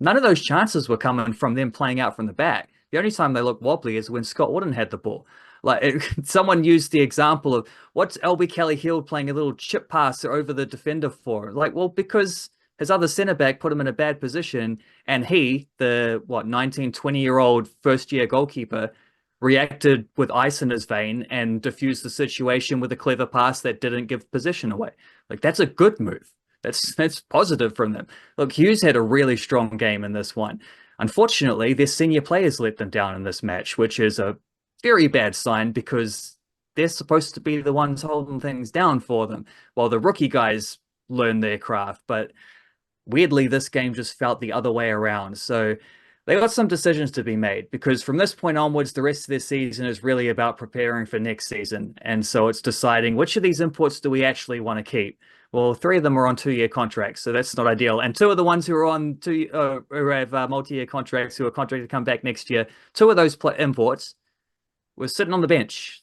none of those chances were coming from them playing out from the back. The only time they look wobbly is when Scott Wooden had the ball. Someone used the example of what's LB Kelly Hill playing a little chip pass over the defender for? Well, because his other centre back put him in a bad position, and he, the 19, 20-year-old first-year goalkeeper, reacted with ice in his vein and diffused the situation with a clever pass that didn't give position away. That's a good move. That's positive from them. Look, Hughes had a really strong game in this one. Unfortunately, their senior players let them down in this match, which is a very bad sign because they're supposed to be the ones holding things down for them while the rookie guys learn their craft. But weirdly, this game just felt the other way around. So they got some decisions to be made because from this point onwards, the rest of their season is really about preparing for next season. And so it's deciding which of these imports do we actually want to keep. Well, 3 of them are on 2-year contracts, so that's not ideal. And 2 of the ones who are on who have multi-year contracts, who are contracted to come back next year, 2 of those imports were sitting on the bench,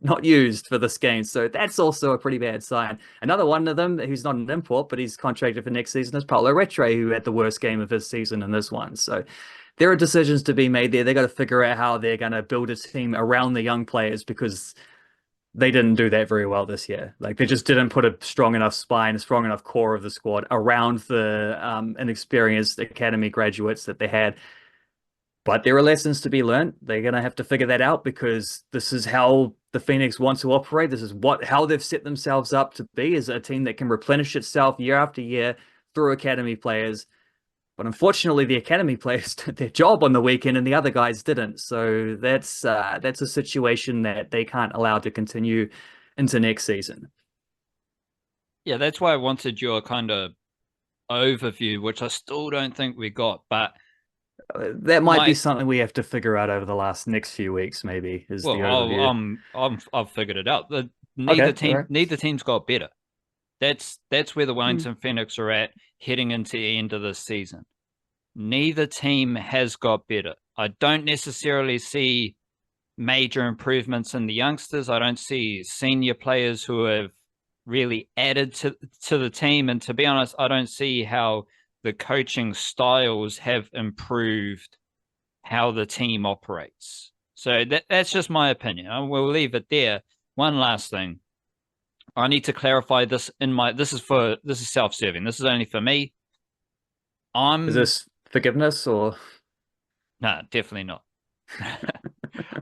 not used for this game. So that's also a pretty bad sign. Another one of them, who's not an import, but he's contracted for next season, is Paulo Retre, who had the worst game of his season in this one. So there are decisions to be made there. They got to figure out how they're going to build a team around the young players because they didn't do that very well this year. They just didn't put a strong enough spine, a strong enough core of the squad around the inexperienced academy graduates that they had. But there are lessons to be learned. They're going to have to figure that out because this is how the Phoenix wants to operate. This is how they've set themselves up to be, as a team that can replenish itself year after year through academy players. But unfortunately, the academy players did their job on the weekend and the other guys didn't. So that's a situation that they can't allow to continue into next season. Yeah, that's why I wanted your kind of overview, which I still don't think we got. But that might be something we have to figure out over the next few weeks, maybe. I've figured it out. Neither team's got better. That's where the Wellington Phoenix are at heading into the end of the season. Neither team has got better. I don't necessarily see major improvements in the youngsters. I don't see senior players who have really added to the team. And to be honest, I don't see how the coaching styles have improved how the team operates. So that's just my opinion. We'll leave it there. One last thing. I need to clarify this this is self-serving. This is only for me. Is this forgiveness or? No, definitely not.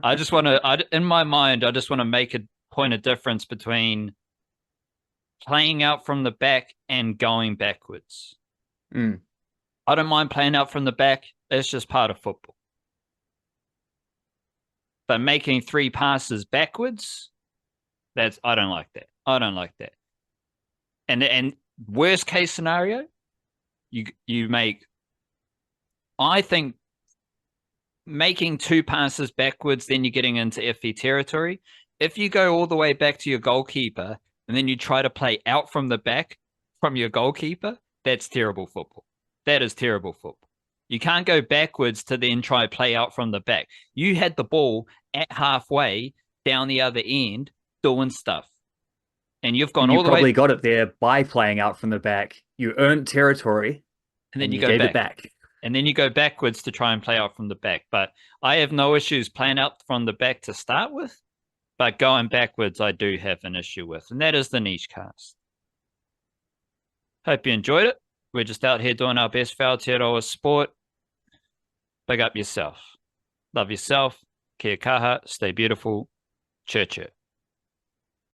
I just want to, in my mind, I just want to make a point of difference between playing out from the back and going backwards. I don't mind playing out from the back. It's just part of football. But making 3 passes backwards, I don't like that. I don't like that. And worst case scenario, you make, I think, making 2 passes backwards, then you're getting into iffy territory. If you go all the way back to your goalkeeper and then you try to play out from the back from your goalkeeper, that's terrible football. That is terrible football. You can't go backwards to then try play out from the back. You had the ball at halfway down the other end doing stuff. And you've gone all the way. You probably got it there by playing out from the back. You earned territory. And then you gave it back. And then you go backwards to try and play out from the back. But I have no issues playing out from the back to start with. But going backwards, I do have an issue with. And that is the niche cast. Hope you enjoyed it. We're just out here doing our best for Aotearoa sport. Big up yourself. Love yourself. Kia kaha. Stay beautiful. Church it.